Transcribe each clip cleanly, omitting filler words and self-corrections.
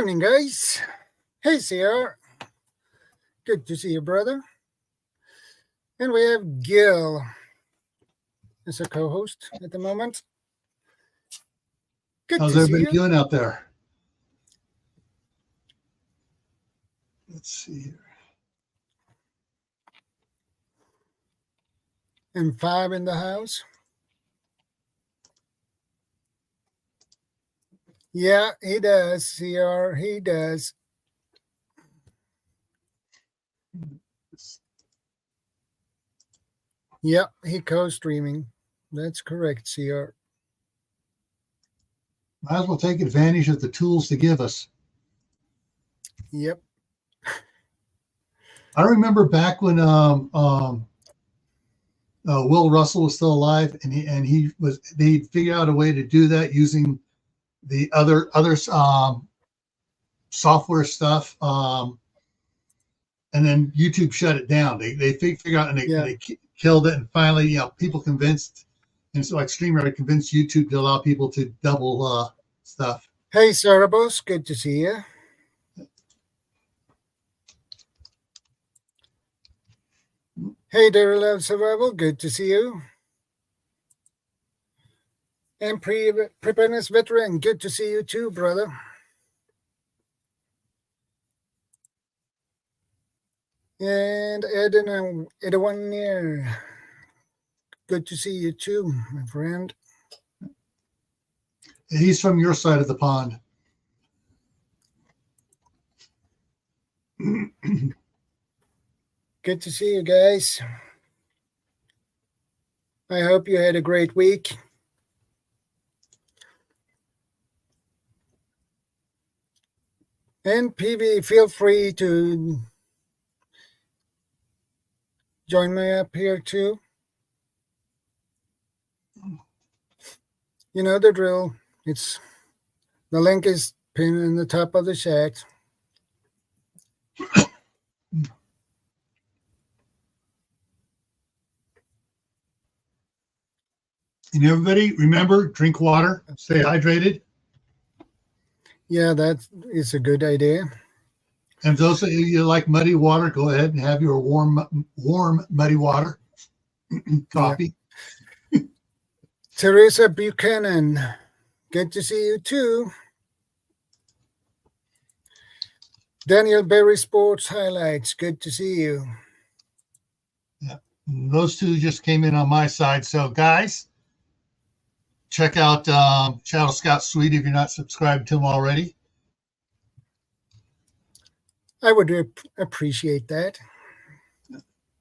Evening, guys. Hey, CR. Good to see you, brother. And we have Gil as a co-host at the moment. Good How's to see everybody you. doing out there? Let's see here. And Fab in the house. Yeah, he does, CR. He does. Yeah, he co-streaming. That's correct, CR. Might as well take advantage of the tools to give us. Yep. I remember back when Will Russell was still alive, and they figured out a way to do that using the other software stuff, and then YouTube shut it down. They figured out and they killed it, and finally, people convinced, and so like StreamYard convinced YouTube to allow people to double stuff. Hey, Cerebos. Good to see you. Hey, Daryl Love Survival. Good to see you. And Preparedness Veteran. Good to see you too, brother. And Edwin Near. Good to see you too, my friend. He's from your side of the pond. Good to see you guys. I hope you had a great week. And PV, feel free to join me up here too. You know the drill. The link is pinned in the top of the chat. And everybody, remember, drink water, stay hydrated. Yeah, that is a good idea. And those of you like muddy water, go ahead and have your warm muddy water. Coffee. Yeah. Teresa Buchanan, good to see you too. Daniel Berry Sports Highlights, good to see you. Yeah, those two just came in on my side. So, guys, check out ShadowScoutSwede if you're not subscribed to him already. I would appreciate that.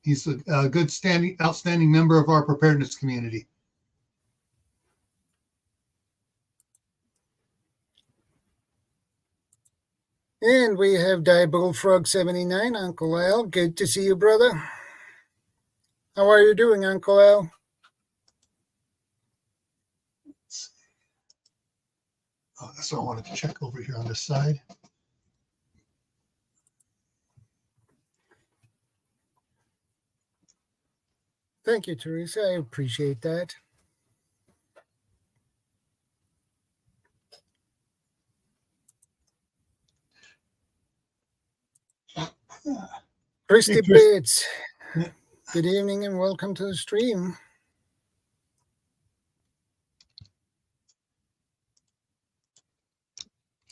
He's a good, outstanding member of our preparedness community. And we have DieBullFrog79, Uncle Al. Good to see you, brother. How are you doing, Uncle Al? Oh, that's what I wanted to check over here on this side. Thank you, Teresa. I appreciate that. Christy Bates, good evening and welcome to the stream.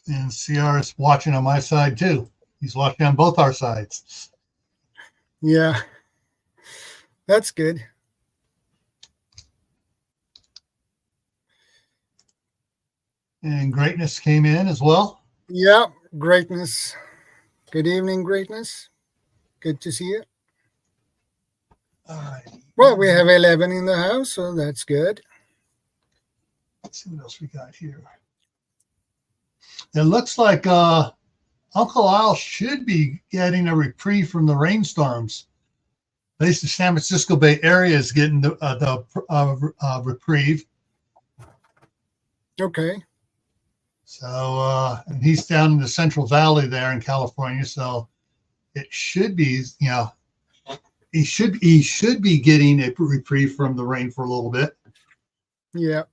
And CR is watching on my side too. He's watching on both our sides. Yeah, that's good. And Greatness came in as well. Yeah, Greatness. Good evening, Greatness. Good to see you. Well, we have 11 in the house, so that's good. Let's see what else we got here. It looks like Uncle Al should be getting a reprieve from the rainstorms. At least the San Francisco Bay Area is getting the reprieve. Okay. So, and he's down in the Central Valley there in California, so it should be, he should be getting a reprieve from the rain for a little bit. Yeah.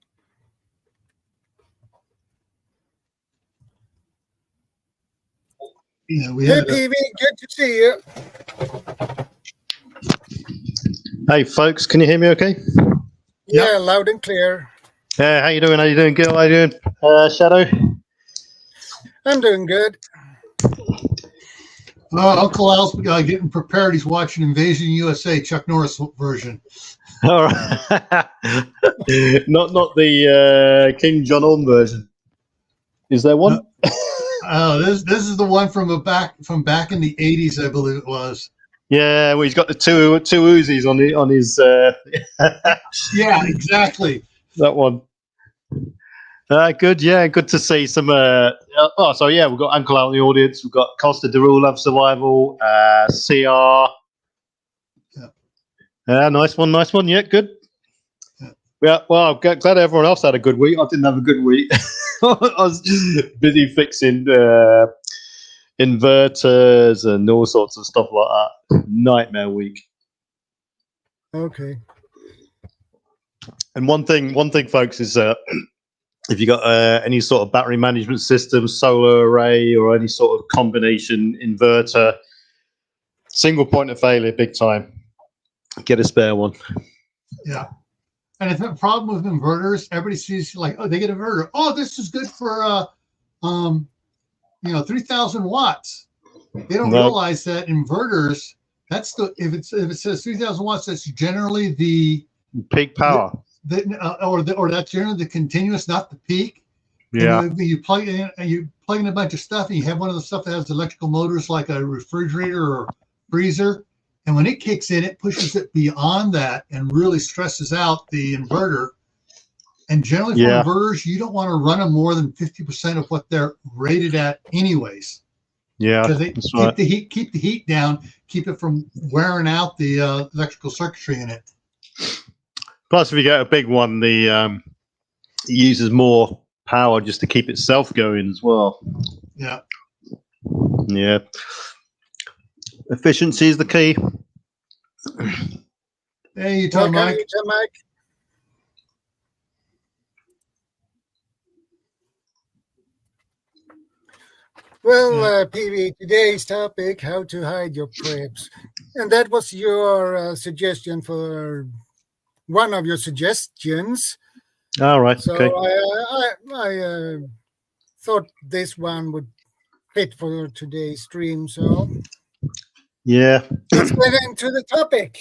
You know, we Hey, had PV, good to see you. Hey, folks, can you hear me okay? Yeah, loud and clear. Yeah, how you doing? How you doing, Gil? How you doing, Shadow? I'm doing good. Uncle Al's getting prepared. He's watching Invasion USA, Chuck Norris version. All right. not the King John version. Is there one? This is the one from back in the 80s, I believe it was. Yeah, well, he's got the two Uzis on his. Yeah, exactly. That one. Good, yeah, good to see some. So yeah, we've got Uncle Al in the audience. We've got Costa de Rule Love Survival, CR. Yeah, nice one. Yeah, good. Yeah, well, I'm glad everyone else had a good week. I didn't have a good week. I was busy fixing inverters and all sorts of stuff like that. Nightmare week. Okay. And one thing, folks, is if you got any sort of battery management system, solar array, or any sort of combination inverter, single point of failure, big time. Get a spare one. Yeah. And if the problem with inverters, everybody sees like, oh, they get an inverter. Oh, this is good for 3,000 watts. They don't realize that inverters, that's if it says 3,000 watts, that's generally the peak power. Or that's generally the continuous, not the peak. Yeah. And you plug in a bunch of stuff, and you have one of the stuff that has electrical motors like a refrigerator or freezer. And when it kicks in, it pushes it beyond that and really stresses out the inverter. And generally for inverters, you don't want to run them more than 50% of what they're rated at anyways. Yeah, because they keep the heat down, keep it from wearing out the electrical circuitry in it. Plus, if you get a big one, it uses more power just to keep itself going as well. Yeah. Yeah. Efficiency is the key. Hey, you tell Mike. Well, PV, today's topic, how to hide your preps. And that was your suggestion for one of your suggestions. All right. So okay. I thought this one would fit for today's stream. So yeah, let's get into the topic.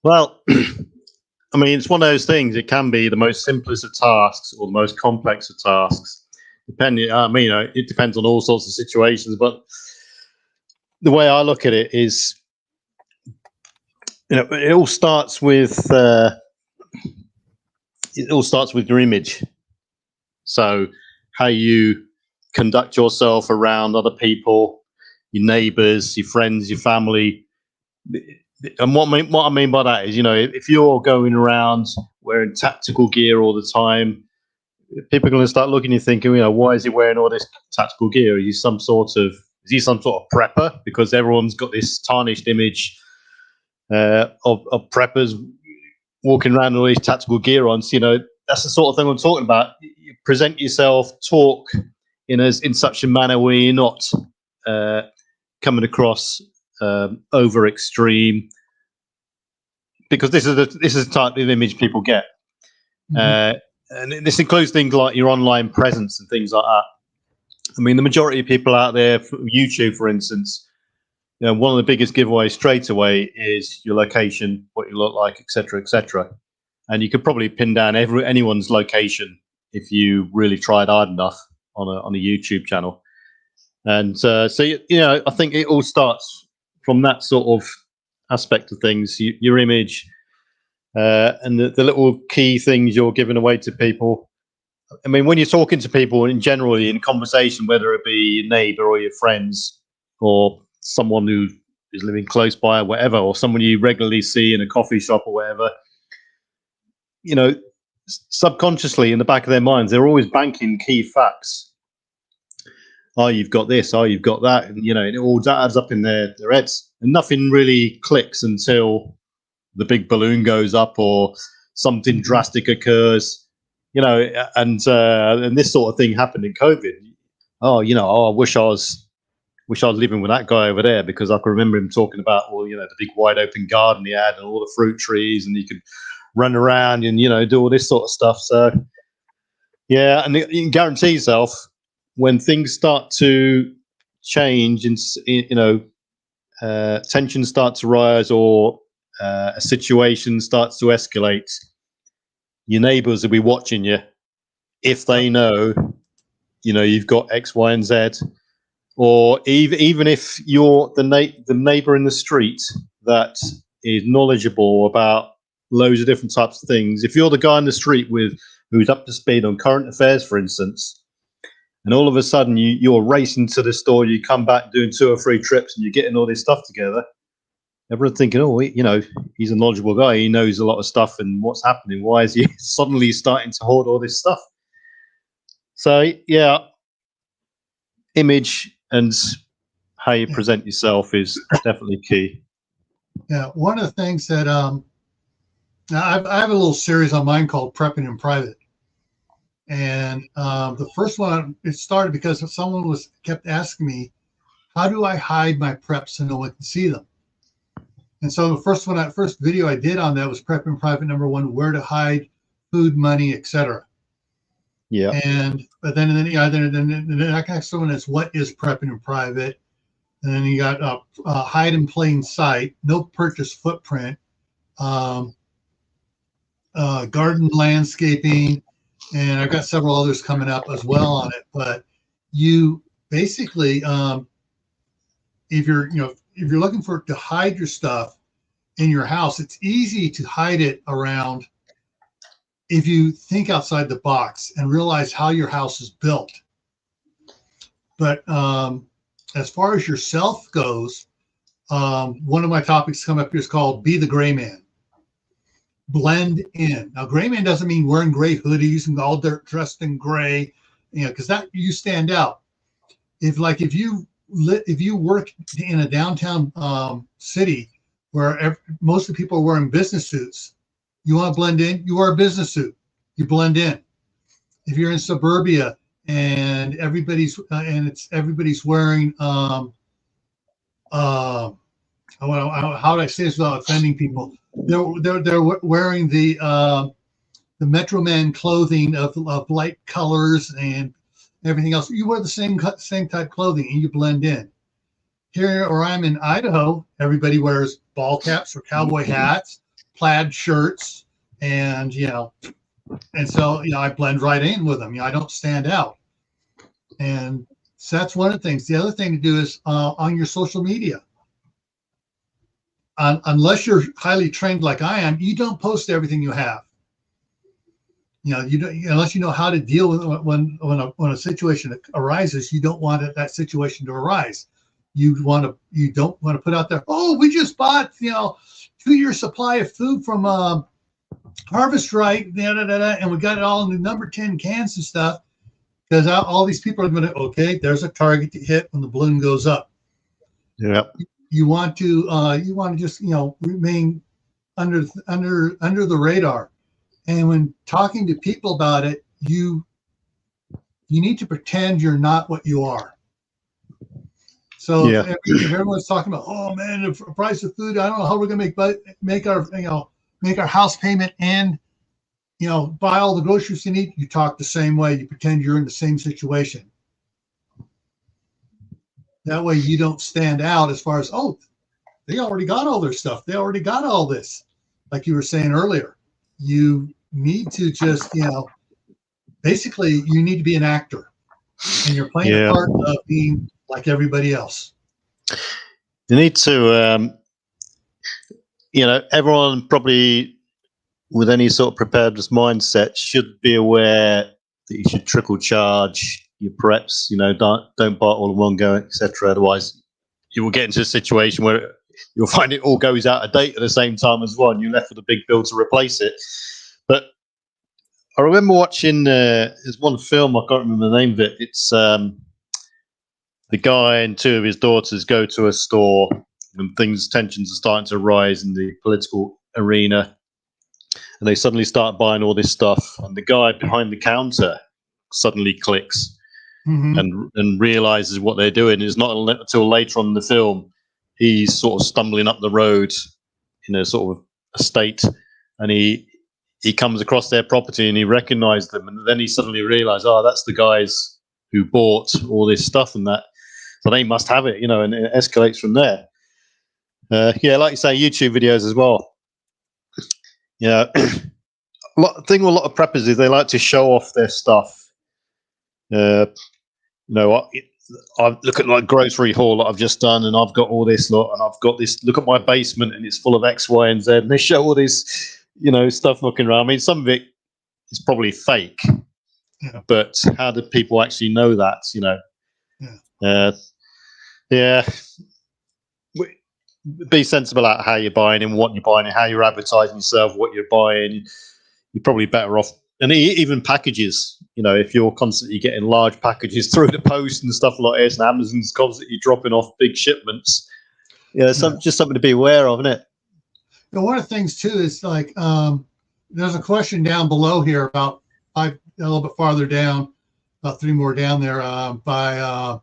Well, I mean, it's one of those things. It can be the most simplest of tasks or the most complex of tasks. Depending, I mean, it depends on all sorts of situations. But the way I look at it is, it all starts with your image. So how you conduct yourself around other people, your neighbors, your friends, your family. And what I mean by that is, if you're going around wearing tactical gear all the time, people are going to start looking and thinking, why is he wearing all this tactical gear? Is he some sort of prepper? Because everyone's got this tarnished image of preppers walking around with all these tactical gear on. So, that's the sort of thing I'm talking about. You present yourself, talk in such a manner where you're not coming across over extreme, because this is the type of image people get. Mm-hmm. And this includes things like your online presence and things like that. I mean, the majority of people out there, YouTube, for instance, one of the biggest giveaways straight away is your location, what you look like, etc., etc. And you could probably pin down anyone's location if you really tried hard enough on a YouTube channel. And so I think it all starts from that sort of aspect of things, your image. And the little key things you're giving away to people. I mean, when you're talking to people in generally in conversation, whether it be your neighbor or your friends or someone who is living close by or whatever, or someone you regularly see in a coffee shop or whatever, subconsciously in the back of their minds, they're always banking key facts. Oh, you've got this. Oh, you've got that. And, it all adds up in their heads. And nothing really clicks until the big balloon goes up or something drastic occurs, and this sort of thing happened in COVID. oh, I wish I was living with that guy over there, because I can remember him talking about, well, the big wide open garden he had and all the fruit trees, and he could run around and do all this sort of stuff. So yeah, and you can guarantee yourself, when things start to change and tensions start to rise, or a situation starts to escalate, your neighbors will be watching you. If they know, you've got X, Y, and Z, or even if you're the neighbor in the street that is knowledgeable about loads of different types of things. If you're the guy in the street who's up to speed on current affairs, for instance, and all of a sudden you're racing to the store, you come back doing 2 or 3 trips, and you're getting all this stuff together, everyone's thinking, oh, he's a knowledgeable guy. He knows a lot of stuff, and what's happening? Why is he suddenly starting to hoard all this stuff? So yeah, image and how you present yourself is definitely key. Yeah, one of the things that I have a little series on mine called Prepping in Private, and the first one, it started because someone kept asking me, how do I hide my preps so no one can see them? And so the first video I did on that was Prepping in Private #1, where to hide food, money, etc. Yeah. But then the next one is what is prepping in private, and then you got hide in plain sight, no purchase footprint, garden landscaping, and I've got several others coming up as well on it. But you basically, if you're looking to hide your stuff in your house, it's easy to hide it around if you think outside the box and realize how your house is built. But as far as yourself goes, one of my topics come up here is called Be the Gray Man. Blend in. Now, gray man doesn't mean wearing gray hoodies and all dressed in gray, because that you stand out. If you work in a downtown city where most of the people are wearing business suits, you want to blend in, you wear a business suit, you blend in. If you're in suburbia and everybody's wearing how do I say this without offending people? They're wearing the Metro Man clothing of light colors and everything else. You wear the same type clothing and you blend in. Here where I'm in Idaho, everybody wears ball caps or cowboy hats, plaid shirts, and so I blend right in with them. I don't stand out, and so that's one of the things. The other thing to do is on your social media. Unless you're highly trained like I am, you don't post everything you have. You don't, unless you know how to deal with when a situation arises. You don't want that situation to arise. You don't want to put out there, oh, we just bought 2-year supply of food from Harvest Right, and we got it all in the number 10 cans and stuff, because all these people are going to, okay, there's a target to hit when the balloon goes up. Yeah. You want to just remain under the radar, and when talking to people about it, you need to pretend you're not what you are. So if everyone's talking about, oh man, the price of food, I don't know how we're going to make our house payment and buy all the groceries you need. You talk the same way. You pretend you're in the same situation. That way you don't stand out as far as, oh, they already got all their stuff. They already got all this. Like you were saying earlier, you need to just, basically you need to be an actor, and you're playing the part of being like everybody else. You need to, everyone probably with any sort of preparedness mindset should be aware that you should trickle charge your preps. Don't buy it all in one go, etc. Otherwise, you will get into a situation where you'll find it all goes out of date at the same time as well, and you're left with a big bill to replace it. But I remember watching there's one film, I can't remember the name of it. It's the guy and 2 of his daughters go to a store, and tensions are starting to rise in the political arena, and they suddenly start buying all this stuff, and the guy behind the counter suddenly clicks, and realizes what they're doing. It's not until later on in the film he's sort of stumbling up the road in a sort of a state, and he comes across their property and he recognized them, and then he suddenly realized, oh, that's the guys who bought all this stuff and that, so they must have it, and it escalates from there. Yeah, like you say, YouTube videos as well. Yeah. Thing with a lot of preppers is they like to show off their stuff. I look at my grocery haul that I've just done, and I've got all this lot, and I've got this. Look at my basement, and it's full of X, Y, and Z. And they show all this, stuff knocking around. I mean, some of it is probably fake, but how do people actually know that? Yeah. Be sensible about how you're buying and what you're buying and how you're advertising yourself, what you're buying. You're probably better off. And even packages, if you're constantly getting large packages through the post and stuff like this, and Amazon's constantly dropping off big shipments, just something to be aware of, isn't it? One of the things too is like there's a question down below here about a little bit farther down, about 3 more down there, by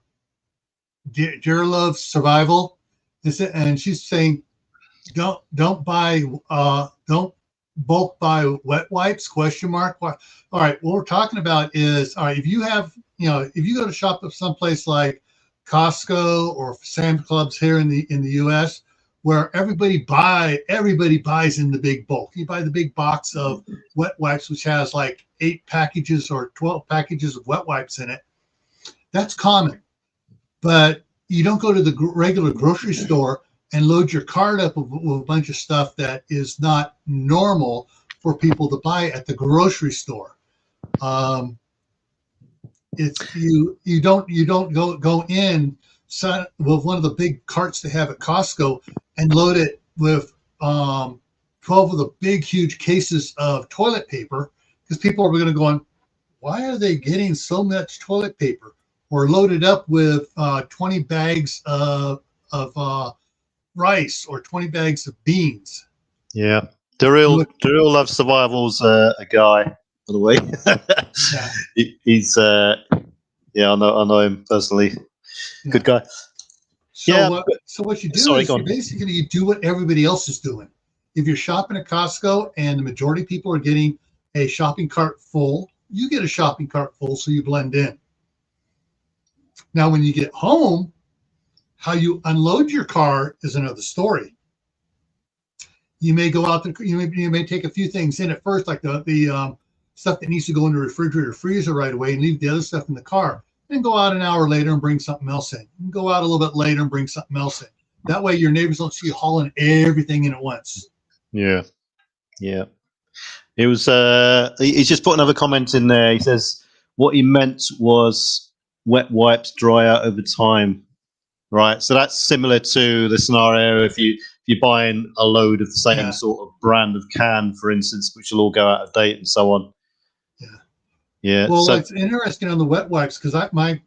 Dear Love Survival. And she's saying, don't bulk buy wet wipes ? All right, what we're talking about is, all right, if you have, if you go to shop at someplace like Costco or Sam's Clubs here in the US, where everybody buys in the big bulk. You buy the big box of wet wipes, which has like 8 packages or 12 packages of wet wipes in it. That's common, but you don't go to the regular grocery store and load your cart up with a bunch of stuff that is not normal for people to buy at the grocery store. It's you don't go in with one of the big carts they have at Costco and load it with 12 of the big huge cases of toilet paper, because people are going to go on, why are they getting so much toilet paper? Or load it up with 20 bags of rice or 20 bags of beans. Yeah, the real Love Survival's a guy, by the way. He's I know him personally. Yeah. Good guy. So what you do is basically you do what everybody else is doing. If you're shopping at Costco and the majority of people are getting a shopping cart full, you get a shopping cart full, so you blend in. Now, when you get home, how you unload your car is another story. You may go out there, you may take a few things in at first, like the stuff that needs to go in the refrigerator, freezer right away, and leave the other stuff in the car. Then go out an hour later and bring something else in. And go out a little bit later and bring something else in. That way your neighbors don't see you hauling everything in at once. Yeah. It was he's just put another comment in there. He says what he meant was wet wipes dry out over time, right? So that's similar to the scenario if you're buying a load of the same sort of brand of can, for instance, which will all go out of date and so on. Yeah. Well, it's interesting on the wet wipes, because my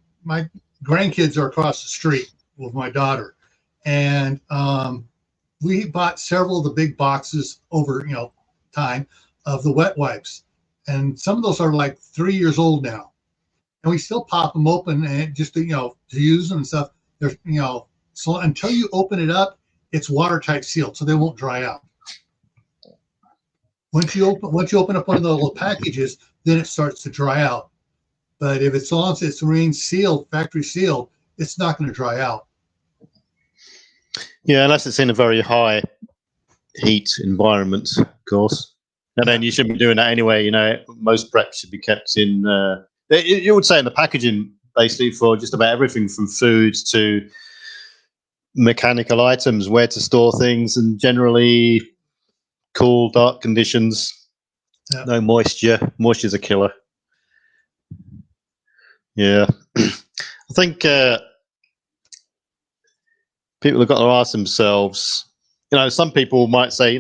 grandkids are across the street with my daughter, and we bought several of the big boxes over time of the wet wipes, and some of those are like 3 years old now. And we still pop them open and just to use them and stuff. There's so until you open it up, it's watertight sealed, so they won't dry out. Once you open up one of the little packages, then it starts to dry out. But if it's long as it's remains sealed, factory sealed, it's not going to dry out. Yeah, unless it's in a very high heat environment, of course. And then you shouldn't be doing that anyway. Most preps should be kept in. You would say in the packaging, basically, for just about everything from food to mechanical items, where to store things, and generally cool, dark conditions. Yeah. No moisture. Moisture's a killer. Yeah. I think people have got to ask themselves, some people might say,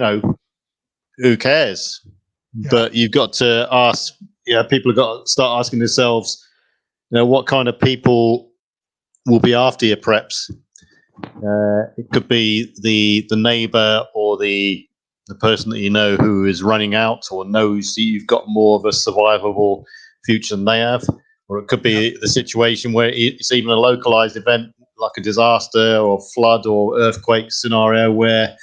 who cares? Yeah. But you've got to ask, people have got to start asking themselves, what kind of people will be after your preps? It could be the neighbor or the person that who is running out or knows that you've got more of a survivable future than they have, or it could be the situation where it's even a localized event like a disaster or flood or earthquake scenario where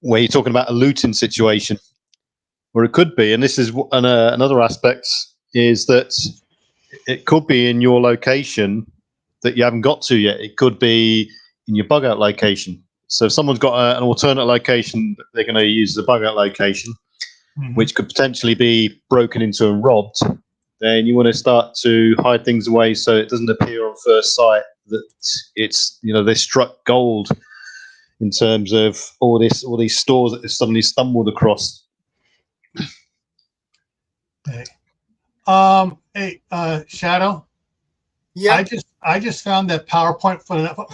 you're talking about a looting situation, or it could be, and this is another aspect, is that it could be in your location that you haven't got to yet. It could be in your bug out location. So if someone's got an alternate location, they're going to use the bug out location, which could potentially be broken into and robbed. Then you want to start to hide things away so it doesn't appear on first sight that it's, they struck gold in terms of all these stores that they suddenly stumbled across. Okay. Hey, Shadow. Yeah. I just found that PowerPoint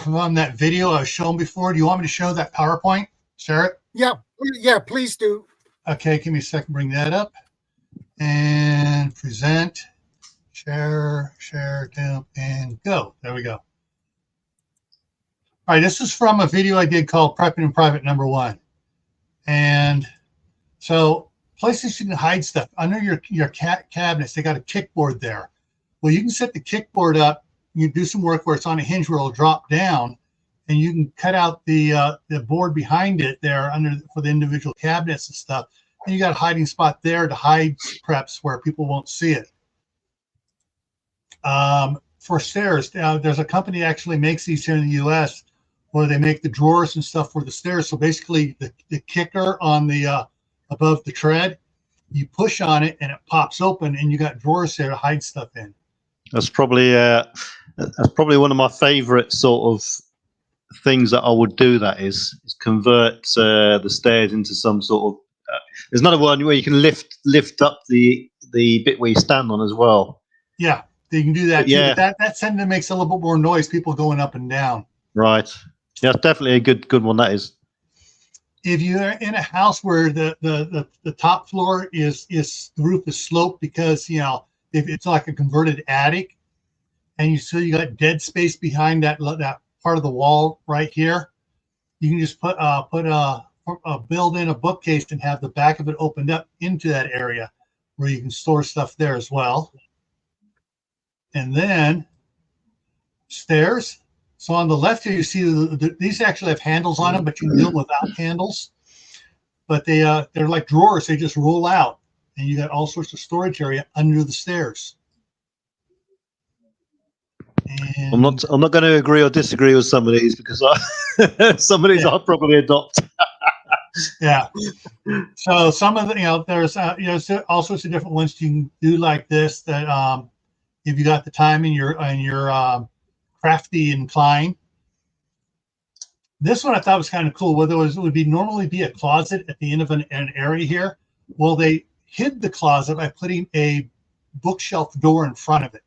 from that video I was shown before. Do you want me to show that PowerPoint? Share it? Yeah, please do. Okay, give me a second. Bring that up and present, share, down, and go. There we go. All right, this is from a video I did called Prepping in Private #1. And so places you can hide stuff under your cabinets, they got a kickboard there. Well, you can set the kickboard up. You do some work where it's on a hinge where it'll drop down, and you can cut out the board behind it there for the individual cabinets and stuff. And you got a hiding spot there to hide preps where people won't see it. For stairs, there's a company that actually makes these here in the U.S. where they make the drawers and stuff for the stairs. So basically, the kicker on the above the tread, you push on it and it pops open, and you got drawers there to hide stuff in. That's probably one of my favorite sort of things that I would do. That is convert the stairs into some sort of. There's another one where you can lift up the bit where you stand on as well. Yeah, you can do that too. Yeah, but that tends to makes a little bit more noise. People going up and down. Right. Yeah, it's definitely a good one. That is. If you're in a house where the top floor is the roof is sloped because if it's like a converted attic, and you got dead space behind that part of the wall right here, you can just build in a bookcase and have the back of it opened up into that area where you can store stuff there as well. And then stairs. So on the left here, you see these actually have handles on them, but you can do them without handles. But they're like drawers. They just roll out, and you got all sorts of storage area under the stairs. And I'm not going to agree or disagree with some of these because some of these I'll probably adopt. Yeah. So some of the there's all sorts of different ones you can do like this. That if you got the time and you're crafty inclined. This one I thought was kind of cool. Whether it would normally be a closet at the end of an area here. Well, they hid the closet by putting a bookshelf door in front of it,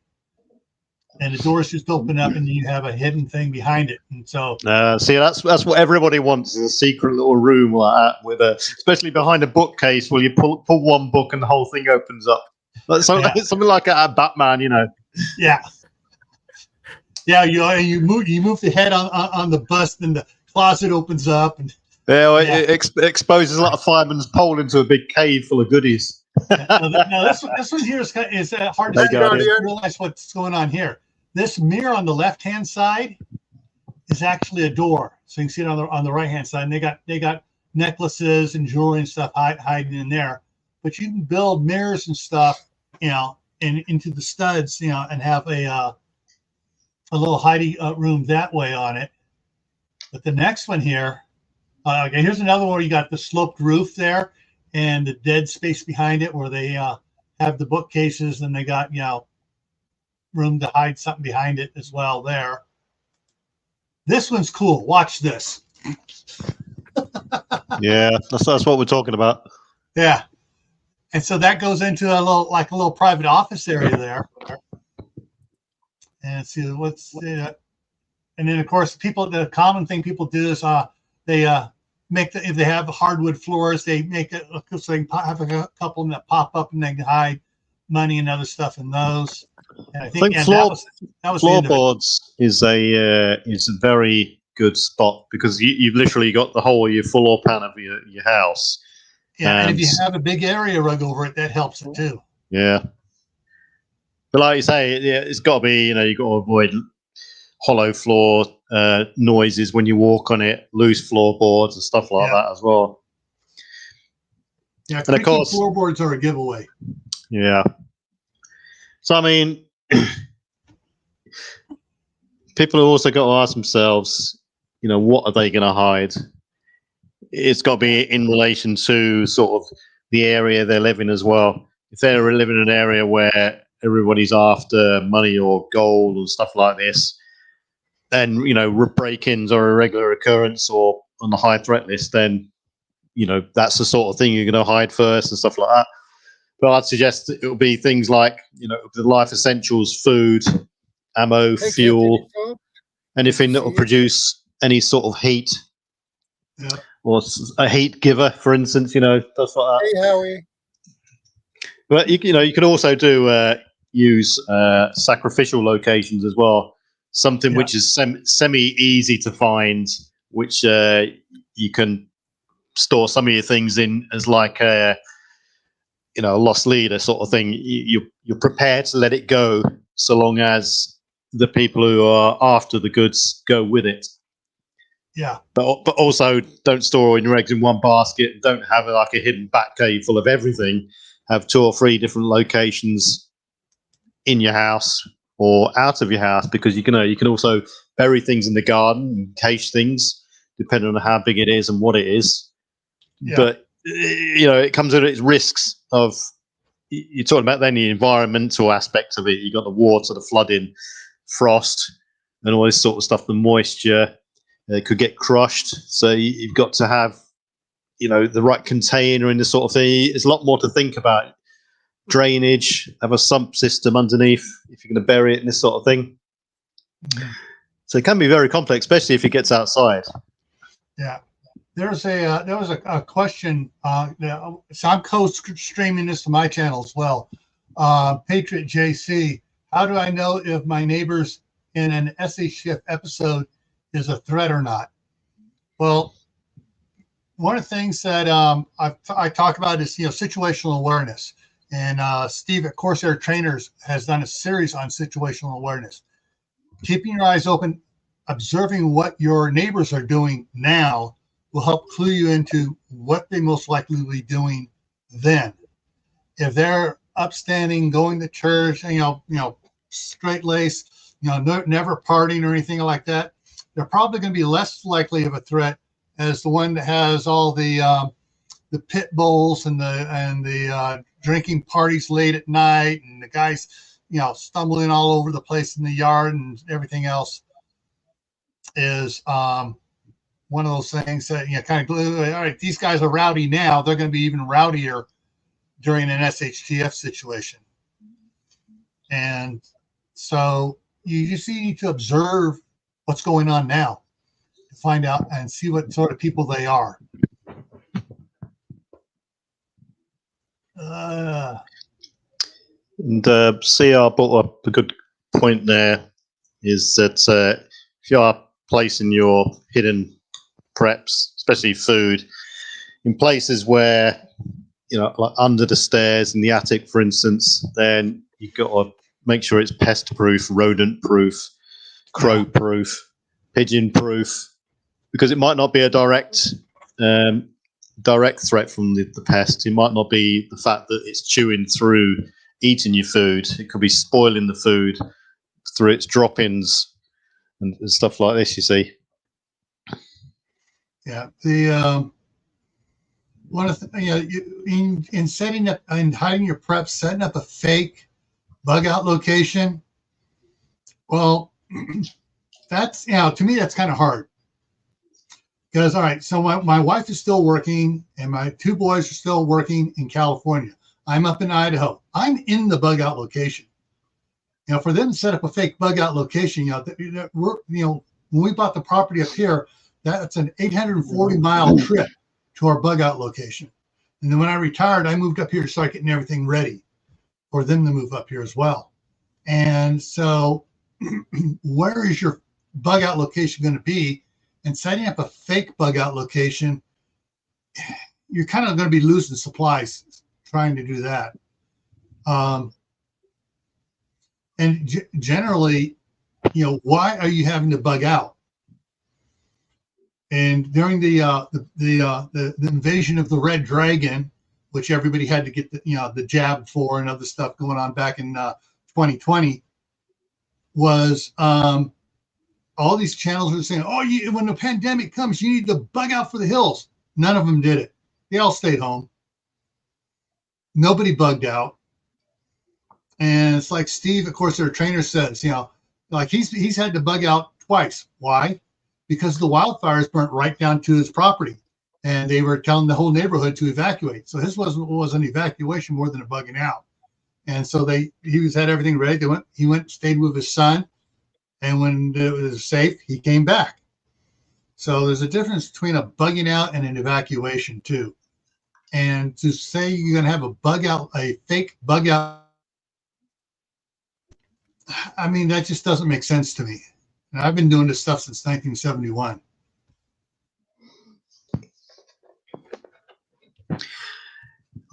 and the doors just open up, and you have a hidden thing behind it. And so, see, that's what everybody wants, is a secret little room like that, especially behind a bookcase where you pull one book and the whole thing opens up. Something like a Batman, Yeah. Yeah, you move the head on the bust, and the closet opens up, and it exposes a lot of fireman's pole into a big cave full of goodies. Now this one here is hard to realize what's going on here. This mirror on the left hand side is actually a door, so you can see it on the right hand side. And they got necklaces and jewelry and stuff hiding in there. But you can build mirrors and stuff, and into the studs, and have a little hiding room that way on it. But the next one here, okay, here's another one where you got the sloped roof there and the dead space behind it where they have the bookcases, and they got room to hide something behind it as well there. This one's cool. Watch this. Yeah, that's what we're talking about. Yeah. And so that goes into a little private office area there. And see and then of course the common thing people do is they if they have hardwood floors, they make it so they can have a couple of them that pop up, and they can hide money and other stuff in those. And I think that was floorboards is a very good spot because you've literally got the whole of your floor pan of your house. Yeah, and if you have a big area rug over it, that helps it too. Yeah. But like you say, yeah, it's got to be, you've got to avoid hollow floor noises when you walk on it, loose floorboards and stuff like that as well. Yeah, and of course, floorboards are a giveaway. Yeah. So I mean, people have also got to ask themselves, what are they going to hide? It's got to be in relation to sort of the area they're living as well. If they're living in an area where everybody's after money or gold and stuff like this, then break-ins are a regular occurrence or on the high threat list, then that's the sort of thing you're going to hide first and stuff like that. But I'd suggest it will be things like the life essentials, food, ammo, fuel, anything that will produce any sort of heat, or a heat giver, for instance. Stuff like that. Hey, Howie. But you can also do use sacrificial locations as well. Something which is semi easy to find, which you can store some of your things in as like a lost leader sort of thing. You're prepared to let it go so long as the people who are after the goods go with it. Yeah. But also don't store all your eggs in one basket. Don't have like a hidden back cave full of everything. Have 2 or 3 different locations in your house or out of your house, because you can also bury things in the garden and cache things depending on how big it is and what it is. Yeah. But it comes with its risks of, you're talking about then the environmental aspect of it. You've got the water, the flooding, frost, and all this sort of stuff, the moisture. It could get crushed. So you've got to have, the right container and this sort of thing. There's a lot more to think about. Drainage, have a sump system underneath if you're going to bury it and this sort of thing. Mm-hmm. So it can be very complex, especially if it gets outside. Yeah. There was a question. So I'm co-streaming this to my channel as well. Patriot JC, how do I know if my neighbors in an SE Shift episode is a threat or not? Well, one of the things that I talk about is situational awareness, and Steve at Corsair Trainers has done a series on situational awareness. Keeping your eyes open, observing what your neighbors are doing now will help clue you into what they most likely will be doing then. If they're upstanding, going to church, straight lace, never partying or anything like that, they're probably going to be less likely of a threat as the one that has all the pit bulls and the drinking parties late at night, and the guys stumbling all over the place in the yard and everything else is one of those things that kind of glue. All right, these guys are rowdy now. They're going to be even rowdier during an SHTF situation. And so you just need to observe what's going on now to find out and see what sort of people they are. And CR brought up a good point there, is that if you are placing your hidden preps, especially food, in places where, like under the stairs in the attic, for instance, then you've got to make sure it's pest proof, rodent proof, crow proof, pigeon proof, because it might not be a direct threat from the pest. It might not be the fact that it's chewing through, eating your food. It could be spoiling the food through its drop-ins and stuff like this, you see. Yeah, the one of in setting up and hiding your preps, setting up a fake bug out location. Well, that's to me that's kind of hard, because all right, so my wife is still working and my 2 boys are still working in California. I'm up in Idaho. I'm in the bug out location. For them to set up a fake bug out location, when we bought the property up here, that's an 840-mile trip to our bug out location. And then when I retired, I moved up here to start getting everything ready for them to move up here as well. And so where is your bug out location going to be? And setting up a fake bug out location, you're kind of going to be losing supplies trying to do that. And generally, why are you having to bug out? And during the invasion of the Red Dragon, which everybody had to get the jab for, and other stuff going on back in 2020, was all these channels were saying, "Oh, when the pandemic comes, you need to bug out for the hills." None of them did it. They all stayed home. Nobody bugged out. And it's like Steve, of course, their trainer says, like he's had to bug out twice. Why? Because the wildfires burnt right down to his property, and they were telling the whole neighborhood to evacuate. So his was an evacuation more than a bugging out. And so he had everything ready. He stayed with his son, and when it was safe, he came back. So there's a difference between a bugging out and an evacuation too. And to say you're going to have a fake bug out, I mean, that just doesn't make sense to me. And I've been doing this stuff since 1971. I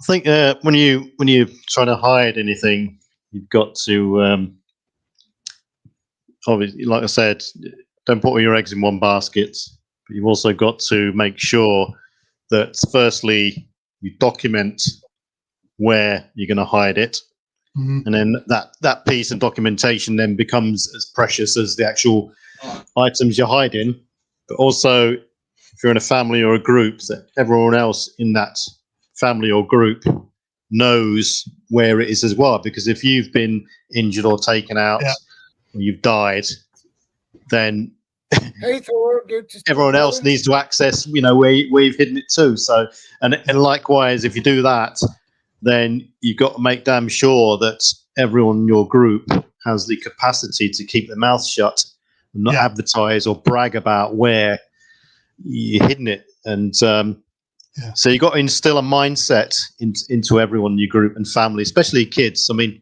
think when you try to hide anything, you've got to obviously, like I said, don't put all your eggs in one basket. But you've also got to make sure that firstly you document where you're going to hide it, and then that piece of documentation then becomes as precious as the actual items you're hiding. But also, if you're in a family or a group, that everyone else in that family or group knows where it is as well. Because if you've been injured or taken out, or you've died, then Hey Thor, good to see everyone you, else brother. needs to access, where you've hidden it too. So, and likewise, if you do that, then you've got to make damn sure that everyone in your group has the capacity to keep their mouth shut and not advertise or brag about where you're hidden it. And so you've got to instill a mindset into everyone in your group and family, especially kids. I mean,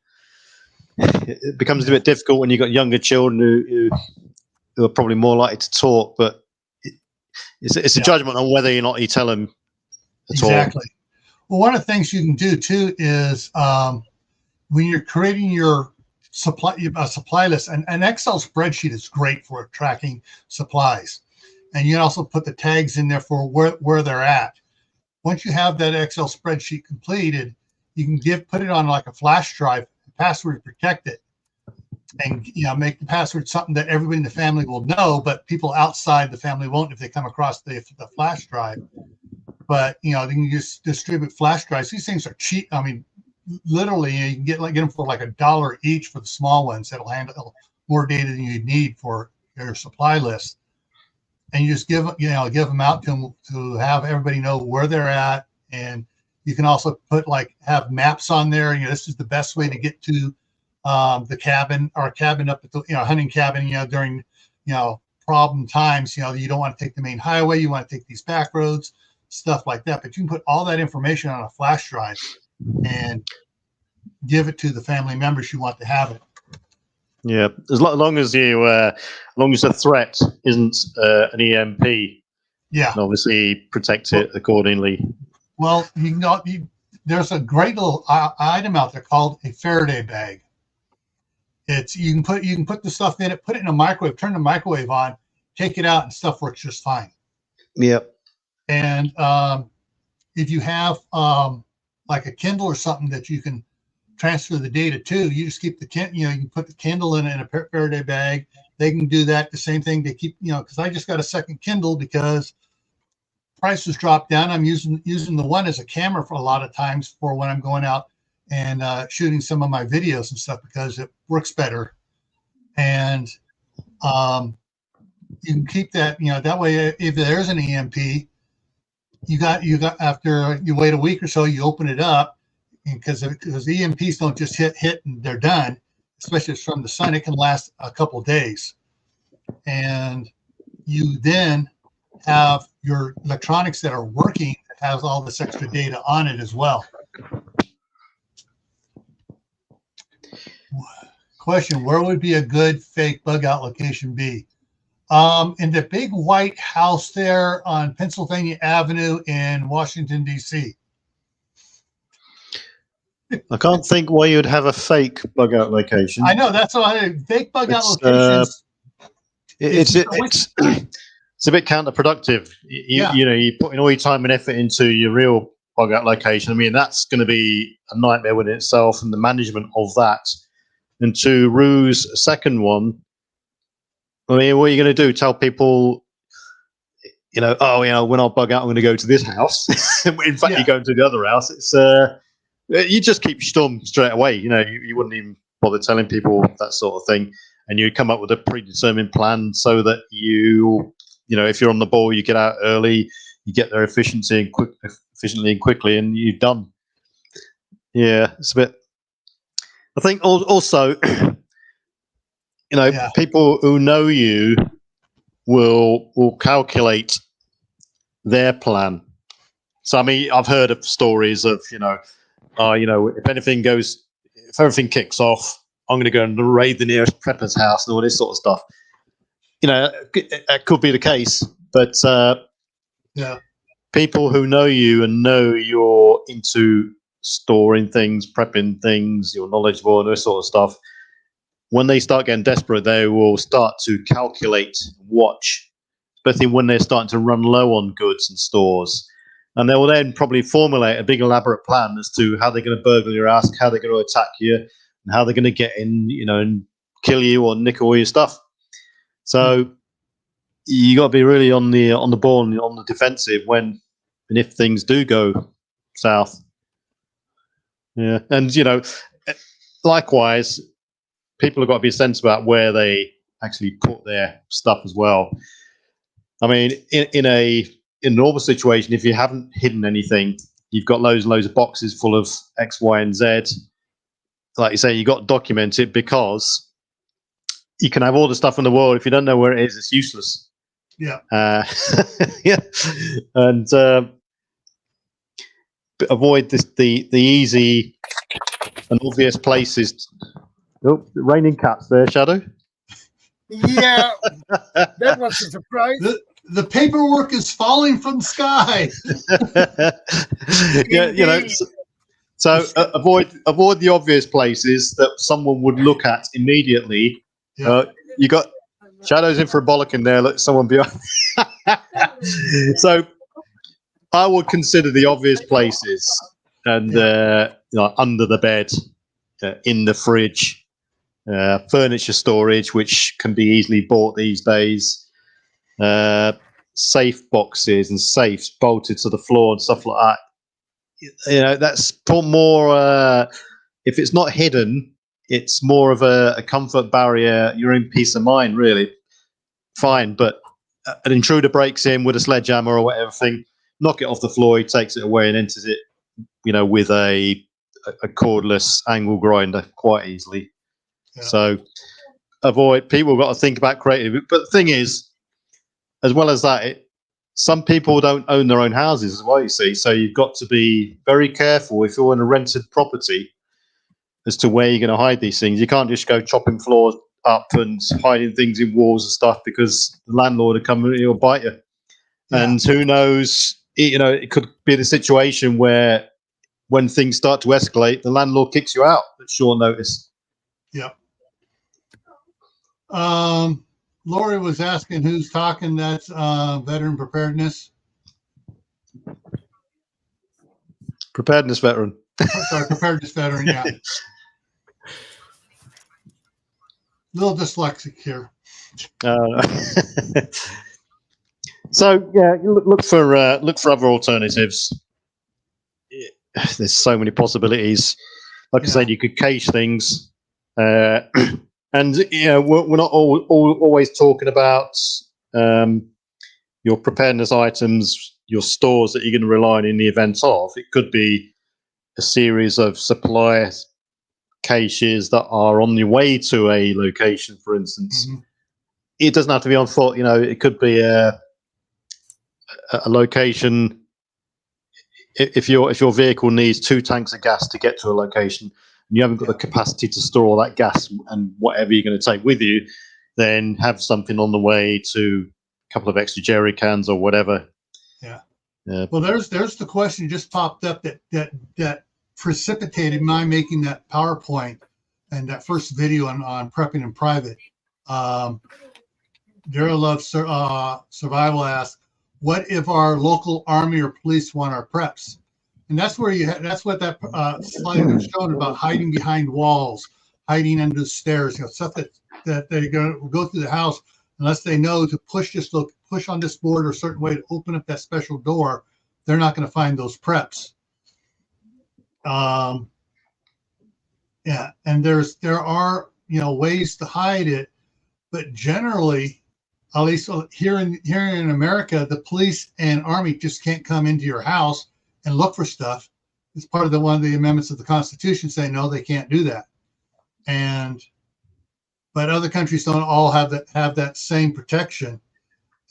it becomes a bit difficult when you've got younger children who are probably more likely to talk, but it's a judgment on whether or not you tell them at all. Exactly. Well, one of the things you can do too is when you're creating your supply list, and an Excel spreadsheet is great for tracking supplies, and you can also put the tags in there for where they're at. Once you have that Excel spreadsheet completed, you can put it on like a flash drive, password protect it, and make the password something that everybody in the family will know, but people outside the family won't if they come across the flash drive. But they can just distribute flash drives. These things are cheap. I mean, literally, you can get them for like $1 each for the small ones. That'll handle more data than you need for your supply list. And you just give them out to them to have everybody know where they're at. And you can also have maps on there. This is the best way to get to the cabin, our cabin up at the hunting cabin. During problem times. You don't want to take the main highway. You want to take these back roads, stuff like that. But you can put all that information on a flash drive and give it to the family members you want to have it. Yeah, as long as the threat isn't an EMP, and obviously protect it accordingly. Well, there's a great little item out there called a Faraday bag. You can put the stuff in it, put it in a microwave, turn the microwave on, take it out, and stuff works just fine. Yep. And if you have like a Kindle or something that you can transfer the data to, you just keep the you can put the Kindle in a Faraday bag. They can do that. The same thing. They keep because I just got a second Kindle because prices dropped down. I'm using the one as a camera for a lot of times for when I'm going out and shooting some of my videos and stuff because it works better. And you can keep that that way if there's an EMP, you got after you wait a week or so, you open it up. Because EMPs don't just hit and they're done, especially if it's from the sun. It can last a couple of days, and you then have your electronics that are working that has all this extra data on it as well. Question: where would be a good fake bug out location be? In the big white house there on Pennsylvania Avenue in Washington, D.C. I can't think why you'd have a fake bug out location. I know, that's why fake bug out It's, locations. It's a bit counterproductive. You know, you're putting all your time and effort into your real bug out location. I mean, that's going to be a nightmare within itself, and the management of that. And to Rue's second one, I mean, what are you going to do? Tell people, you know, oh, you know, when I bug out, I'm going to go to this house. In fact, you're going to the other house. It's you just keep stum straight away. You know, you wouldn't even bother telling people that sort of thing, and you come up with a predetermined plan so that you know, if you're on the ball, you get out early, you get there efficiently and quickly, and you're done. Yeah, it's a bit. I think also, you know, people who know you will calculate their plan. So I mean, I've heard of stories of, you know, if everything kicks off, I'm going to go and raid the nearest prepper's house and all this sort of stuff. You know, that could be the case, but people who know you and know you're into storing things, prepping things, you're knowledgeable and this sort of stuff, when they start getting desperate, they will start to calculate, watch, especially when they're starting to run low on goods and stores. And they will then probably formulate a big elaborate plan as to how they're going to burgle your house, how they're going to attack you, and how they're going to get in, you know, and kill you or nick all your stuff. So you got to be really on the ball and on the defensive when and if things do go south. Yeah, and you know, likewise, people have got to be sensible about where they actually put their stuff as well. I mean, in a normal situation, if you haven't hidden anything, you've got loads and loads of boxes full of X, Y, and Z. Like you say, you got to document it, because you can have all the stuff in the world. If you don't know where it is, it's useless. Yeah. Yeah. And avoid the easy and obvious places. Oh, raining cats there, Shadow. Yeah, that was a surprise. The paperwork is falling from the sky. Yeah, you know. So avoid the obvious places that someone would look at immediately. Yeah. You got Shadow's in for a bollocking there. Let someone be. So I would consider the obvious places, and you know, under the bed, in the fridge, furniture storage, which can be easily bought these days. Safe boxes and safes bolted to the floor and stuff like that. You know, that's more. If it's not hidden, it's more of a comfort barrier. Your own peace of mind, really. Fine, but an intruder breaks in with a sledgehammer or whatever thing, knock it off the floor. He takes it away and enters it, you know, with a cordless angle grinder quite easily. Yeah. So avoid. People have got to think about creative. But the thing is, as well as that, some people don't own their own houses as well, you see. So you've got to be very careful if you're in a rented property as to where you're going to hide these things. You can't just go chopping floors up and hiding things in walls and stuff, because the landlord will come and he'll bite you. Yeah. And who knows, you know, it could be the situation where when things start to escalate, the landlord kicks you out at short notice. Yeah. Lori was asking who's talking. That's veteran preparedness. Preparedness veteran. Sorry, preparedness veteran, yeah. Little dyslexic here. So yeah, look for other alternatives. There's so many possibilities. Like I said, you could cache things, and you know, we're not always talking about your preparedness items, your stores that you're going to rely on in the event of. It could be a series of supply caches that are on the way to a location, for instance. Mm-hmm. It doesn't have to be on foot. You know, it could be a location. If your vehicle needs 2 tanks of gas to get to a location, and you haven't got the capacity to store all that gas and whatever you're going to take with you, then have something on the way to a couple of extra jerry cans or whatever. Yeah. Well, there's the question just popped up that precipitated my making that PowerPoint and that first video on prepping in private. Dara Love Survival asks, what if our local army or police want our preps? And that's where that's what that slide was showing about hiding behind walls, hiding under the stairs, stuff that they're going to go through the house unless they know to push on this board or a certain way to open up that special door. They're not going to find those preps. Yeah, and there are ways to hide it, but generally, at least here in America, the police and army just can't come into your house and look for stuff. It's part of one of the amendments of the Constitution saying no, they can't do that. But other countries don't all have that same protection,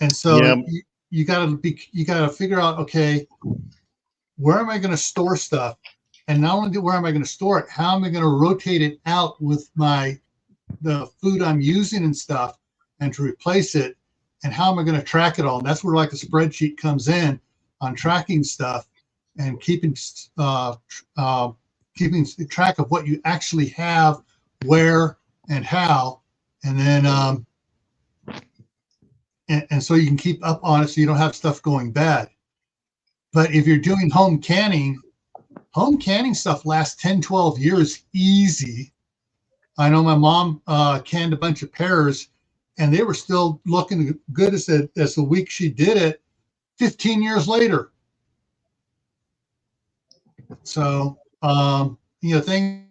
and so you got to figure out, okay, where am I going to store stuff, and not only where am I going to store it, how am I going to rotate it out with the food I'm using and stuff, and to replace it, and how am I going to track it all? And that's where like a spreadsheet comes in on tracking stuff and keeping track of what you actually have, where and how, and then and so you can keep up on it so you don't have stuff going bad. But if you're doing home canning stuff lasts 10, 12 years easy. I know my mom canned a bunch of pears, and they were still looking good as the week she did it 15 years later. So, the thing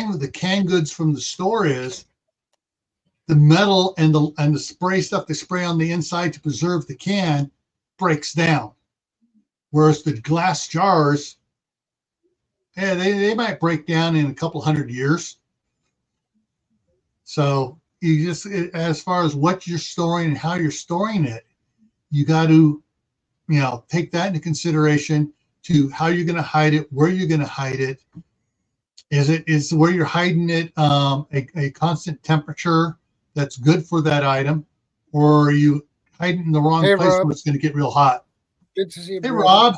with the canned goods from the store is the metal and the spray stuff they spray on the inside to preserve the can breaks down. Whereas the glass jars, they might break down in a couple hundred years. So you just, as far as what you're storing and how you're storing it, you got to, take that into consideration to how you're going to hide it, where you're going to hide it. Is where you're hiding it a constant temperature that's good for that item, or are you hiding in the wrong place Rob. where it's going to get real hot? Good to see you. Hey, brother. Rob.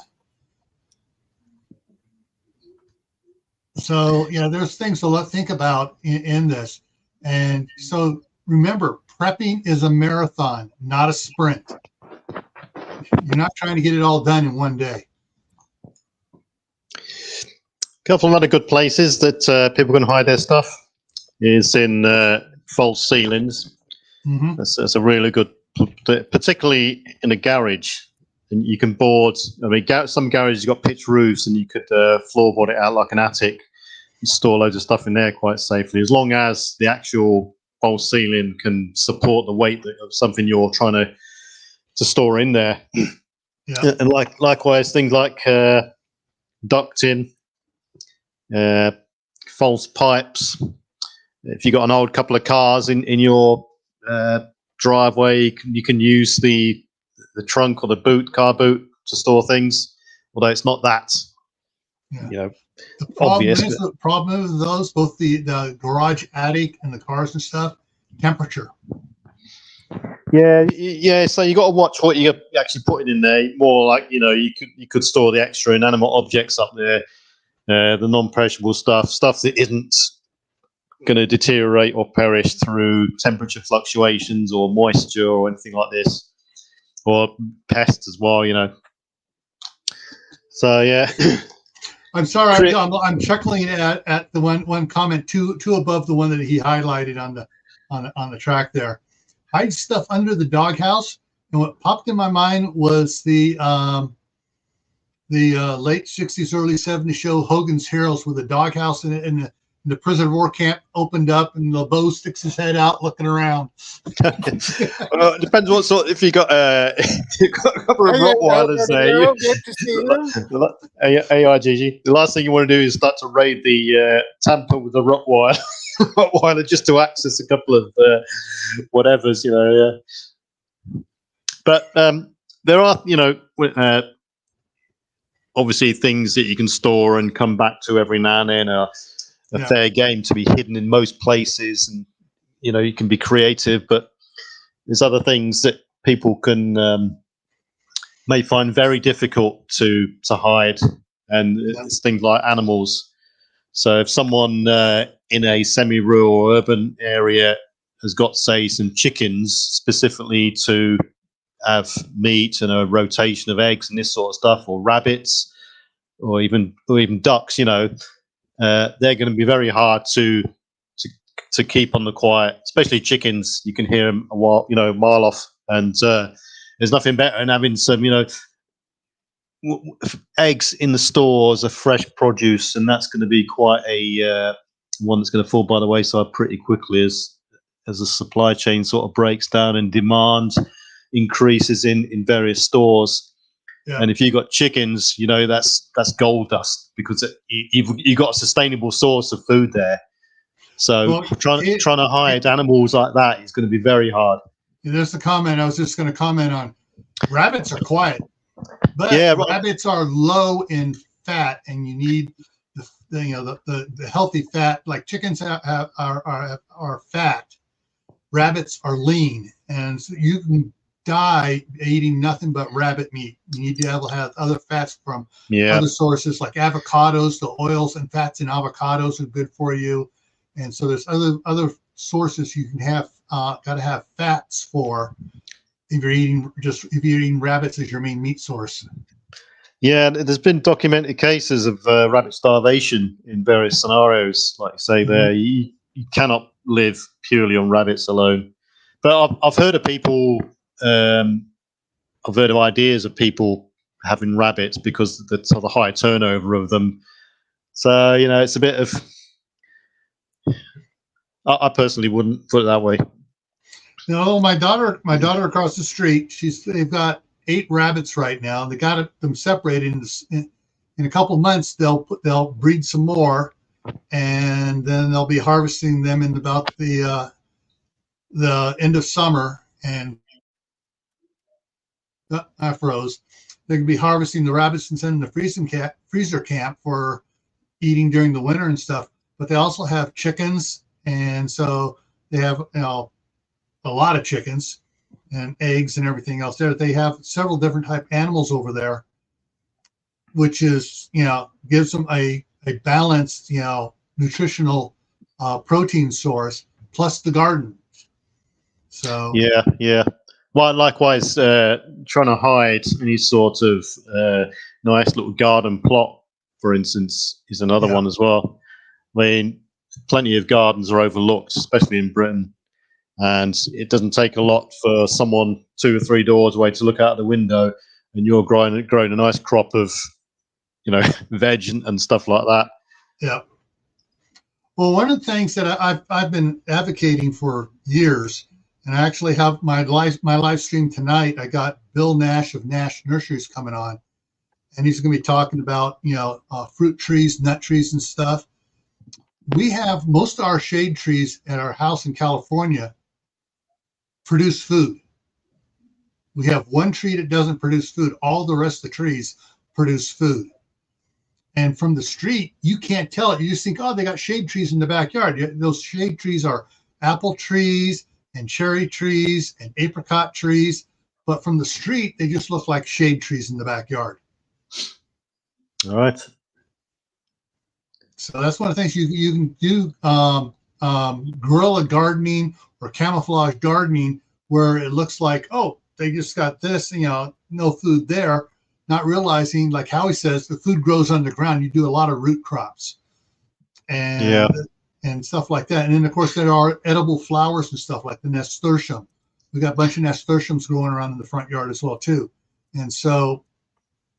So, there's things to think about in this. And so remember, prepping is a marathon, not a sprint. You're not trying to get it all done in one day. A couple of other good places that people can hide their stuff is in false ceilings. Mm-hmm. That's a really good, particularly in a garage. And you can board. I mean, some garages got pitched roofs, and you could floorboard it out like an attic and store loads of stuff in there quite safely, as long as the actual false ceiling can support the weight of something you're trying to store in there. Yeah. And likewise, things like ducting, false pipes. If you got an old couple of cars in your driveway, you can use the trunk or the car boot to store things, although it's not that The problem obvious. is the problem with those, both the garage attic and the cars and stuff, temperature. Yeah. So you got to watch what you're actually putting in there. More like you could store the extra inanimate objects up there, the non-perishable stuff that isn't going to deteriorate or perish through temperature fluctuations or moisture or anything like this, or pests as well. So yeah. I'm sorry, I'm chuckling at the one comment two above the one that he highlighted on the track there. Hide stuff under the doghouse, and what popped in my mind was the late '60s, early '70s show Hogan's Heroes, with the doghouse and the prisoner of war camp opened up, and LeBeau sticks his head out looking around. Well, it depends what sort. If you got a couple of Rottweilers there, Good to see you. AIGG. The last thing you want to do is start to raid the tamper with a Rottweiler just to access a couple of whatevers, But there are, obviously things that you can store and come back to every now and then. A fair game to be hidden in most places, and you can be creative, but there's other things that people can may find very difficult to hide, and it's things like animals. So if someone in a semi-rural or urban area has got, say, some chickens specifically to have meat and a rotation of eggs and this sort of stuff, or rabbits, or even ducks, they're going to be very hard to keep on the quiet. Especially chickens, you can hear them a mile off, and there's nothing better than having some, eggs in the stores of fresh produce, and that's going to be quite a one that's going to fall by the wayside pretty quickly as the supply chain sort of breaks down and demand increases in various stores. Yeah. And if you've got chickens, that's gold dust, because you've got a sustainable source of food there. So trying to hide animals like that is going to be very hard. There's the comment I was just going to comment on. Rabbits are quiet, but rabbits are low in fat, and you need the healthy fat. Like chickens are fat, rabbits are lean, and so you can die eating nothing but rabbit meat. You need to have other fats from other sources, like avocados. The oils and fats in avocados are good for you, and so there's other sources you can have. Got to have fats for if you're eating rabbits as your main meat source. Yeah, there's been documented cases of rabbit starvation in various scenarios. Like you say, there you cannot live purely on rabbits alone. But I've heard of people. I've heard of ideas of people having rabbits because of the high turnover of them. So it's a bit of. I personally wouldn't put it that way. No, my daughter across the street, they've got 8 rabbits right now. They got them separated in a couple of months. They'll breed some more, and then they'll be harvesting them in about the end of summer. And I froze. They can be harvesting the rabbits and sending the freezer camp for eating during the winter and stuff. But they also have chickens, and so they have a lot of chickens and eggs and everything else there. They have several different type animals over there, which is gives them a balanced nutritional protein source, plus the garden. So yeah. Well, likewise, trying to hide any sort of nice little garden plot, for instance, is another one as well. I mean, plenty of gardens are overlooked, especially in Britain. And it doesn't take a lot for someone 2 or 3 doors away to look out the window, and you're growing a nice crop of, veg and stuff like that. Yeah. Well, one of the things that I've been advocating for years, and I actually have my live stream tonight. I got Bill Nash of Nash Nurseries coming on, and he's going to be talking about fruit trees, nut trees, and stuff. We have most of our shade trees at our house in California produce food. We have one tree that doesn't produce food. All the rest of the trees produce food. And from the street, you can't tell it. You just think, oh, they got shade trees in the backyard. Those shade trees are apple trees and cherry trees and apricot trees. But from the street, they just look like shade trees in the backyard. All right. So that's one of the things you can do, guerrilla gardening or camouflage gardening, where it looks like, oh, they just got this, no food there, not realizing, like Howie says, the food grows underground. You do a lot of root crops and stuff like that. And then, of course, there are edible flowers and stuff like the nasturtium. We got a bunch of nasturtiums growing around in the front yard as well, too. And so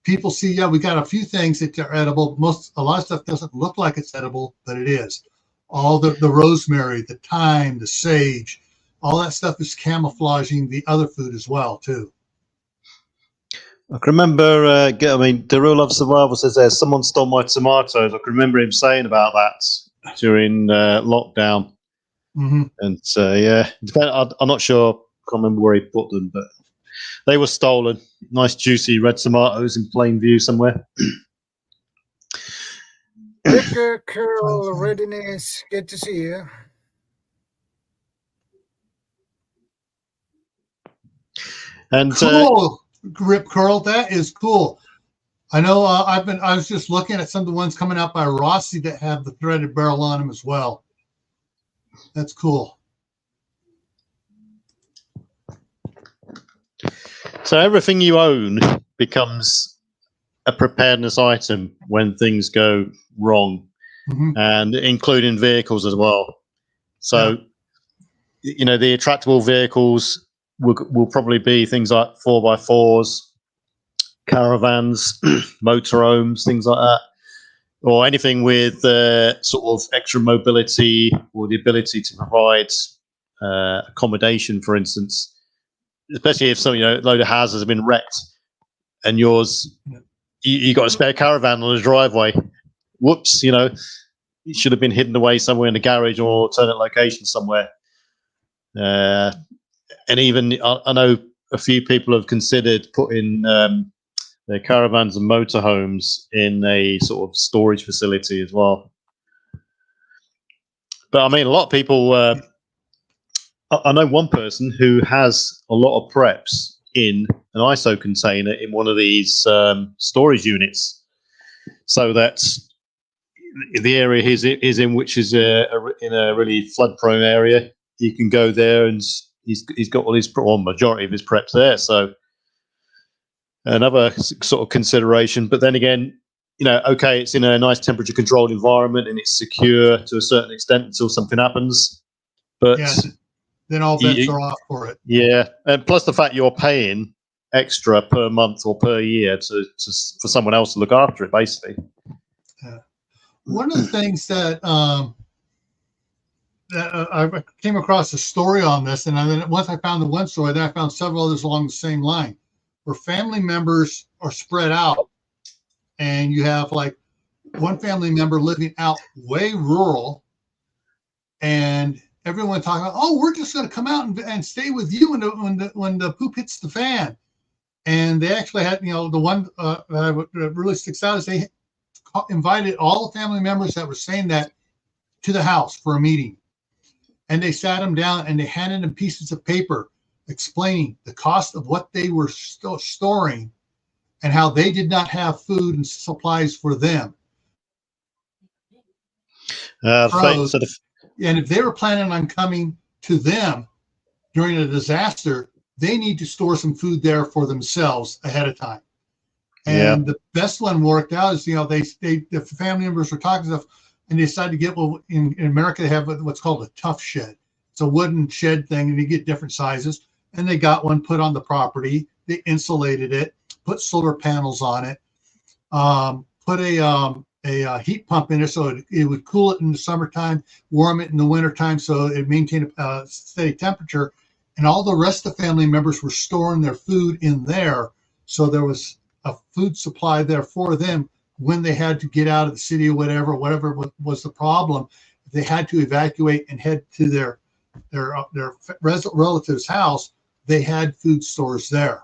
people see, we got a few things that are edible. A lot of stuff doesn't look like it's edible, but it is. All the rosemary, the thyme, the sage, all that stuff is camouflaging the other food as well, too. I can remember, the Real Love Survival says there, someone stole my tomatoes. I can remember him saying about that during lockdown. Mm-hmm. And I'm not sure, can't remember where he put them, but they were stolen. Nice juicy red tomatoes in plain view somewhere. Vicar Carol Readiness, good to see you. And cool. Rip Curl. That is cool. I know. I was just looking at some of the ones coming out by Rossi that have the threaded barrel on them as well. That's cool. So everything you own becomes a preparedness item when things go wrong, and including vehicles as well. So, you know, the attractable vehicles will probably be things like 4x4s, caravans, motorhomes, things like that, or anything with sort of extra mobility or the ability to provide accommodation, for instance. Especially if some, a load of houses have been wrecked, and you got a spare caravan on the driveway. Whoops, it should have been hidden away somewhere in the garage or alternate location somewhere. And even I know a few people have considered putting their caravans and motorhomes in a sort of storage facility as well. But I mean, a lot of people. I know one person who has a lot of preps in an ISO container in one of these storage units, so that the area he's in, which is in a really flood-prone area, you can go there and he's got all his, or majority of his preps there. So another sort of consideration. But then again, okay, it's in a nice temperature-controlled environment and it's secure to a certain extent until something happens. But then all bets are off for it. Yeah, and plus the fact you're paying extra per month or per year for someone else to look after it, basically. Yeah. One of the things that I came across a story on this, and then once I found the one story, then I found several others along the same line, where family members are spread out, and you have like one family member living out way rural, and everyone talking about, oh, we're just going to come out and stay with you when the poop hits the fan. And they actually had, the one that really sticks out is they invited all the family members that were saying that to the house for a meeting. And they sat them down and they handed them pieces of paper explaining the cost of what they were storing and how they did not have food and supplies for them. And if they were planning on coming to them during a disaster, they need to store some food there for themselves ahead of time. And the best one worked out is, the family members were talking stuff, and they decided to get, in America, they have what's called a tough shed. It's a wooden shed thing, and you get different sizes. And they got one put on the property. They insulated it, put solar panels on it, put a heat pump in it so it would cool it in the summertime, warm it in the wintertime so it maintained a steady temperature. And all the rest of the family members were storing their food in there. So there was a food supply there for them when they had to get out of the city or whatever was the problem. If they had to evacuate and head to their relative's house, they had food stores there.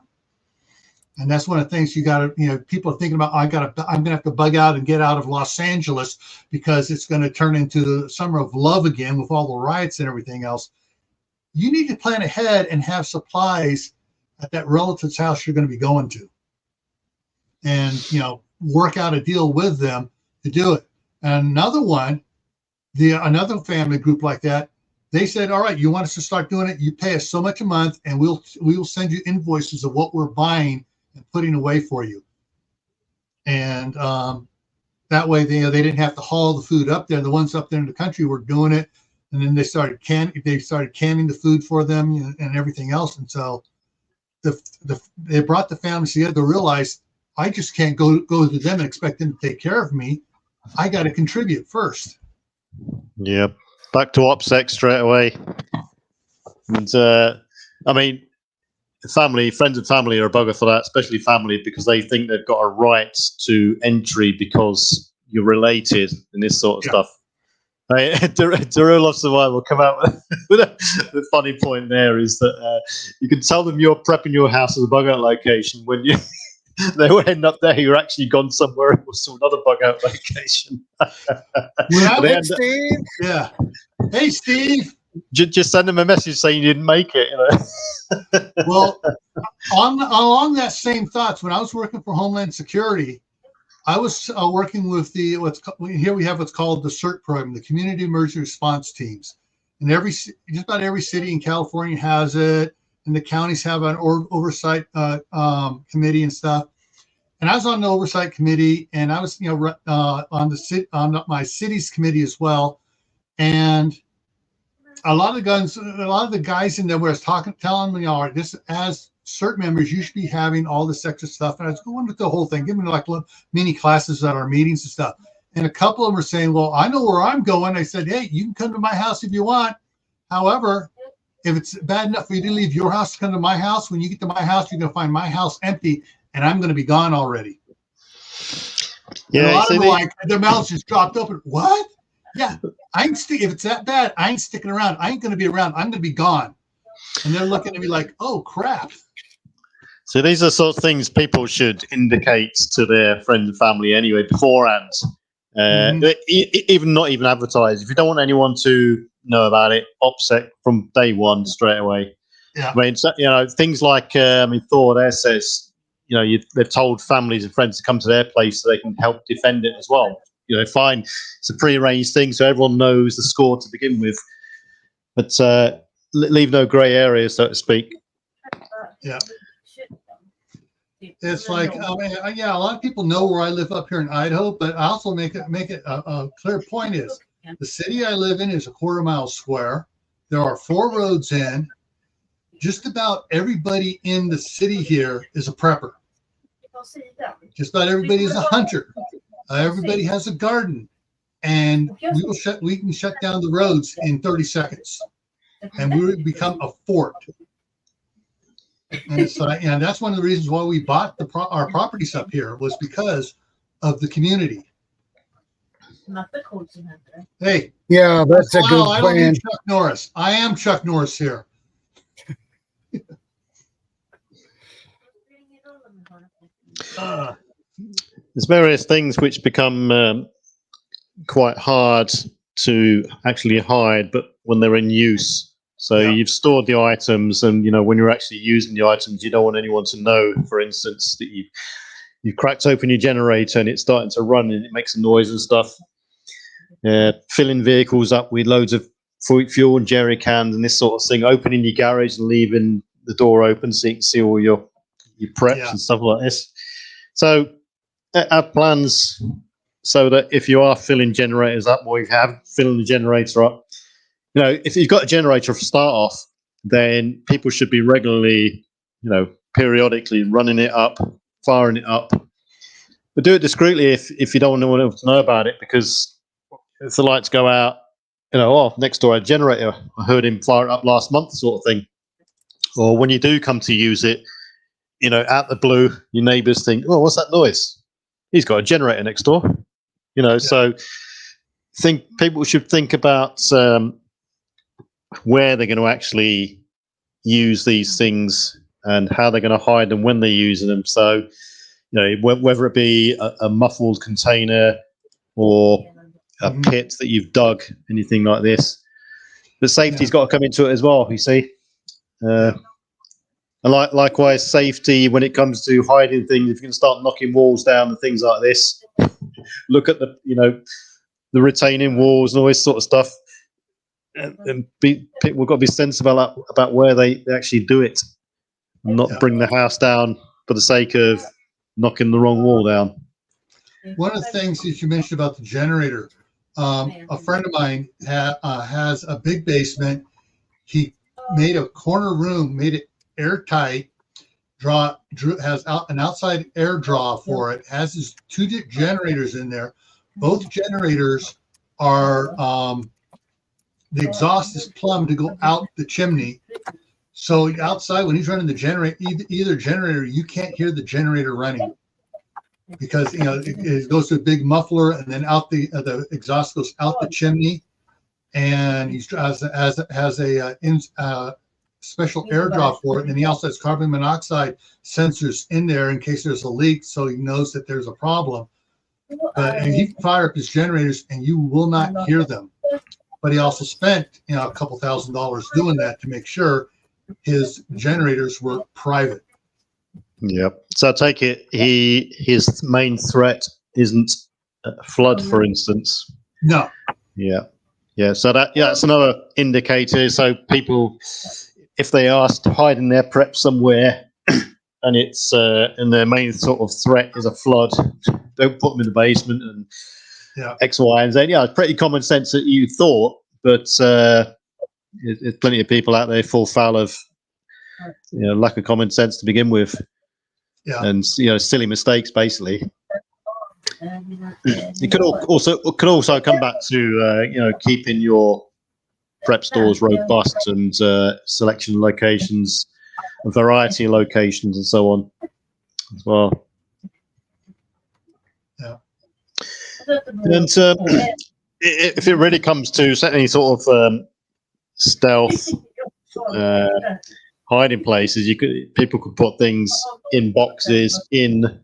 And that's one of the things you got to, people are thinking about, I'm going to have to bug out and get out of Los Angeles because it's going to turn into the summer of love again with all the riots and everything else. You need to plan ahead and have supplies at that relative's house you're going to be going to. And, work out a deal with them to do it. And another one, another family group like that, they said, all right, you want us to start doing it? You pay us so much a month and we will send you invoices of what we're buying and putting away for you. And that way they didn't have to haul the food up there. The ones up there in the country were doing it. And then they started canning the food for them and everything else. And so they brought the families together to realize, I just can't go to them and expect them to take care of me. I got to contribute first. Yep. Back to OPSEC straight away. And I mean, friends and family are a bugger for that, especially family, because they think they've got a right to entry because you're related and this sort of stuff. Daryl of Survival will come out with the funny point there is that you can tell them you're prepping your house as a bug out location when they will end up there. You're actually gone somewhere else to another bug out location. Hey, Steve. Yeah. Hey, Steve. just send them a message saying you didn't make it. You know? Well, along that same thoughts, when I was working for Homeland Security, I was working with here we have what's called the CERT program, the Community Emergency Response Teams, and just about every city in California has it, and the counties have an oversight committee and stuff. And I was on the oversight committee, and I was on my city's committee as well, and a lot of the guys in there were telling me, all right, this as CERT members, you should be having all this extra stuff. And I was going with the whole thing, giving like little mini classes at our meetings and stuff. And a couple of them were saying, well, I know where I'm going. I said, hey, you can come to my house if you want. However, if it's bad enough for you to leave your house to come to my house, when you get to my house, you're going to find my house empty and I'm going to be gone already. Yeah. And a lot of them like their mouths just dropped open. What? Yeah. If it's that bad, I ain't sticking around. I ain't going to be around. I'm going to be gone. And they're looking at me like, oh, crap. So these are sort of things people should indicate to their friends and family anyway beforehand. Even not even advertise. If you don't want anyone to know about it, OPSEC from day one straight away. Yeah. I mean, things like Thor there says, they've told families and friends to come to their place so they can help defend it as well. Fine, it's a pre-arranged thing, so everyone knows the score to begin with. But leave no grey areas, so to speak. Yeah. It's like, a lot of people know where I live up here in Idaho, but I also make it a clear point is the city I live in is a 1/4 mile square. There are 4 roads in. Just about everybody in the city here is a prepper. Just about everybody is a hunter. Everybody has a garden, and we can shut down the roads in 30 seconds, and we would become a fort. And it's like, that's one of the reasons why we bought our properties up here was because of the community. Hey, yeah, that's a good I plan. don't need Chuck Norris. I am Chuck Norris here. There's various things which become quite hard to actually hide, but when they're in use. So you've stored the items, and when you're actually using the items, you don't want anyone to know, for instance, that you've cracked open your generator and it's starting to run and it makes a noise and stuff. Filling vehicles up with loads of fuel and jerry cans and this sort of thing. Opening your garage and leaving the door open so you can see all your preps and stuff like this. So have plans so that if you are filling generators up, or you have filling the generator up, if you've got a generator for start off, then people should be regularly, periodically running it up, firing it up. But do it discreetly if you don't want anyone else to know about it, because if the lights go out, next door a generator, I heard him fire it up last month, sort of thing. Or when you do come to use it, out the blue, your neighbours think, oh, what's that noise? He's got a generator next door. So people should think about where they're going to actually use these things and how they're going to hide them when they're using them. So, whether it be a muffled container or a pit that you've dug, anything like this, but safety's got to come into it as well, you see. And likewise, safety when it comes to hiding things. If you can start knocking walls down and things like this, look at the retaining walls and all this sort of stuff. And people have got to be sensible about where they actually do it, and not bring the house down for the sake of knocking the wrong wall down. One of the things that you mentioned about the generator, a friend of mine has a big basement. He made a corner room, made it airtight, has an outside air draw for it, has his 2 generators in there. Both generators are the exhaust is plumbed to go out the chimney. So outside, when he's running the generator, either generator, you can't hear the generator running because it goes to a big muffler, and then out the exhaust goes out the chimney, and he has a special air drop for it. And he also has carbon monoxide sensors in there in case there's a leak, so he knows that there's a problem. And he can fire up his generators, and you will not hear them. but he also spent a couple $1,000s doing that to make sure his generators were private. Yep. So I take it his main threat isn't a flood, for instance. No. Yeah. Yeah. So that's another indicator. So people, if they are hiding their prep somewhere, and it's and their main sort of threat is a flood, don't put them in the basement and X, Y, and Z. Yeah, it's pretty common sense that you thought, but there's plenty of people out there fall foul of lack of common sense to begin with. Yeah. And silly mistakes basically. It could also come back to keeping your prep stores robust and selection of locations, a variety of locations, and so on as well. Yeah. And if it really comes to any sort of stealth hiding places, people could put things in boxes, in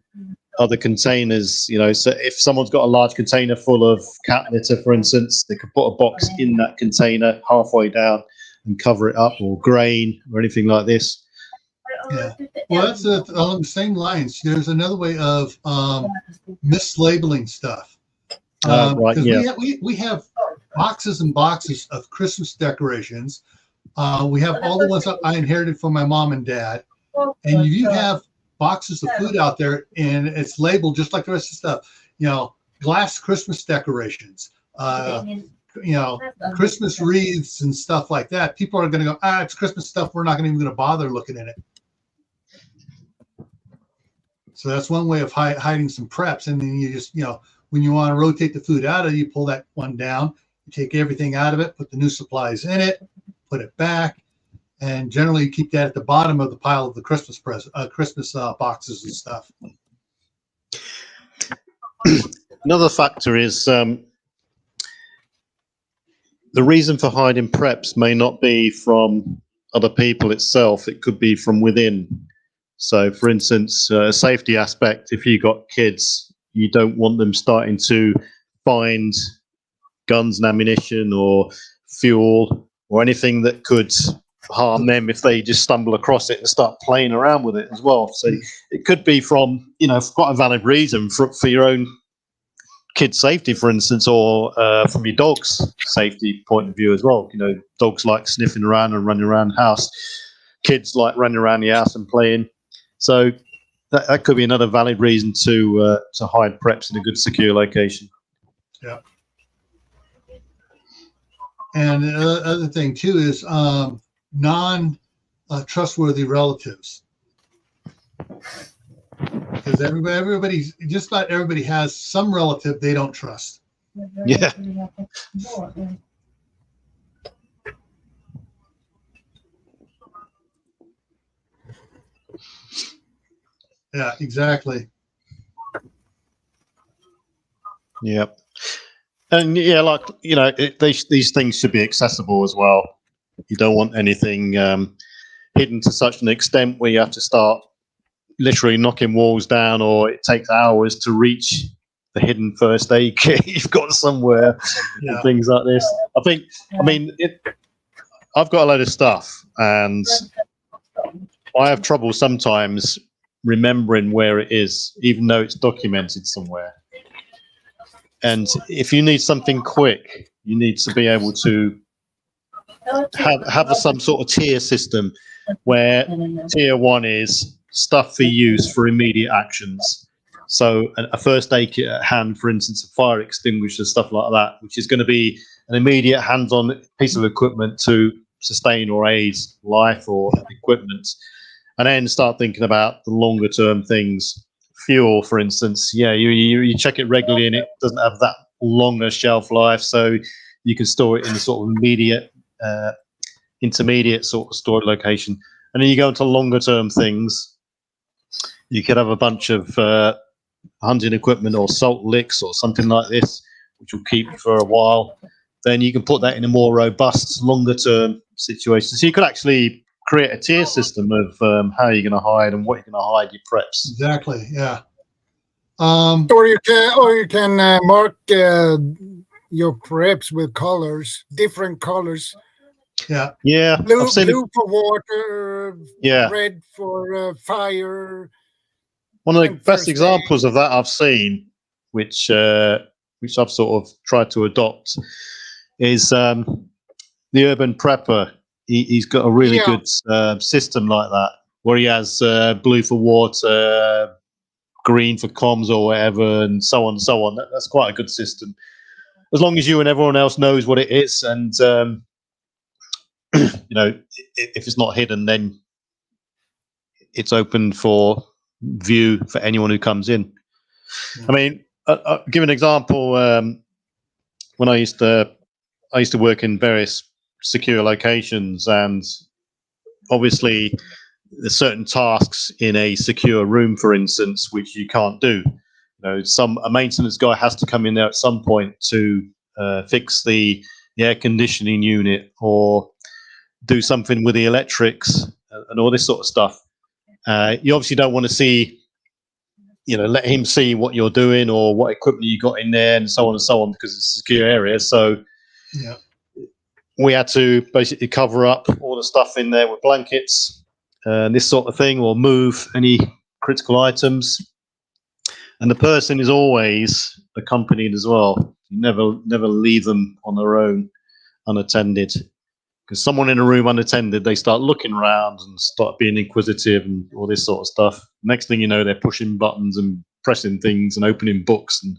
other containers. So if someone's got a large container full of cat litter, for instance, they could put a box in that container halfway down and cover it up, or grain or anything like this. Yeah. Well, that's along the same lines. There's another way of mislabeling stuff. Right. Yeah. We have boxes and boxes of Christmas decorations. We have all the ones that I inherited from my mom and dad. And you have boxes of food out there, and it's labeled just like the rest of the stuff. Glass Christmas decorations, Christmas wreaths and stuff like that. People are going to go, it's Christmas stuff. We're not even going to bother looking in it. So that's one way of hiding some preps. And then you just, when you want to rotate the food out of it, you pull that one down, you take everything out of it, put the new supplies in it, put it back, and generally you keep that at the bottom of the pile of the Christmas boxes and stuff. Another factor is the reason for hiding preps may not be from other people itself. It could be from within. So, for instance, safety aspect, if you got kids, you don't want them starting to find guns and ammunition or fuel or anything that could harm them if they just stumble across it and start playing around with it as well. So it could be from, quite a valid reason for your own kid's safety, for instance, or from your dog's safety point of view as well. Dogs like sniffing around and running around the house. Kids like running around the house and playing. So that could be another valid reason to hide preps in a good, secure location. Yeah. And the other thing too is non-trustworthy relatives, because just about everybody has some relative they don't trust. Yeah. Yeah, exactly. Yep. And these things should be accessible as well. You don't want anything hidden to such an extent where you have to start literally knocking walls down, or it takes hours to reach the hidden first aid kit you've got somewhere, and things like this. I've got a load of stuff, and I have trouble sometimes remembering where it is, even though it's documented somewhere. And if you need something quick, you need to be able to have some sort of tier system, where tier 1 is stuff for use for immediate actions. So a first aid kit at hand, for instance, a fire extinguisher, stuff like that, which is going to be an immediate hands-on piece of equipment to sustain or aid life or equipment. And then start thinking about the longer term things. Fuel, for instance, you check it regularly, and it doesn't have that longer shelf life, so you can store it in a sort of intermediate sort of storage location. And then you go into longer term things. You could have a bunch of hunting equipment or salt licks or something like this, which will keep you for a while. Then you can put that in a more robust, longer term situation. So you could actually create a tier system of how you're going to hide and what you're going to hide your preps. Exactly. Yeah. Or you can mark your preps with colors, different colors. Yeah. Yeah, Blue, I've seen it. blue for water, Yeah, red for fire. one of the and best first examples of that I've seen, which I've sort of tried to adopt, is the urban prepper. He's got a really Yeah, good system like that, where he has blue for water, green for comms or whatever, and so on and so on. That's quite a good system, as long as you and everyone else knows what it is, and if it's not hidden, then it's open for view for anyone who comes in. Yeah. I mean, I'll give an example. When I used to work in various secure locations, and obviously there's certain tasks in a secure room, for instance, which you can't do. A maintenance guy has to come in there at some point to fix the air conditioning unit or do something with the electrics and all this sort of stuff. You obviously don't want to see, let him see what you're doing or what equipment you got in there and so on because it's a secure area. So Yeah. we had to basically cover up all the stuff in there with blankets and this sort of thing, or move any critical items. And the person is always accompanied as well. You never leave them on their own, unattended. Because someone in a room unattended, they start looking around and start being inquisitive and all this sort of stuff. Next thing you know, they're pushing buttons and pressing things and opening books. And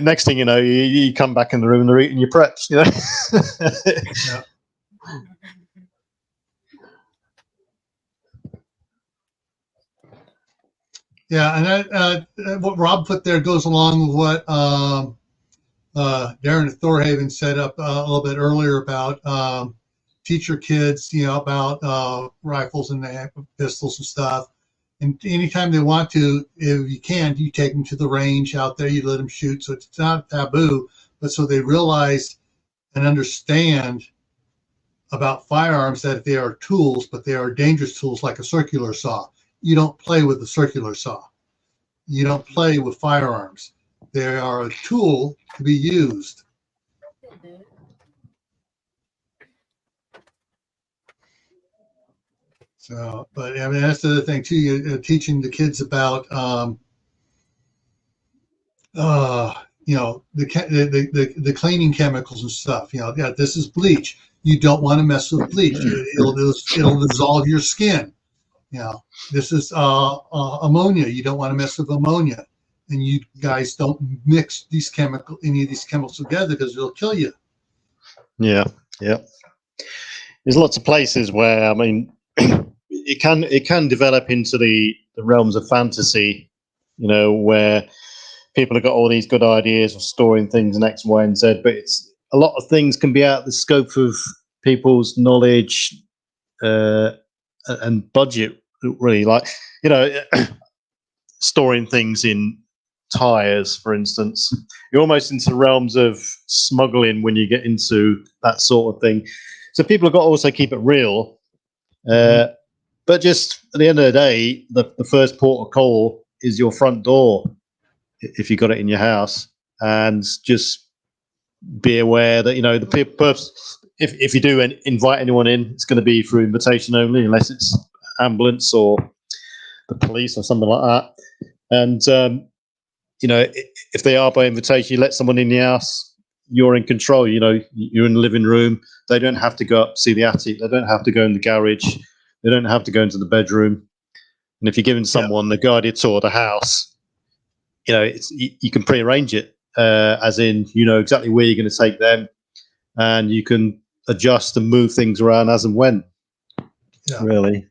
next thing you know, you come back in the room and they're eating your preps. Yeah. Yeah, and that, what Rob put there goes along with what Darren at Thorhaven set up a little bit earlier about teach your kids, about rifles and pistols and stuff. And anytime they want to, if you can, you take them to the range out there, you let them shoot. So it's not taboo, but so they realize and understand about firearms that they are tools, but they are dangerous tools like a circular saw. You don't play with a circular saw. You don't play with firearms. They are a tool to be used. So, but I mean, that's the other thing too. You're teaching the kids about, the cleaning chemicals and stuff. Yeah, this is bleach. You don't want to mess with bleach. It'll dissolve your skin. This is ammonia. You don't want to mess with ammonia, and you guys don't mix any of these chemicals together because it'll kill you. Yeah. There's lots of places where, I mean, it can develop into the realms of fantasy, where people have got all these good ideas of storing things in X, Y, and Z, but a lot of things can be out of the scope of people's knowledge and budget. Really, like storing things in tires, for instance. You're almost into the realms of smuggling when you get into that sort of thing. So people have got to also keep it real. But just at the end of the day, the first port of call is your front door if you got it in your house. And just be aware that, the purpose, if you do invite anyone in, it's going to be through invitation only, unless it's ambulance or the police or something like that. And, if they are by invitation, you let someone in the house, you're in control. You're in the living room. They don't have to go up, see the attic. They don't have to go in the garage. They don't have to go into the bedroom. And if you're giving someone the guided tour of the house, you can prearrange it, as in, exactly where you're going to take them, and you can adjust and move things around as and when. Yeah. Really.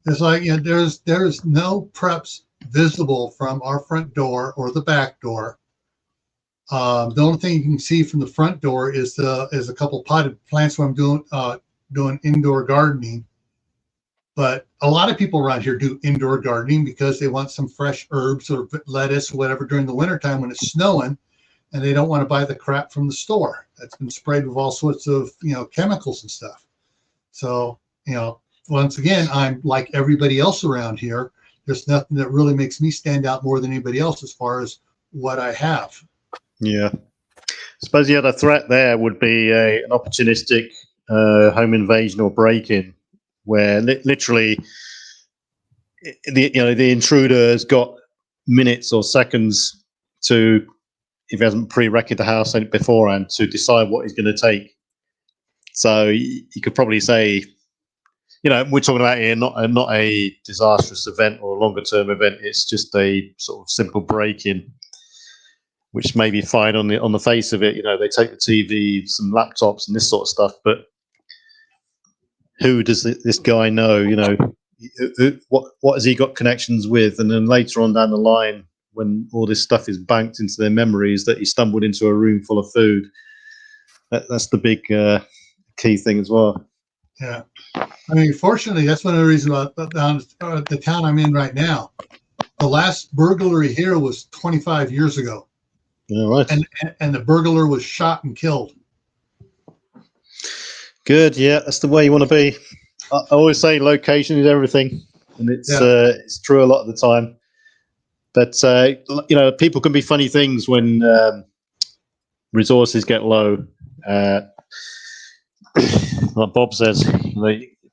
It's like, there's no preps visible from our front door or the back door. The only thing you can see from the front door is a couple potted plants where I'm doing indoor gardening. But a lot of people around here do indoor gardening because they want some fresh herbs or lettuce or whatever during the wintertime when it's snowing, and they don't want to buy the crap from the store that's been sprayed with all sorts of chemicals and stuff. So once again, I'm like everybody else around here. There's nothing that really makes me stand out more than anybody else as far as what I have. Yeah. Suppose the other threat there would be an opportunistic home invasion or break-in, where literally, the intruder has got minutes or seconds to, if he hasn't pre-recorded the house beforehand, to decide what he's going to take. So you could probably say, we're talking about here not a disastrous event or a longer-term event. It's just a sort of simple break-in, which may be fine on the face of it. They take the TV, some laptops, and this sort of stuff. But who does this guy know? What has he got connections with? And then later on down the line, when all this stuff is banked into their memories, that he stumbled into a room full of food. That's the big key thing as well. Yeah. I mean, fortunately, that's one of the reasons about the town I'm in right now. The last burglary here was 25 years ago. Yeah, right. And the burglar was shot and killed. Good. Yeah, that's the way you want to be. I always say location is everything, and it's true a lot of the time. But people can be funny things when resources get low. Like Bob says,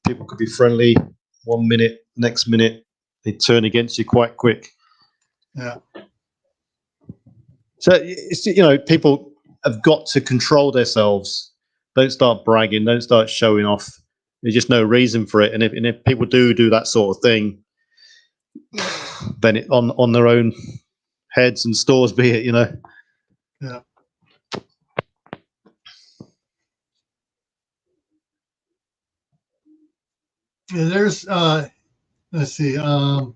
people could be friendly 1 minute, next minute they turn against you quite quick. Yeah. So it's people have got to control themselves. Don't start bragging. Don't start showing off. There's just no reason for it. And if people do that sort of thing, then it on their own heads and stores be it. Yeah. Yeah, there's let's see. I'm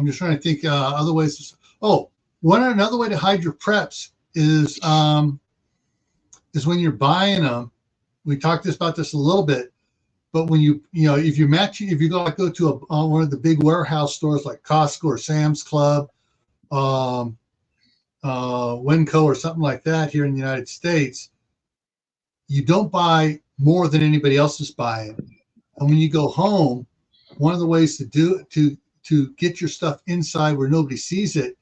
just trying to think other ways. Another way to hide your preps is when you're buying them. We talked about this a little bit, but when if you go to one of the big warehouse stores like Costco or Sam's Club, Wenco or something like that here in the United States, you don't buy more than anybody else is buying. And when you go home, one of the ways to get your stuff inside where nobody sees it,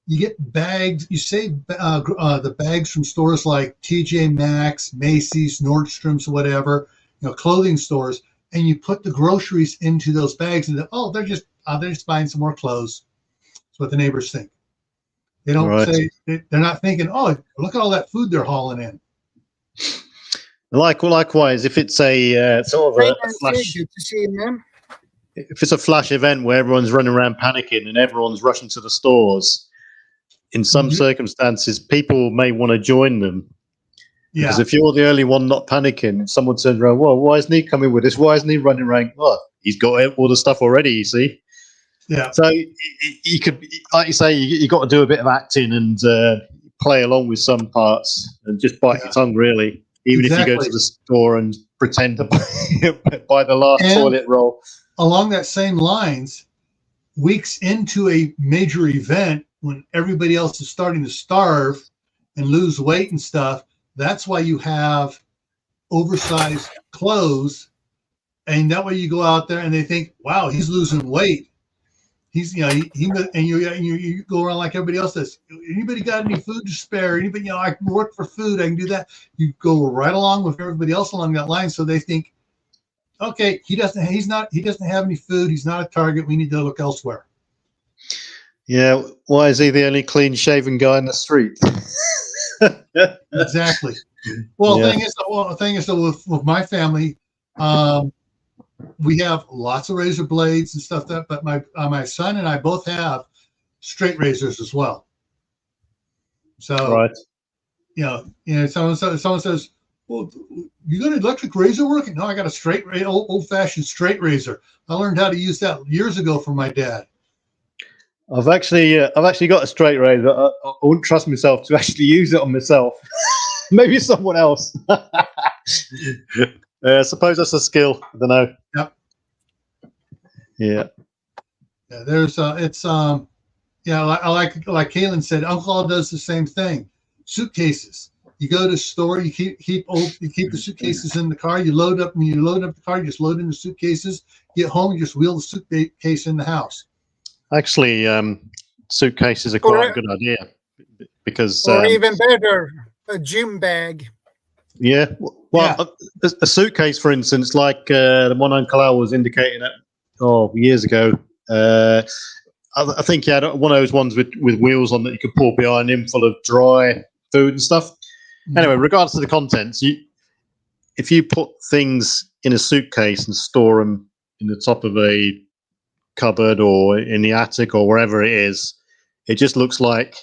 you get bags. You save the bags from stores like TJ Maxx, Macy's, Nordstrom's, whatever, clothing stores, and you put the groceries into those bags. And they're just buying some more clothes. That's what the neighbors think. They don't say, they're not thinking, oh, look at all that food they're hauling in. Likewise, if it's a sort of a flash, good to see you, man. If it's a flash event where everyone's running around panicking and everyone's rushing to the stores, in some circumstances, people may want to join them. Yeah. Because if you're the only one not panicking, someone turns around, well, why isn't he coming with us? Why isn't he running around? Well, he's got all the stuff already, you see. Yeah. So you could, like you say, you got to do a bit of acting and play along with some parts and just bite your tongue, really. Even if you go to the store and pretend to buy the last toilet roll. Along that same lines, weeks into a major event, when everybody else is starting to starve and lose weight and stuff, that's why you have oversized clothes. And that way you go out there and they think, wow, he's losing weight. He's, you go around like everybody else does. Anybody got any food to spare? Anybody, I can work for food. I can do that. You go right along with everybody else along that line. So they think, okay, he doesn't have any food. He's not a target. We need to look elsewhere. Yeah. Why is he the only clean shaven guy in the street? Exactly. Well, the thing is, with my family, we have lots of razor blades and stuff but my son and I both have straight razors as well. So, someone says, well, you got an electric razor working? No, I got a old fashioned straight razor. I learned how to use that years ago from my dad. I've actually got a straight razor. I wouldn't trust myself to actually use it on myself. Maybe someone else. I suppose that's a skill. I don't know. Yep. Yeah. Yeah. There's like Kaylin said, Uncle Al does the same thing. Suitcases. You go to the store, you keep the suitcases in the car. You load up the car. You just load in the suitcases. Get home, you just wheel the suitcase in the house. Actually, suitcases are quite a good idea because, or even better, a gym bag. Yeah. Well, Yeah. a suitcase, for instance, like the one Uncle Al was indicating years ago. I think he had one of those ones with wheels on that you could pull behind him, full of dry food and stuff. Anyway, regardless of the contents, if you put things in a suitcase and store them in the top of a cupboard or in the attic or wherever it is, it just looks like,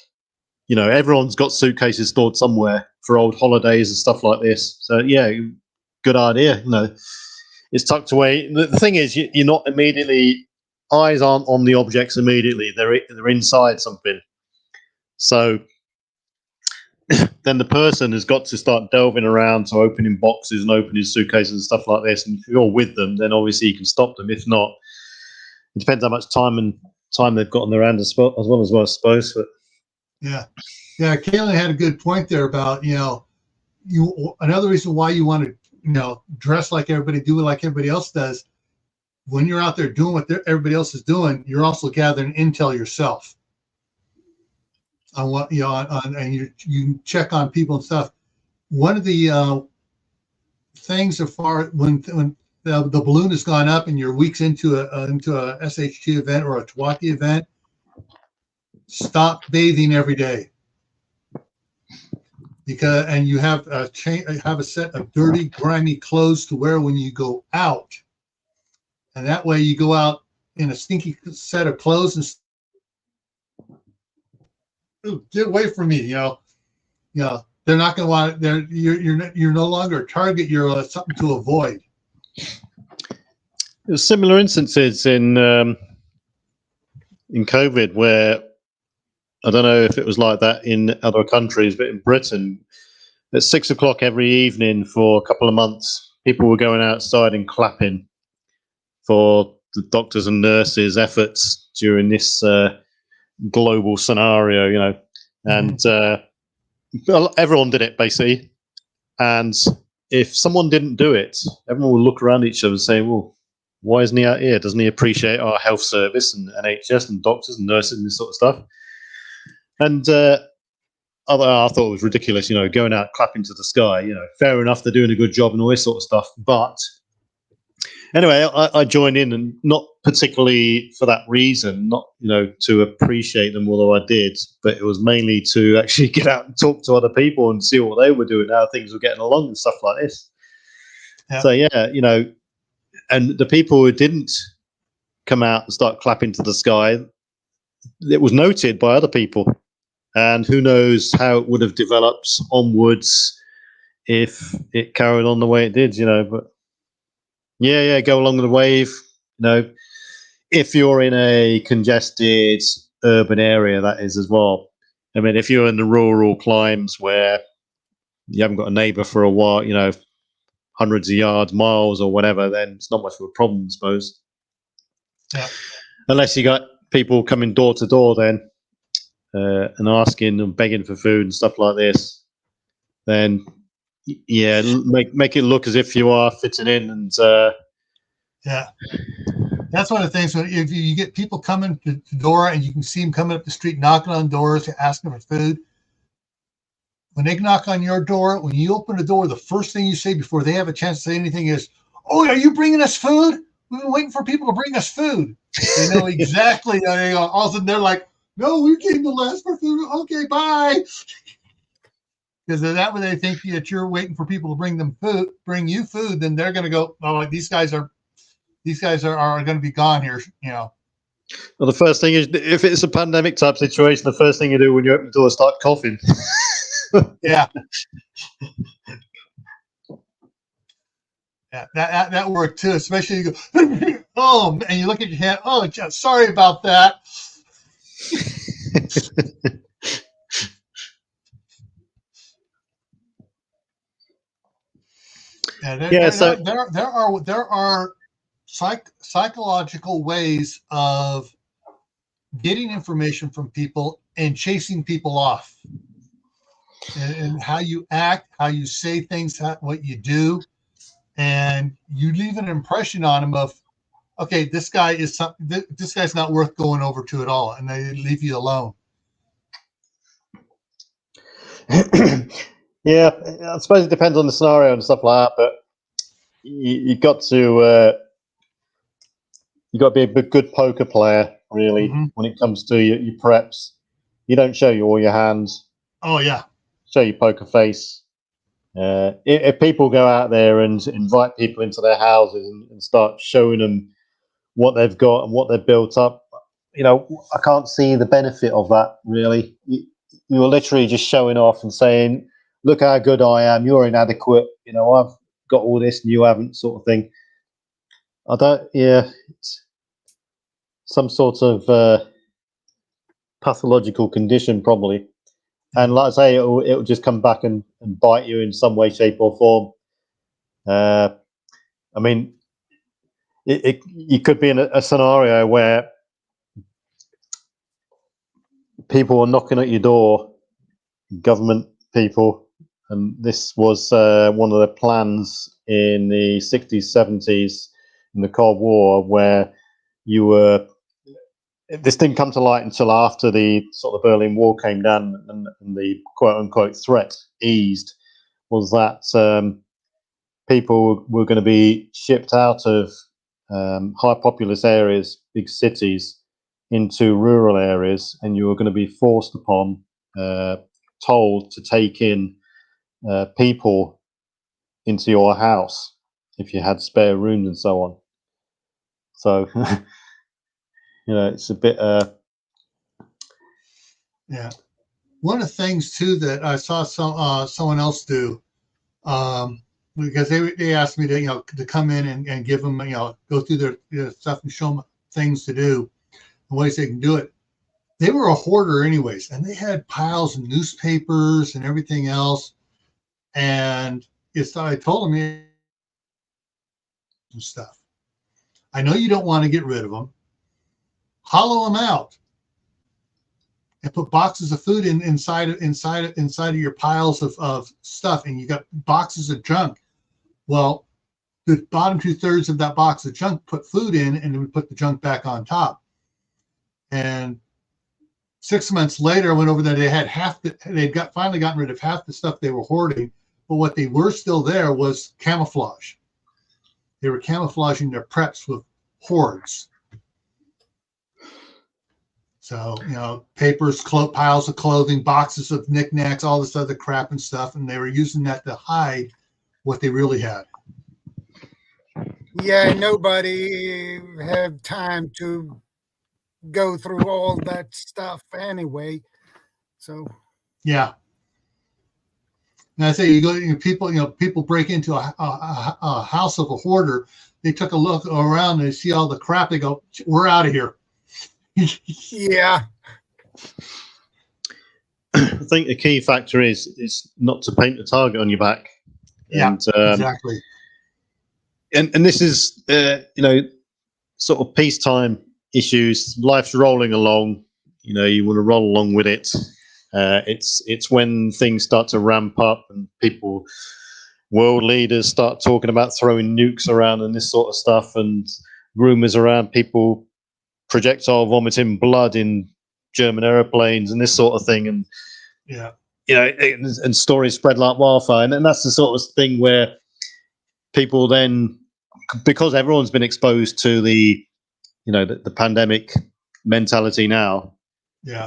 everyone's got suitcases stored somewhere for old holidays and stuff like this. So yeah, good idea. It's tucked away. The thing is, you're not immediately, eyes aren't on the objects immediately. They're inside something. So then the person has got to start delving around, so opening boxes and opening suitcases and stuff like this. And if you're with them, then obviously you can stop them. If not, it depends how much time they've got on their hand as well, I suppose. But Yeah. Kaylee had a good point there about, another reason why you want to, dress like everybody, do it like everybody else does. When you're out there doing what everybody else is doing, you're also gathering intel yourself on what, and you check on people and stuff. One of the things when the balloon has gone up and you're weeks into a SHT event or a Tawaki event, stop bathing every day, and you have a set of dirty, grimy clothes to wear when you go out, and that way you go out in a stinky set of clothes and get away from me. They're not going to want it. You're no longer a target. You're something to avoid. There's similar instances in COVID where, I don't know if it was like that in other countries, but in Britain, at 6 o'clock every evening for a couple of months, people were going outside and clapping for the doctors and nurses' efforts during this global scenario, and everyone did it basically. And if someone didn't do it, everyone would look around each other and say, well, why isn't he out here? Doesn't he appreciate our health service and NHS and doctors and nurses and this sort of stuff? And I thought it was ridiculous, going out clapping to the sky. Fair enough, they're doing a good job and all this sort of stuff. But anyway, I joined in, and not particularly for that reason, not to appreciate them, although I did, but it was mainly to actually get out and talk to other people and see what they were doing, how things were getting along and stuff like this. Yeah. So yeah, and the people who didn't come out and start clapping to the sky, it was noted by other people. And who knows how it would have developed onwards if it carried on the way it did, but yeah, go along with the wave. If you're in a congested urban area, that is as well. I mean, if you're in the rural climes where you haven't got a neighbor for a while, hundreds of yards, miles or whatever, then it's not much of a problem, I suppose. Yeah. Unless you got people coming door to door then and asking and begging for food and stuff like this, then yeah, make it look as if you are fitting in. And yeah, that's one of the things. If you get people coming to the door and you can see them coming up the street, knocking on doors, asking for food, when they knock on your door, when you open the door, the first thing you say before they have a chance to say anything is, "Oh, are you bringing us food? We've been waiting for people to bring us food." They know exactly. All of a sudden, they're like, "No, we came to ask for food. Okay, bye." Because that way they think that you're waiting for people to bring you food. Then they're going to go, "Oh, these guys are going to be gone here." Well, the first thing is, if it's a pandemic type situation, the first thing you do when you open the door is start coughing. Yeah. Yeah, that worked too. Especially you go, "Oh," and you look at your hand. "Oh, sorry about that." There are psychological ways of getting information from people and chasing people off, and how you act, how you say things, what you do, and you leave an impression on them of, okay, this guy's not worth going over to at all, and they leave you alone. Yeah, I suppose it depends on the scenario and stuff like that, but you got to be a good poker player, really, when it comes to your preps. You don't show all your hands. Oh yeah. Show your poker face. If people go out there and invite people into their houses and start showing them what they've got and what they've built up, I can't see the benefit of that, really. You're literally just showing off and saying, look how good I am, you're inadequate, I've got all this and you haven't, sort of thing. It's some sort of pathological condition, probably. And like I say, it'll just come back and bite you in some way, shape, or form. I mean, you could be in a scenario where people are knocking at your door, government people, and this was one of the plans in the 60s, 70s, in the Cold War, where this didn't come to light until after the sort of Berlin Wall came down and the quote-unquote threat eased, was that people were going to be shipped out of high populous areas, big cities, into rural areas, and you were going to be forced upon, told to take in people into your house if you had spare rooms and so on. So, it's a bit... Yeah. One of the things too that I saw someone else do, because they asked me to come in and give them, go through their stuff and show them things to do and ways they can do it. They were a hoarder anyways, and they had piles of newspapers and everything else. And I told them some stuff. I know you don't want to get rid of them. Hollow them out and put boxes of food inside of your piles of stuff, and you got boxes of junk. Well, the bottom 2/3 of that box of junk put food in, and then we put the junk back on top. And 6 months later, I went over there. They had finally gotten rid of half the stuff they were hoarding, but what they were still there was camouflage. They were camouflaging their preps with hoards. So, papers, piles of clothing, boxes of knickknacks, all this other crap and stuff, and they were using that to hide what they really had. Yeah, nobody had time to go through all that stuff anyway. So yeah. And I say people break into a house of a hoarder. They took a look around and they see all the crap. They go, "We're out of here." Yeah. I think the key factor is not to paint a target on your back. Yeah, and, exactly. And this is sort of peacetime issues. Life's rolling along. You want to roll along with it. It's when things start to ramp up and world leaders start talking about throwing nukes around and this sort of stuff, and rumors around people projectile vomiting blood in German airplanes and this sort of thing, and and stories spread like wildfire, and that's the sort of thing where people then, because everyone's been exposed to the pandemic mentality now,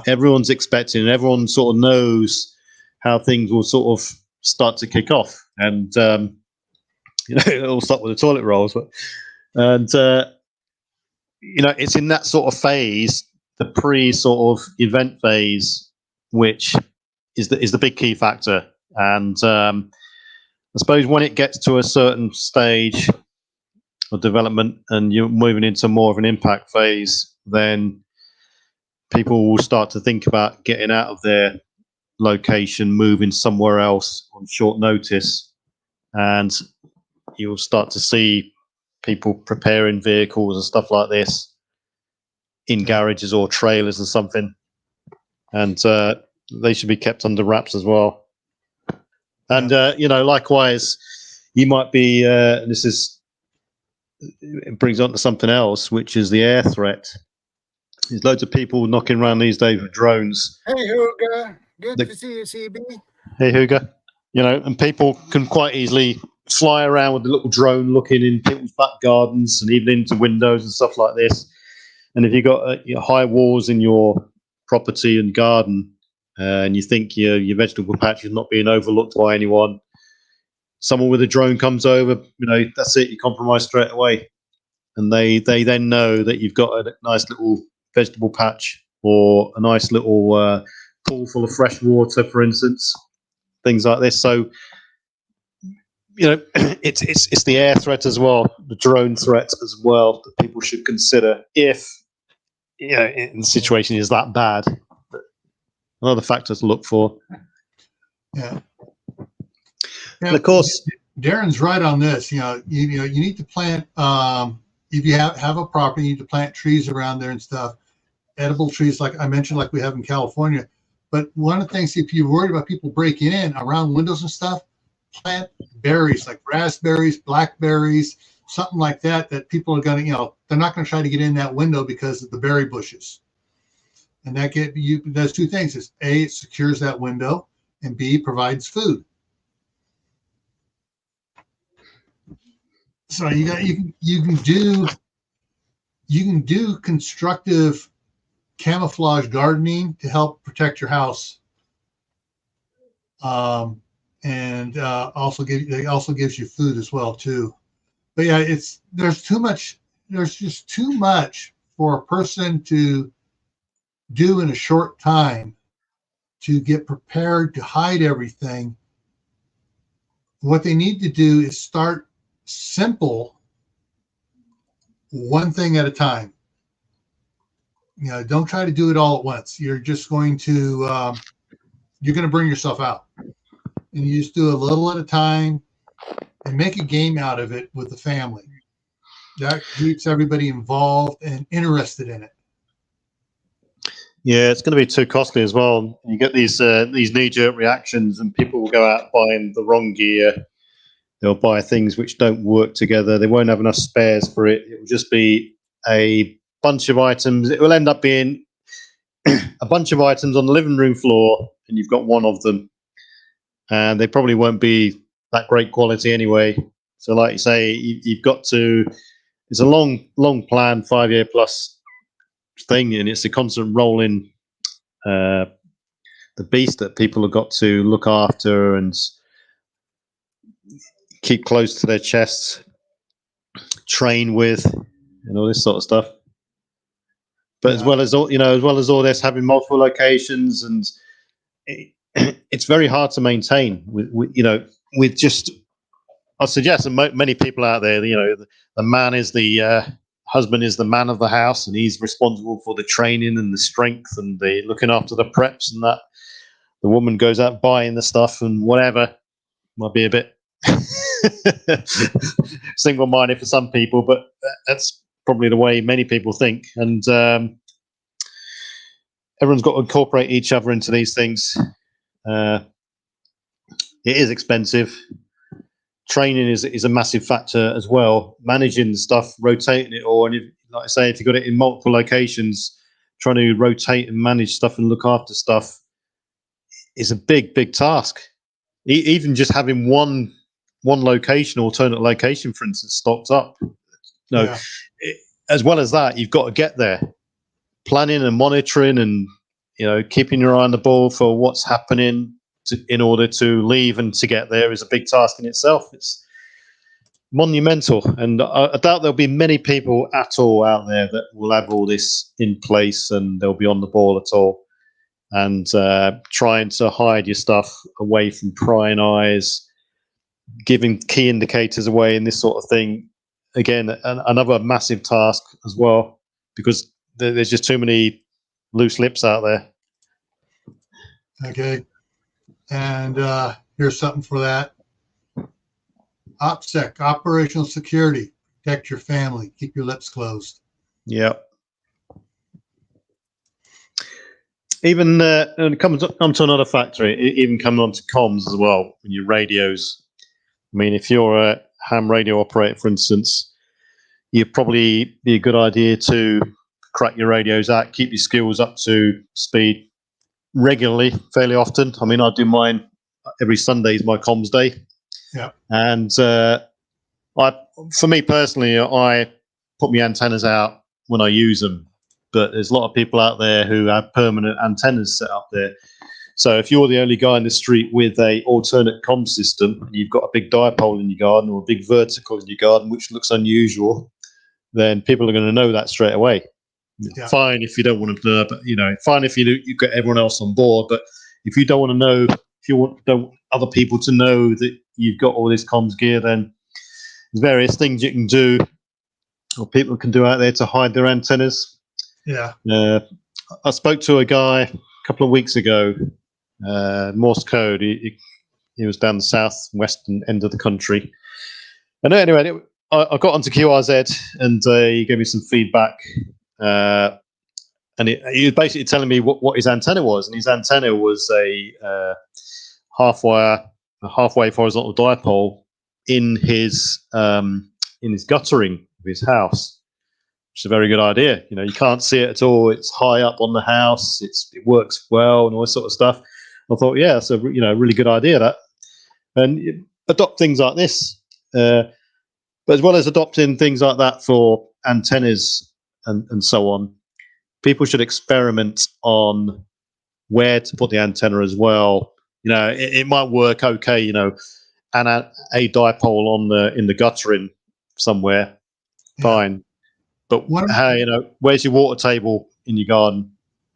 everyone's expecting, and everyone sort of knows how things will sort of start to kick off, and it'll start with the toilet rolls, it's in that sort of phase, the pre sort of event phase, which is the big key factor. And I suppose when it gets to a certain stage of development and you're moving into more of an impact phase, then people will start to think about getting out of their location, moving somewhere else on short notice, and you'll start to see people preparing vehicles and stuff like this in garages or trailers or something, and they should be kept under wraps as well. And likewise, you might be it brings on to something else, which is the air threat. There's loads of people knocking around these days with drones. Hey, Hugo. Good to see you, CB. Hey, Hugo. And people can quite easily fly around with a little drone looking in people's back gardens and even into windows and stuff like this. And if you've got high walls in your property and garden, and you think your vegetable patch is not being overlooked by anyone, someone with a drone comes over, that's it, you're compromised straight away. And they then know that you've got a nice little vegetable patch or a nice little pool full of fresh water, for instance, things like this. So, it's the air threat as well, the drone threat as well, that people should consider if, the situation is that bad. Another factor to look for. Yeah. And of course, Darren's right on this. You need to plant. If you have a property, you need to plant trees around there and stuff, edible trees, like I mentioned, like we have in California. But one of the things, if you're worried about people breaking in around windows and stuff, plant berries like raspberries, blackberries, something like that people are going to, they're not going to try to get in that window because of the berry bushes. And that does two things: is A, it secures that window, and B, provides food. So you can do constructive camouflage gardening to help protect your house, and also gives you food as well too. But yeah, there's just too much for a person to do in a short time to get prepared to hide everything. What they need to do is start simple, one thing at a time. Don't try to do it all at once. You're just going to bring yourself out, and you just do a little at a time and make a game out of it with the family. That keeps everybody involved and interested in it. Yeah, it's going to be too costly as well. You get these knee-jerk reactions, and people will go out buying the wrong gear. They'll buy things which don't work together. They won't have enough spares for it. It will just be a bunch of items. It will end up being a bunch of items on the living room floor, and you've got one of them. And they probably won't be that great quality anyway. So like you say, you've got to, it's a long plan, 5-year plus thing, and it's a constant rolling the beast that people have got to look after and keep close to their chests, train with, and all this sort of stuff. But as well as all this, having multiple locations, and it's very hard to maintain with just. I suggest that many people out there, the man is the husband is the man of the house, and he's responsible for the training and the strength and the looking after the preps, and that the woman goes out buying the stuff and whatever. Might be a bit single-minded for some people, but that's probably the way many people think. And everyone's got to incorporate each other into these things. It is expensive. Training is a massive factor as well. Managing stuff, rotating it all, and like I say, if you've got it in multiple locations, trying to rotate and manage stuff and look after stuff is a big task. Even just having one location, alternate location, for instance, stocked up. As well as that, you've got to get there, planning and monitoring, and keeping your eye on the ball for what's happening in order to leave and to get there is a big task in itself. It's monumental, and I doubt there'll be many people at all out there that will have all this in place and they'll be on the ball at all. And trying to hide your stuff away from prying eyes, giving key indicators away, and this sort of thing. Again, another massive task as well, because there's just too many loose lips out there. Okay. And here's something for that. OPSEC, operational security. Protect your family. Keep your lips closed. Yep. Even when it comes onto another factor, even coming onto comms as well, your radios. I mean, if you're a ham radio operator, for instance, you'd probably be a good idea to crack your radios out, keep your skills up to speed regularly, fairly often. I mean, I do mine every Sunday is my comms day. Yeah. And for me personally, I put my antennas out when I use them. But there's a lot of people out there who have permanent antennas set up there. So if you're the only guy in the street with a alternate comm system, and you've got a big dipole in your garden or a big vertical in your garden, which looks unusual, then people are going to know that straight away. Yeah. Fine if you don't want to know, but fine if you get everyone else on board. But if you don't want to know, if you don't want other people to know that you've got all this comms gear, then there's various things you can do, or people can do out there to hide their antennas. Yeah. I spoke to a guy a couple of weeks ago, Morse code. He was down the southwestern end of the country. And anyway, I got onto QRZ, and he gave me some feedback. And he was basically telling me what his antenna was. And his antenna was a half-wire, a halfway horizontal dipole in his guttering of his house. Which is a very good idea. You can't see it at all. It's high up on the house. It works well and all this sort of stuff. I thought, yeah, that's a really good idea. That, and adopt things like this. But as well as adopting things like that for antennas and so on, people should experiment on where to put the antenna as well. It might work okay. And a dipole in the guttering somewhere, fine. But hey, where's your water table in your garden?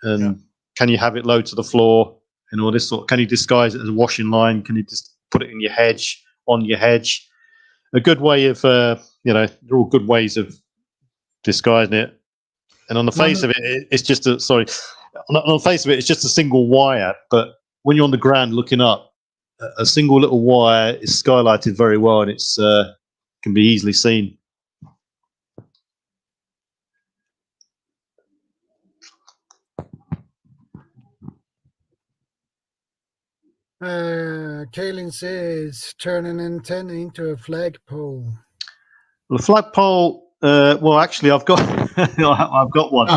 And can you have it low to the floor and all this sort? Can you disguise it as a washing line? Can you just put it in your hedge, on your hedge? A good way of, they're all good ways of disguising it. And on the face of it, it's just on the face of it, it's just a single wire. But when you're on the ground looking up, a single little wire is skylighted very well, and it's can be easily seen. Kaylin says, turn an antenna into a flagpole. Well, the flagpole, well, actually, I've got I've got one.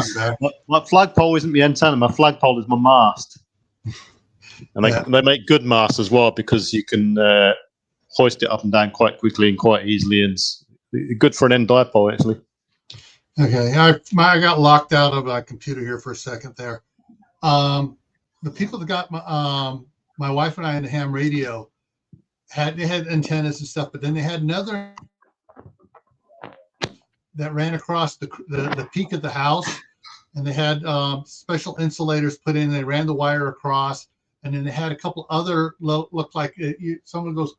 My flagpole isn't my antenna. My flagpole is my mast. And they make good masts as well, because you can hoist it up and down quite quickly and quite easily. And it's good for an end dipole, actually. Okay. I got locked out of my computer here for a second there. The people that got my wife and I in the ham radio they had antennas and stuff, but then they had another that ran across the peak of the house, and they had special insulators put in. They ran the wire across, and then they had a couple other look like someone goes,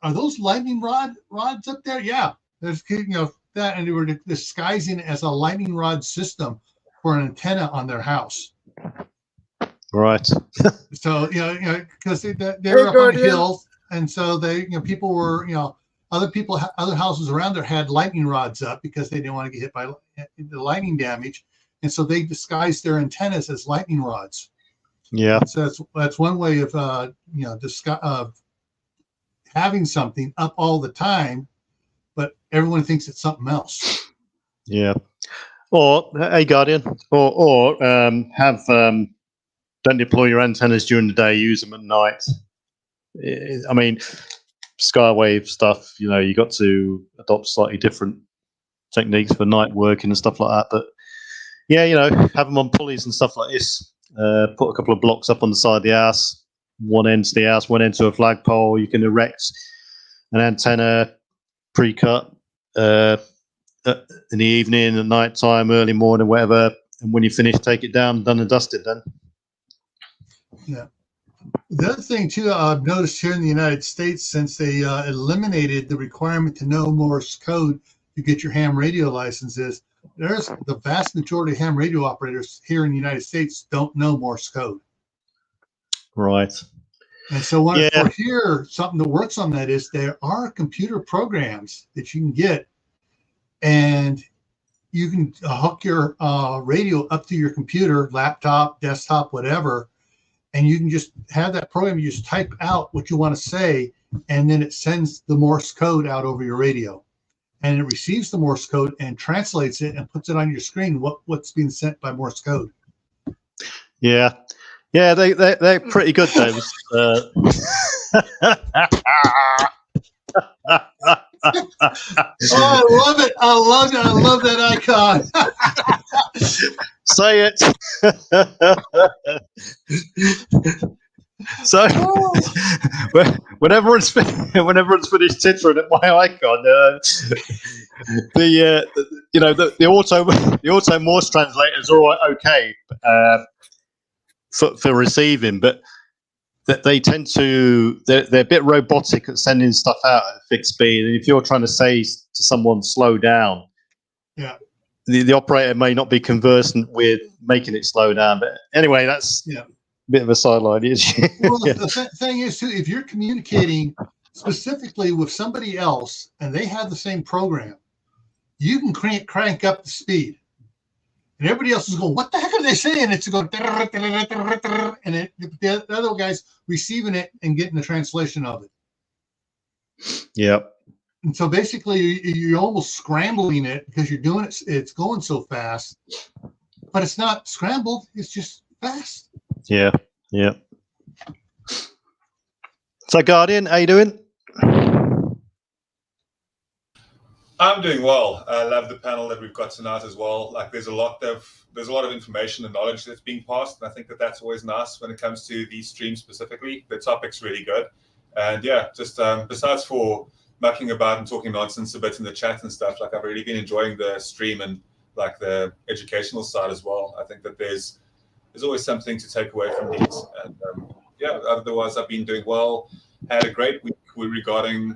"Are those lightning rods up there?" Yeah, there's that, and they were disguising it as a lightning rod system for an antenna on their house. Right. So because they were up on the hills, and so people were other houses around there had lightning rods up because they didn't want to get hit by the lightning damage, and so they disguised their antennas as lightning rods. Yeah. So that's one way of having something up all the time, but everyone thinks it's something else. Yeah. Or hey, Guardian, or have don't deploy your antennas during the day. Use them at night. I mean, Skywave stuff. You got to adopt slightly different techniques for night working and stuff like that. But yeah, have them on pulleys and stuff like this. Put a couple of blocks up on the side of the house. One end to the house, one end to a flagpole. You can erect an antenna pre-cut in the evening, at night time, early morning, whatever. And when you finish, take it down, done and dusted then. Yeah. The other thing, too, I've noticed here in the United States, since they eliminated the requirement to know Morse code to get your ham radio licenses, there's the vast majority of ham radio operators here in the United States don't know Morse code. Right. And so for here, something that works on that is there are computer programs that you can get, and you can hook your radio up to your computer, laptop, desktop, whatever, and you can just have that program. You just type out what you want to say, and then it sends the Morse code out over your radio. And it receives the Morse code and translates it and puts it on your screen, what's being sent by Morse code. Yeah. Yeah, they're pretty good, those. Oh, I love it. I love it. I love that icon. Say it. So whenever it's finished tittering at my icon, the auto Morse translators are all okay for receiving, but they tend to they're a bit robotic at sending stuff out at fixed speed, and if you're trying to say to someone slow down, yeah, the operator may not be conversant with making it slow down. But anyway, that's a bit of a sideline issue. Well, the thing is too, if you're communicating specifically with somebody else and they have the same program, you can crank up the speed. And everybody else is going, what the heck are they saying? It's going, and the other guy's receiving it and getting the translation of it. Yep. And so basically, you're almost scrambling it because you're doing it. It's going so fast, but it's not scrambled. It's just fast. Yeah. Yeah. So, Guardian, how you doing? I'm doing well. I love the panel that we've got tonight as well. Like, there's a lot of information and knowledge that's being passed, and I think that's always nice when it comes to these streams specifically. The topic's really good, and yeah, just besides for mucking about and talking nonsense a bit in the chat and stuff, like I've really been enjoying the stream and like the educational side as well. I think that there's always something to take away from these, and yeah. Otherwise, I've been doing well. Had a great week regarding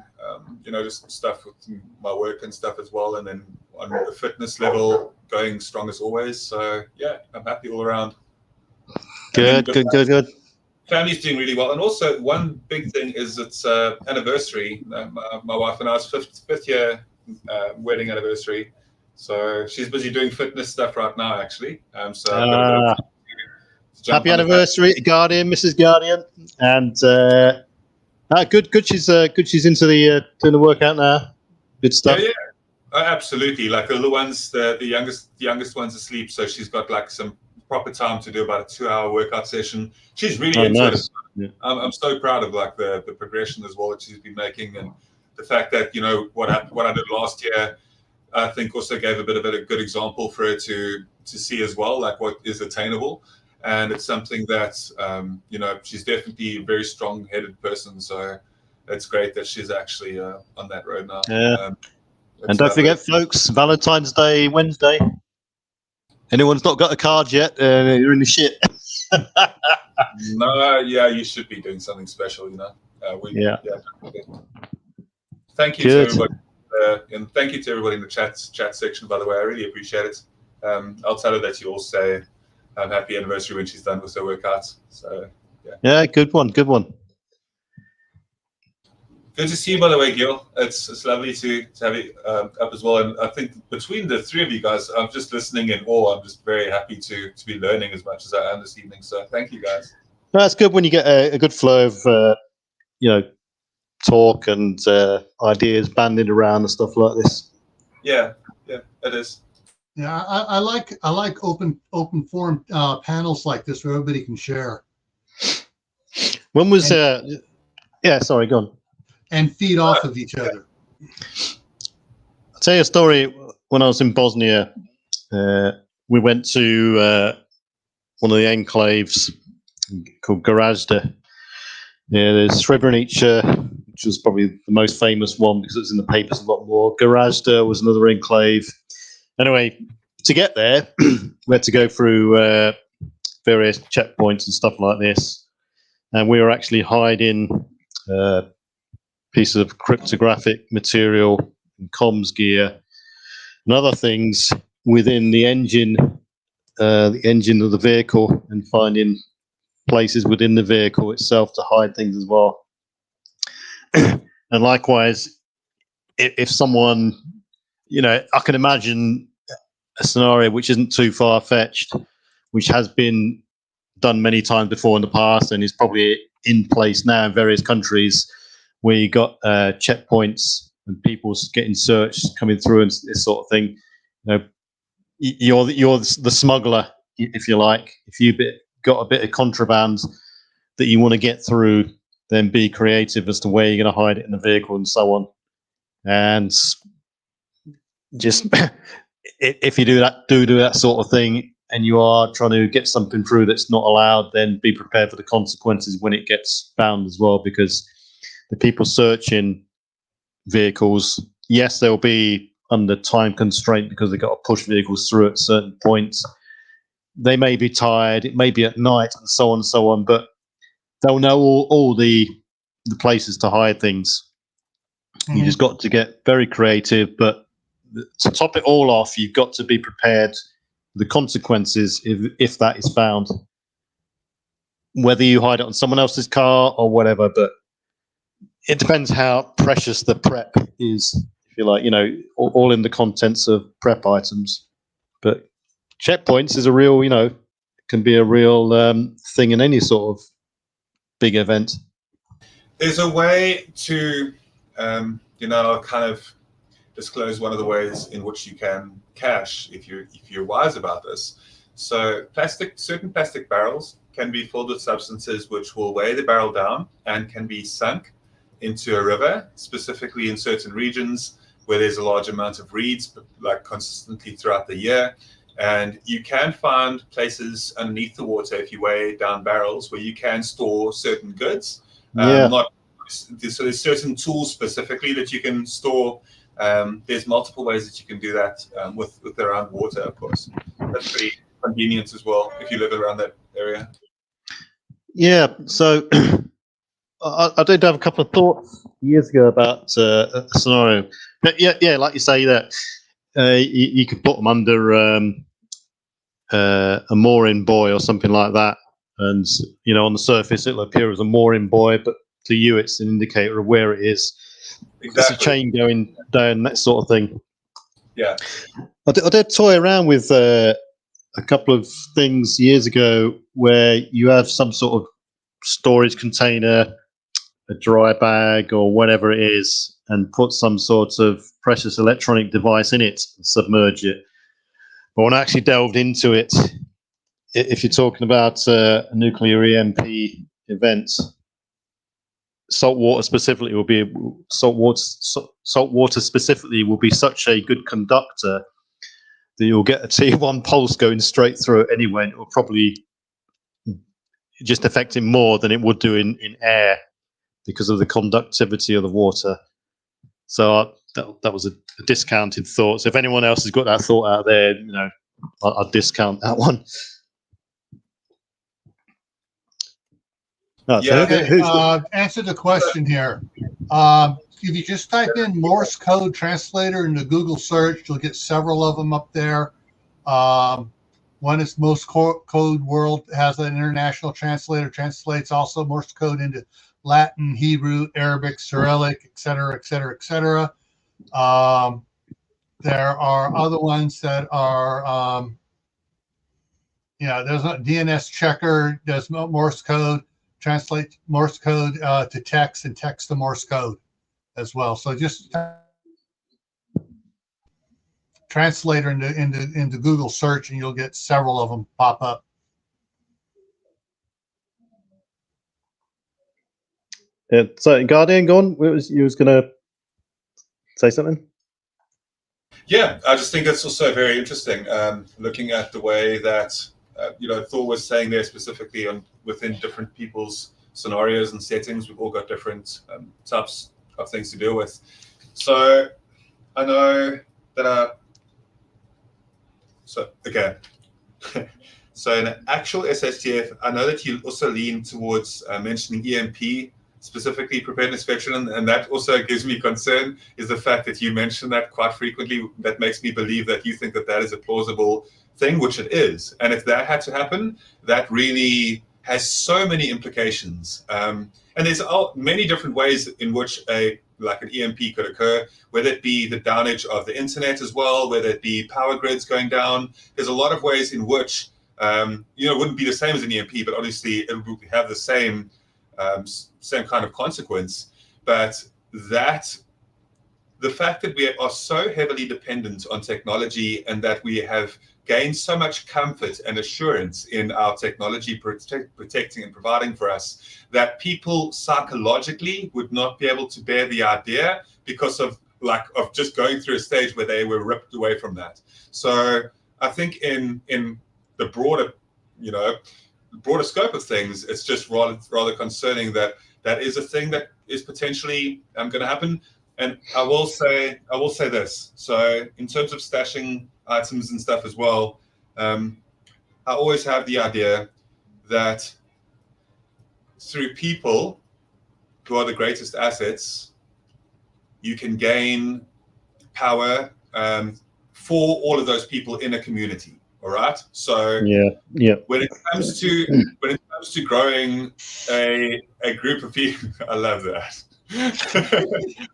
just stuff with my work and stuff as well, and then on the fitness level going strong as always. So yeah, I'm happy all around. Good. Family's doing really well, and also one big thing is it's anniversary. My wife and I's fifth year wedding anniversary. So she's busy doing fitness stuff right now, actually. Happy anniversary, Guardian, Mrs. Guardian, and good. She's into the doing the workout now. Good stuff. Yeah. Absolutely. Like the little ones, the youngest one's asleep, so she's got like some proper time to do about a 2-hour workout session. She's really into it. Yeah. I'm so proud of like the progression as well that she's been making, and the fact that what I did last year, I think also gave a bit of a good example for her to see as well, like what is attainable. And it's something that, she's definitely a very strong-headed person. So it's great that she's actually on that road now. Yeah. And don't forget, folks, Valentine's Day, Wednesday. Anyone's not got a card yet, you're in the shit. No, yeah, you should be doing something special, Yeah. Thank you to everybody. And thank you to everybody in the chat section, by the way. I really appreciate it. I'll tell her that you all say happy anniversary when she's done with her workouts. So yeah, good one. Good to see you, by the way, Gil. It's lovely to have you up as well. And I think between the three of you guys, I'm just listening in awe. I'm just very happy to be learning as much as I am this evening. So thank you, guys. No, it's good when you get a good flow of talk and ideas banded around and stuff like this. Yeah, it is. Yeah, I like open forum panels like this where everybody can share. When was sorry, go on. And feed off of each other. I'll tell you a story. When I was in Bosnia, we went to one of the enclaves called Gorazda. Yeah, there's Srebrenica, which was probably the most famous one because it was in the papers a lot more. Gorazda was another enclave. Anyway, to get there, we had to go through various checkpoints and stuff like this. And we were actually hiding pieces of cryptographic material and comms gear and other things within the engine of the vehicle, and finding places within the vehicle itself to hide things as well. And likewise, if someone, I can imagine a scenario which isn't too far-fetched, which has been done many times before in the past and is probably in place now in various countries, where you got checkpoints and people getting searched coming through and this sort of thing. You're the smuggler, if you like. If you got a bit of contraband that you want to get through, then be creative as to where you're going to hide it in the vehicle and so on. And just if you do that sort of thing, and you are trying to get something through that's not allowed, then be prepared for the consequences when it gets found as well, because the people searching vehicles, yes, they'll be under time constraint because they've got to push vehicles through at certain points. They may be tired, it may be at night, and so on, but they'll know all the places to hide things. Mm-hmm. You just got to get very creative, but to top it all off, you've got to be prepared for the consequences if that is found, whether you hide it on someone else's car or whatever. But it depends how precious the prep is, if you like, all in the contents of prep items. But checkpoints is a real, can be a real thing in any sort of big event. There's a way to, kind of disclose one of the ways in which you can cache if you're wise about this. So certain plastic barrels can be filled with substances which will weigh the barrel down and can be sunk into a river, specifically in certain regions where there's a large amount of reeds, like consistently throughout the year. And you can find places underneath the water, if you weigh down barrels, where you can store certain goods. So there's certain tools specifically that you can store. There's multiple ways that you can do that with around water, of course. That's pretty convenient as well if you live around that area. Yeah, so I did have a couple of thoughts years ago about a scenario. But yeah, like you say, that you could put them under a mooring buoy or something like that, and on the surface it'll appear as a mooring buoy, but to you it's an indicator of where it is. Exactly. It's a chain going down, that sort of thing. Yeah, I did toy around with a couple of things years ago where you have some sort of storage container, a dry bag or whatever it is, and put some sort of precious electronic device in it and submerge it. But when I actually delved into it, if you're talking about a nuclear EMP event, saltwater specifically will be such a good conductor that you'll get a T1 pulse going straight through it anyway, and it will probably just affect it more than it would do in air because of the conductivity of the water. So that was a discounted thought. So if anyone else has got that thought out there, I'll discount that one. No, yeah, so answer the question here. If you just type in Morse code translator into Google search, you'll get several of them up there. One is Morse Code World, has an international translator, translates also Morse code into Latin, Hebrew, Arabic, Cyrillic, et cetera, et cetera, et cetera. There are other ones that are, there's a DNS checker, does Morse code, translate Morse code to text and text to Morse code as well. So just translator into Google search and you'll get several of them pop up. Yeah, so Guardian, go on. You was going to say something? Yeah, I just think it's also very interesting looking at the way that Thor was saying there specifically within different people's scenarios and settings. We've all got different types of things to deal with. So I know that so in an actual SSTF, I know that you also lean towards mentioning EMP, specifically preparedness veteran, and that also gives me concern, is the fact that you mention that quite frequently. That makes me believe that you think that is a plausible thing, which it is. And if that had to happen, that really has so many implications. And there's many different ways in which an EMP could occur, whether it be the downage of the internet as well, whether it be power grids going down. There's a lot of ways in which, it wouldn't be the same as an EMP, but obviously it would have the same kind of consequence. But that the fact that we are so heavily dependent on technology and that we have gained so much comfort and assurance in our technology protecting and providing for us, that people psychologically would not be able to bear the idea because of just going through a stage where they were ripped away from that. So I think in the broader scope of things, it's just rather concerning that is a thing that is potentially going to happen. And I will say this. So in terms of stashing items and stuff as well, I always have the idea that through people who are the greatest assets, you can gain power for all of those people in a community. All right. So when it comes to growing a group of people, I love that.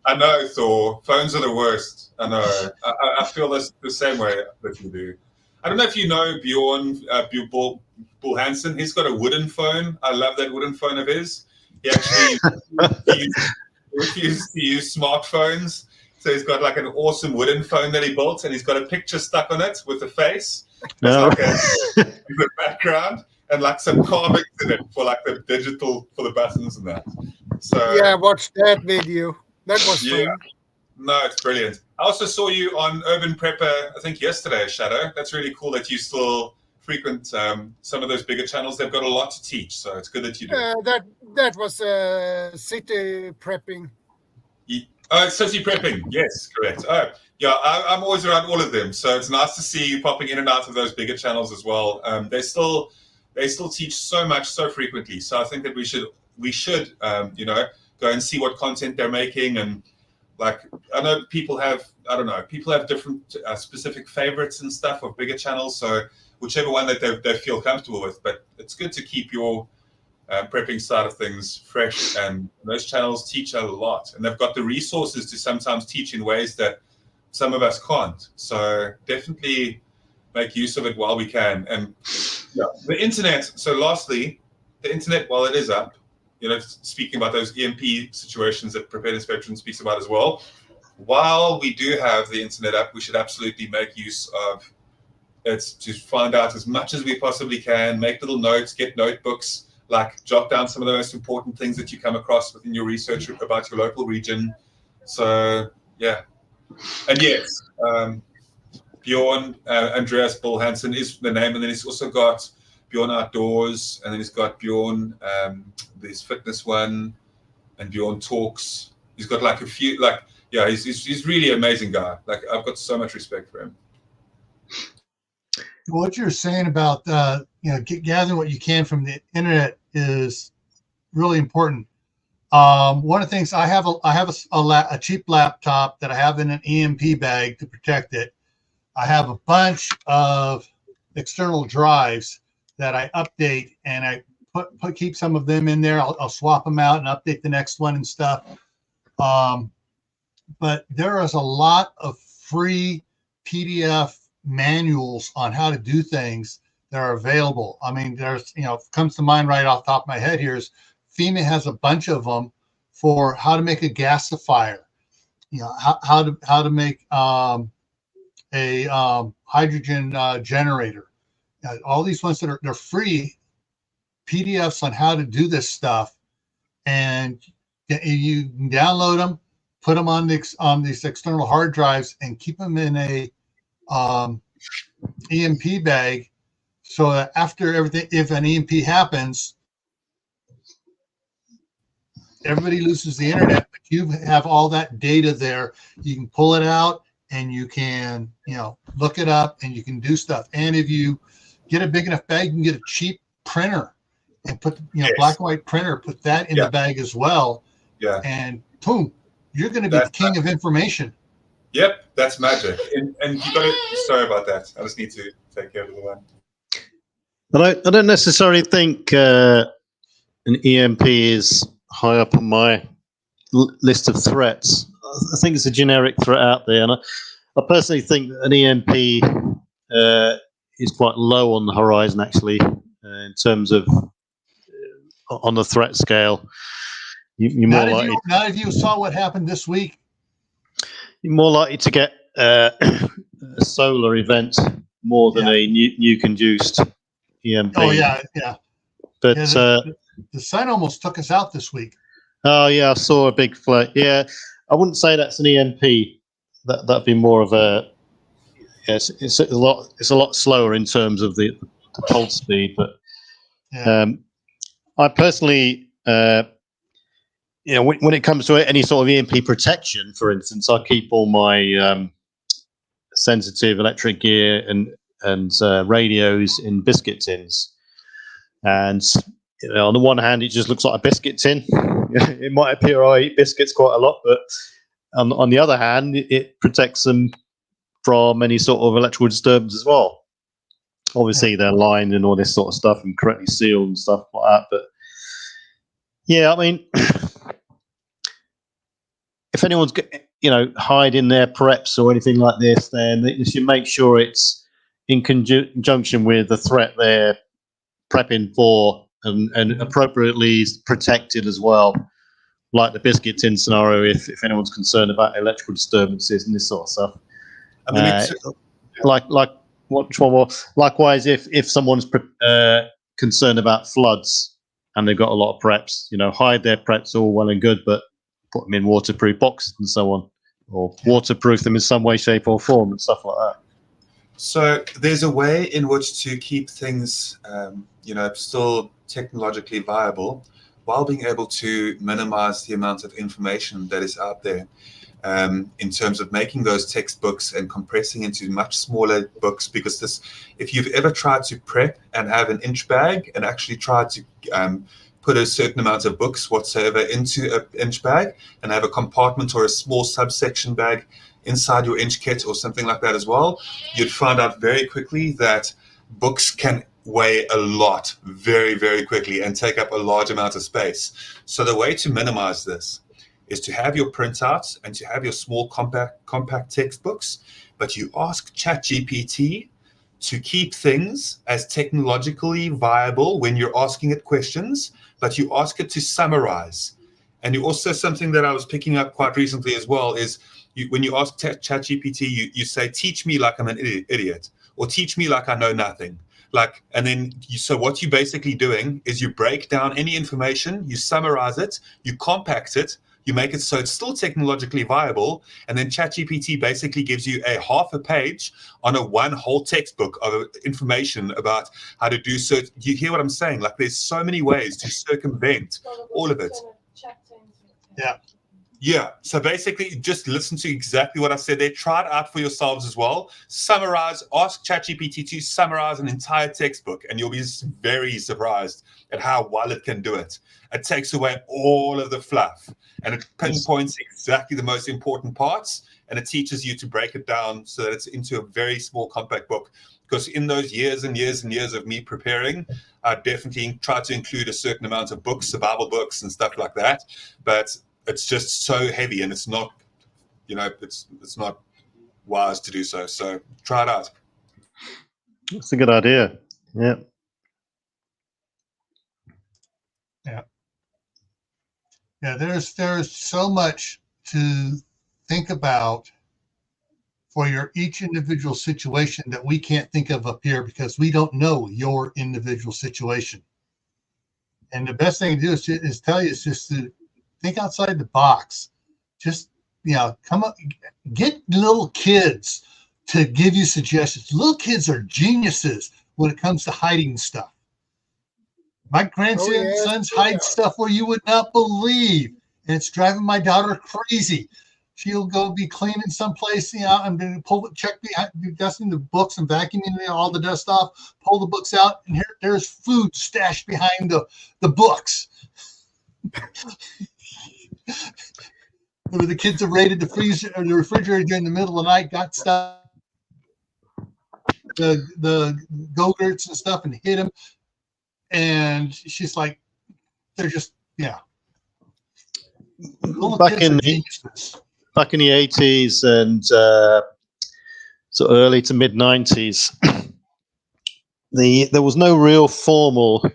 I know, Thor. Phones are the worst. I know. I feel the same way that you do. I don't know if you know Bjorn Bull Hansen. He's got a wooden phone. I love that wooden phone of his. He actually refused to use smartphones. So he's got like an awesome wooden phone that he built, and he's got a picture stuck on it with a face. No. Like the background and like some carvings in it for like the digital, for the buttons and that. So yeah, watch that video. That was fun. No, it's brilliant. I also saw you on Urban Prepper, I think yesterday, Shadow. That's really cool that you still frequent some of those bigger channels. They've got a lot to teach, so it's good that you do. That was city prepping. City prepping, yes, correct. Oh, yeah, I'm always around all of them, so it's nice to see you popping in and out of those bigger channels as well. They still teach so much so frequently, so I think that we should go and see what content they're making. And like, I know people have different specific favorites and stuff of bigger channels, so whichever one that they feel comfortable with. But it's good to keep your prepping side of things fresh, and those channels teach a lot, and they've got the resources to sometimes teach in ways that some of us can't. So definitely make use of it while we can. And the internet. So lastly, the internet, while it is up, speaking about those EMP situations that Preparedness Veteran speaks about as well, while we do have the internet up, we should absolutely make use of it to find out as much as we possibly can, make little notes, get notebooks, like jot down some of the most important things that you come across within your research about your local region. So yeah. And yes, Bjorn Andreas Bull Hansen is the name, and then he's also got Bjorn Outdoors, and then he's got Bjorn this fitness one, and Bjorn Talks. He's got like a few, he's really amazing guy. Like, I've got so much respect for him. What you're saying about gathering what you can from the internet is really important. One of the things, I have a cheap laptop that I have in an EMP bag to protect it. I have a bunch of external drives that I update, and I keep some of them in there. I'll swap them out and update the next one and stuff. But there is a lot of free PDF manuals on how to do things that are available. I mean, there's, comes to mind right off the top of my head here is FEMA has a bunch of them for how to make a gasifier, how to make a hydrogen generator. All these ones that they're free PDFs on how to do this stuff, and you can download them, put them on these external hard drives, and keep them in a EMP bag, so that after everything, if an EMP happens, everybody loses the internet, but you have all that data there. You can pull it out, and you can look it up, and you can do stuff. And if you get a big enough bag, you can get a cheap printer and put black and white printer, put that in the bag as well. Yeah. And boom, you're going to be the king of information. Yep, that's magic. And you got to, sorry about that. I just need to take care of the one. I don't necessarily think an EMP is high up on my list of threats. I think it's a generic threat out there, and I personally think an EMP is quite low on the horizon, actually, in terms of on the threat scale. You're more likely. Not if you saw what happened this week. You're more likely to get a solar event more than a nuke-induced EMP. Oh yeah, yeah. But The sun almost took us out this week. oh yeah, I saw a big flare. Yeah, I wouldn't say that's an EMP. That'd be more of a. Yes, it's a lot slower in terms of the pulse speed, but I personally, when it comes to any sort of EMP protection, for instance, I keep all my sensitive electric gear and radios in biscuit tins. And on the one hand, it just looks like a biscuit tin. It might appear I eat biscuits quite a lot, but on the other hand, it protects them from any sort of electrical disturbance as well. Obviously, they're lined and all this sort of stuff and correctly sealed and stuff like that. But yeah, I mean, if anyone's hiding their preps or anything like this, then they should make sure it's in conjunction with the threat they're prepping for and appropriately protected as well. Like the biscuit tin scenario, if anyone's concerned about electrical disturbances and this sort of stuff. Likewise, if someone's concerned about floods and they've got a lot of preps, hide their preps all well and good, but put them in waterproof boxes and so on, or waterproof them in some way, shape, or form and stuff like that. So there's a way in which to keep things, still technologically viable, while being able to minimize the amount of information that is out there. In terms of making those textbooks and compressing into much smaller books, because if you've ever tried to prep and have an inch bag and actually tried to put a certain amount of books whatsoever into an inch bag and have a compartment or a small subsection bag inside your inch kit or something like that as well, you'd find out very quickly that books can weigh a lot very, very quickly and take up a large amount of space. So the way to minimize this is to have your printouts and to have your small compact textbooks, but you ask ChatGPT to keep things as technologically viable when you're asking it questions, but you ask it to summarize. And you also, something that I was picking up quite recently as well is when you ask ChatGPT, you say, teach me like I'm an idiot, or teach me like I know nothing. So what you're basically doing is you break down any information, you summarize it, you compact it, you make it so it's still technologically viable, and then ChatGPT basically gives you a half a page on one whole textbook of information about how to do so. You hear what I'm saying? Like, there's so many ways to circumvent all of it. Yeah. So basically, just listen to exactly what I said there. Try it out for yourselves as well. Summarize. Ask ChatGPT to summarize an entire textbook, and you'll be very surprised at how well it can do it. It takes away all of the fluff, and it pinpoints exactly the most important parts, and it teaches you to break it down so that it's into a very small, compact book. Because in those years and years and years of me preparing, I definitely tried to include a certain amount of books, survival books and stuff like that, but it's just so heavy, and it's not, it's not wise to do so. So try it out. That's a good idea. Yeah. Yeah, there's so much to think about for your each individual situation that we can't think of up here because we don't know your individual situation. And the best thing to do is tell you is just to think outside the box. Just, come up, get little kids to give you suggestions. Little kids are geniuses when it comes to hiding stuff. My grandson's hide stuff where you would not believe. And it's driving my daughter crazy. She'll go be cleaning someplace, and then check behind, dusting the books and vacuuming all the dust off, pull the books out, and there's food stashed behind the books. The kids have raided the freezer or the refrigerator during the middle of the night, got stuff, the Go-Gurts and stuff, and hit them. And she's like, they're just, Back in the 80s and so early to mid 90s, there was no real formal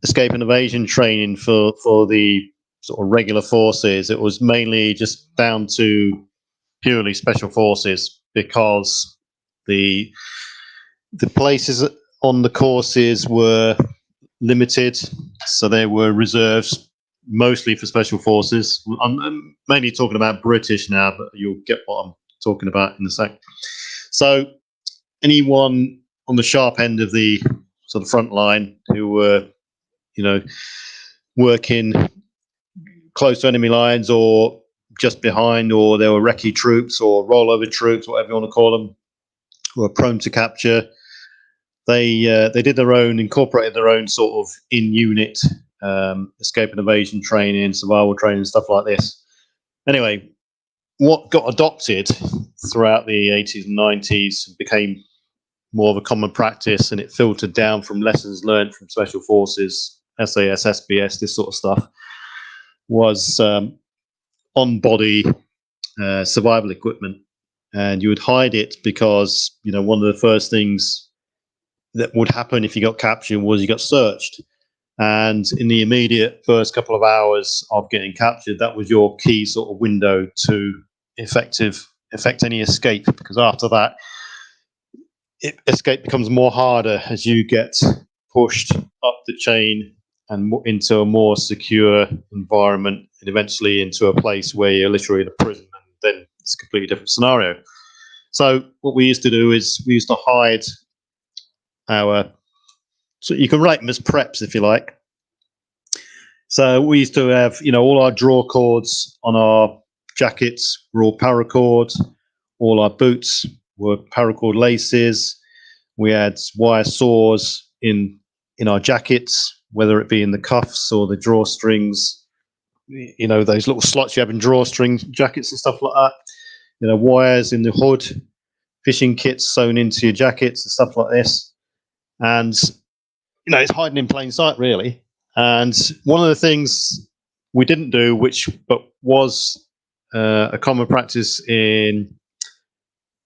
escape and evasion training for the sort of regular forces. It was mainly just down to purely special forces, because the places on the courses were limited, so there were reserves mostly for special forces. I'm mainly talking about British now, but you'll get what I'm talking about in a sec. So anyone on the sharp end of the sort of front line who were, working close to enemy lines or just behind, or there were recce troops or rollover troops, whatever you want to call them, who were prone to capture. They did incorporated their own sort of in-unit escape and evasion training, survival training, stuff like this. Anyway, what got adopted throughout the 80s and 90s became more of a common practice, and it filtered down from lessons learned from special forces, SAS, SBS, this sort of stuff, was on-body survival equipment. And you would hide it because, one of the first things that would happen if you got captured was you got searched. And in the immediate first couple of hours of getting captured, that was your key sort of window to effect any escape, because after that, escape becomes more harder as you get pushed up the chain and into a more secure environment, and eventually into a place where you're literally in a prison, and then it's a completely different scenario. So what we used to do is we used to hide so you can write them as preps if you like. So we used to have, all our draw cords on our jackets were all paracord. All our boots were paracord laces. We had wire saws in our jackets, whether it be in the cuffs or the drawstrings, those little slots you have in drawstring jackets and stuff like that. Wires in the hood, fishing kits sewn into your jackets and stuff like this. And, it's hiding in plain sight, really. And one of the things we didn't do, but was a common practice in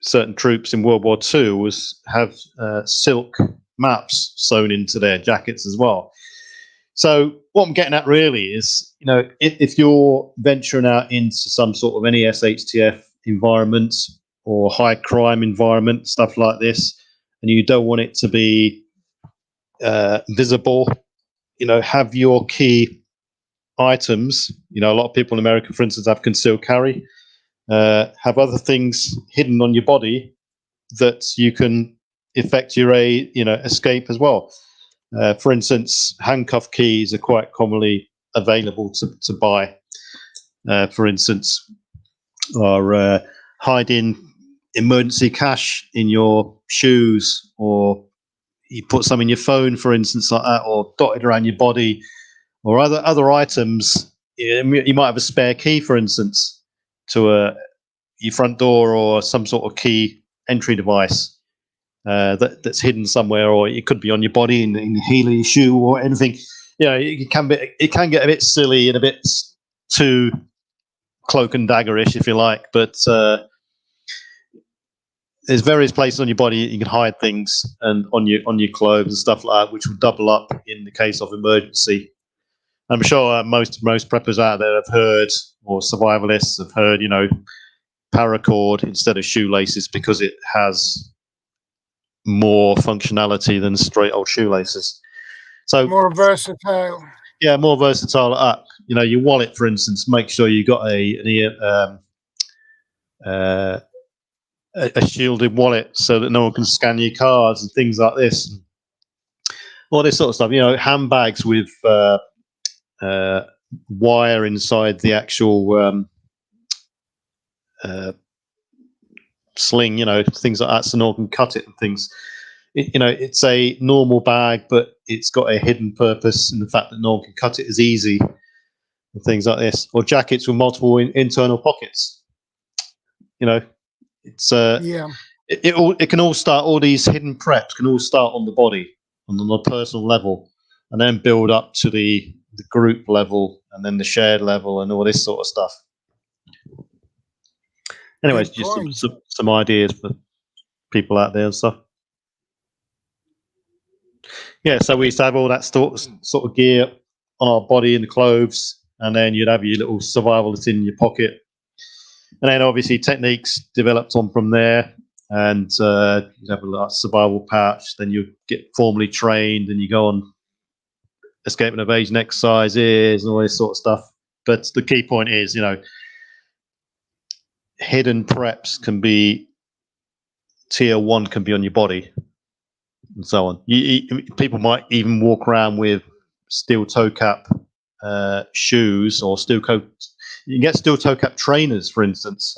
certain troops in World War II, was have silk maps sewn into their jackets as well. So what I'm getting at really is, if you're venturing out into some sort of any SHTF environment or high crime environment, stuff like this, and you don't want it to be visible, have your key items. A lot of people in America, for instance, have concealed carry, have other things hidden on your body that you can effect your escape as well. For instance, handcuff keys are quite commonly available to buy. For instance, or hiding emergency cash in your shoes, or you put some in your phone, for instance, like that, or dotted around your body, or other items. You might have a spare key, for instance, to your front door, or some sort of key entry device that's hidden somewhere, or it could be on your body in the heel of your shoe or anything. It can get a bit silly and a bit too cloak and daggerish, if you like, but there's various places on your body you can hide things, and on your clothes and stuff like that, which will double up in the case of emergency. I'm sure most preppers out there have heard, or survivalists have heard, paracord instead of shoelaces, because it has more functionality than straight old shoelaces. So More versatile. Yeah, more versatile. Your wallet, for instance, make sure you got a shielded wallet so that no one can scan your cards and things like this. All this sort of stuff. Handbags with wire inside the actual sling, things like that, so no one can cut it and things. It's a normal bag, but it's got a hidden purpose in the fact that no one can cut it as easy, and things like this. Or jackets with multiple internal pockets. It's it can all start. All these hidden preps can all start on the body, on the personal level, and then build up to the group level, and then the shared level, and all this sort of stuff. Anyways, just some ideas for people out there and stuff. Yeah, so we used to have all that sort of gear on our body and the clothes, and then you'd have your little survivalist in your pocket. And then obviously techniques developed on from there, and you'd have a survival pouch. Then you get formally trained, and you go on escape and evasion exercises and all this sort of stuff. But the key point is, hidden preps can be tier 1 can be on your body, and so on. People might even walk around with steel toe cap shoes or steel toe. You can get steel toe cap trainers, for instance,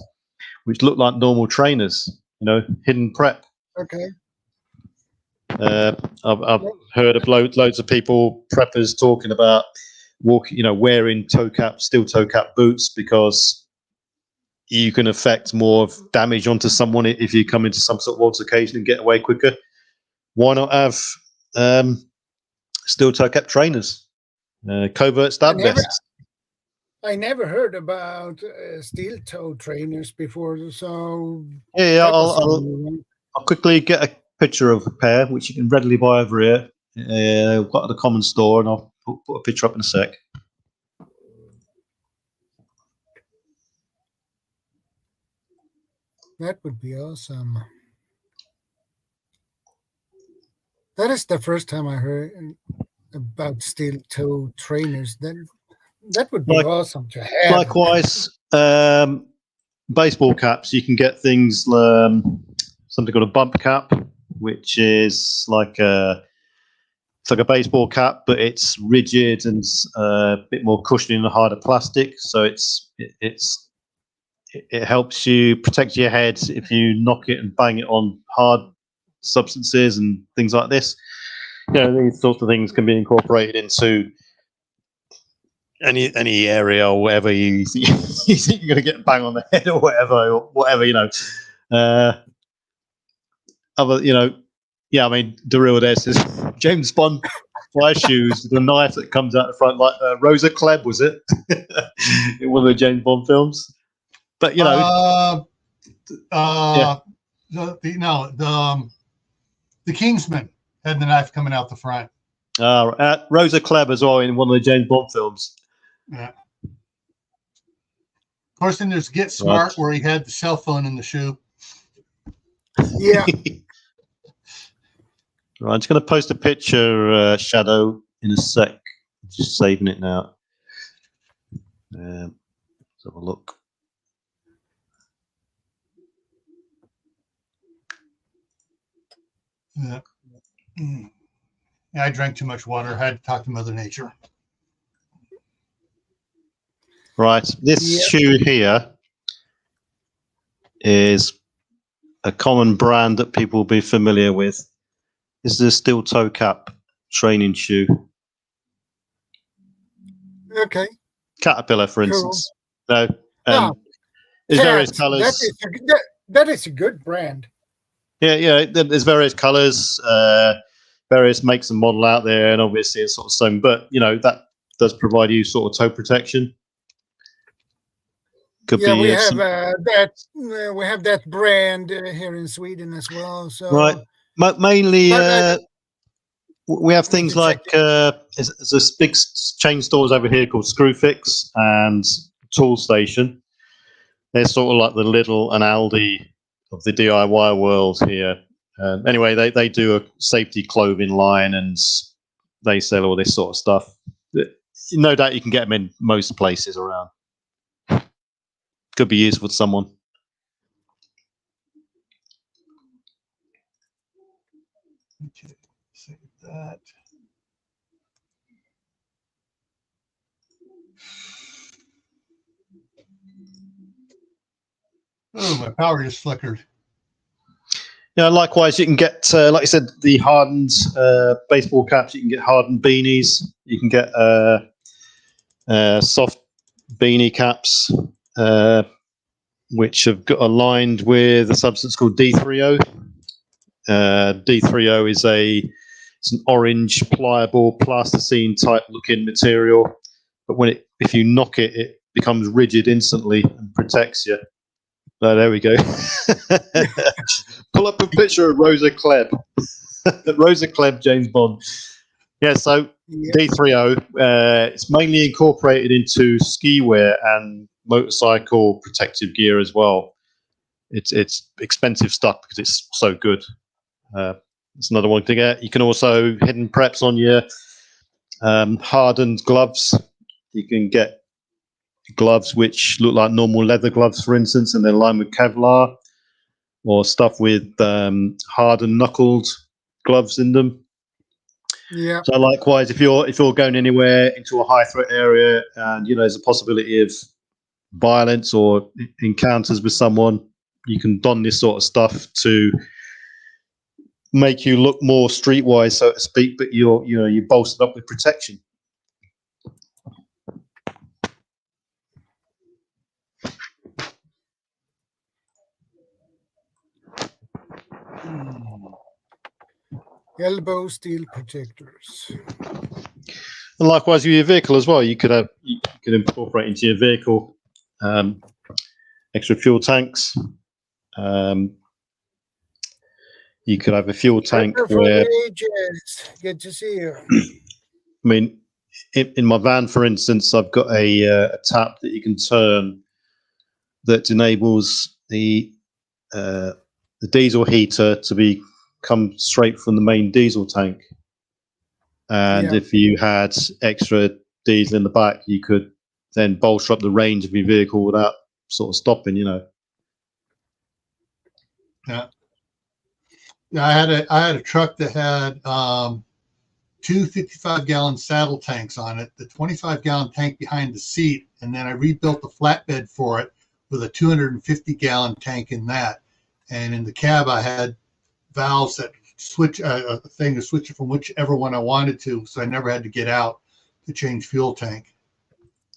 which look like normal trainers. Hidden prep. Okay. I've heard of loads of people, preppers, talking about wearing steel toe cap boots, because you can affect more damage onto someone if you come into some sort of altercation and get away quicker. Why not have steel toe cap trainers, covert stab vests? I never heard about steel toe trainers before, so yeah, I'll quickly get a picture of a pair, which you can readily buy over here. I've got at the common store, and I'll put a picture up in a sec. That would be awesome. That is the first time I heard about steel toe trainers. That would be awesome to have. Likewise, baseball caps. You can get things, something called a bump cap, which is like a baseball cap, but it's rigid and a bit more cushiony and harder plastic. So it helps you protect your head if you knock it and bang it on hard substances and things like this. These sorts of things can be incorporated into any area or whatever you think you're going to get bang on the head or whatever. I mean, Daryl there says James Bond fly shoes with a knife that comes out the front, like Rosa Klebb, was it? In one of the James Bond films. But the Kingsman had the knife coming out the front. Rosa Klebb as well in one of the James Bond films. Yeah. Of course, then there's Get Smart, where he had the cell phone in the shoe. Yeah. Right, I'm just going to post a picture, Shadow, in a sec. Just saving it now. Let's have a look. Yeah. I drank too much water. I had to talk to Mother Nature. Right, this shoe here is a common brand that people will be familiar with. This is a steel toe cap training shoe. Okay. Caterpillar, for instance. No, there's various colours. That is a good brand. Yeah. There's various colours, various makes and model out there, and obviously it's sort of sewn. But that does provide you sort of toe protection. We have that brand here in Sweden as well. So right, mainly we have things like there's a big chain stores over here called Screwfix and Tool Station. They're sort of like the Lidl and Aldi of the DIY world here. Anyway, they do a safety clothing line, and they sell all this sort of stuff. No doubt you can get them in most places around. Could be useful to someone. Okay, save that. Oh, my power just flickered. Likewise, you can get, like I said, the hardened baseball caps. You can get hardened beanies. You can get soft beanie caps, which have got aligned with a substance called D3O. D3O is it's an orange, pliable, plasticine type looking material, but if you knock it, it becomes rigid instantly and protects you. Oh, there we go. Pull up a picture of Rosa Klebb. Rosa Klebb, James Bond. Yeah, so Yeah. D30. It's mainly incorporated into ski wear and motorcycle protective gear as well. It's expensive stuff because it's so good. It's another one to get. You can also hidden preps on your hardened gloves. You can get gloves which look like normal leather gloves, for instance, and they're lined with Kevlar, or stuff with hardened knuckled gloves in them. Yeah. So likewise, if you're going anywhere into a high threat area and there's a possibility of violence or encounters with someone, you can don this sort of stuff to make you look more streetwise, so to speak, but you're bolstered up with protection. Elbow steel protectors. And likewise with your vehicle as well, you could incorporate into your vehicle extra fuel tanks. You could have a fuel tank where, good to see you. I mean, in my van, for instance, I've got a tap that you can turn that enables the diesel heater to come straight from the main diesel tank. And if you had extra diesel in the back, you could then bolster up the range of your vehicle without sort of stopping, Yeah. Yeah, I had a truck that had two 55-gallon saddle tanks on it, the 25-gallon tank behind the seat, and then I rebuilt the flatbed for it with a 250-gallon tank in that. And in the cab, I had valves that switch a thing to switch it from whichever one I wanted to, so I never had to get out to change fuel tank.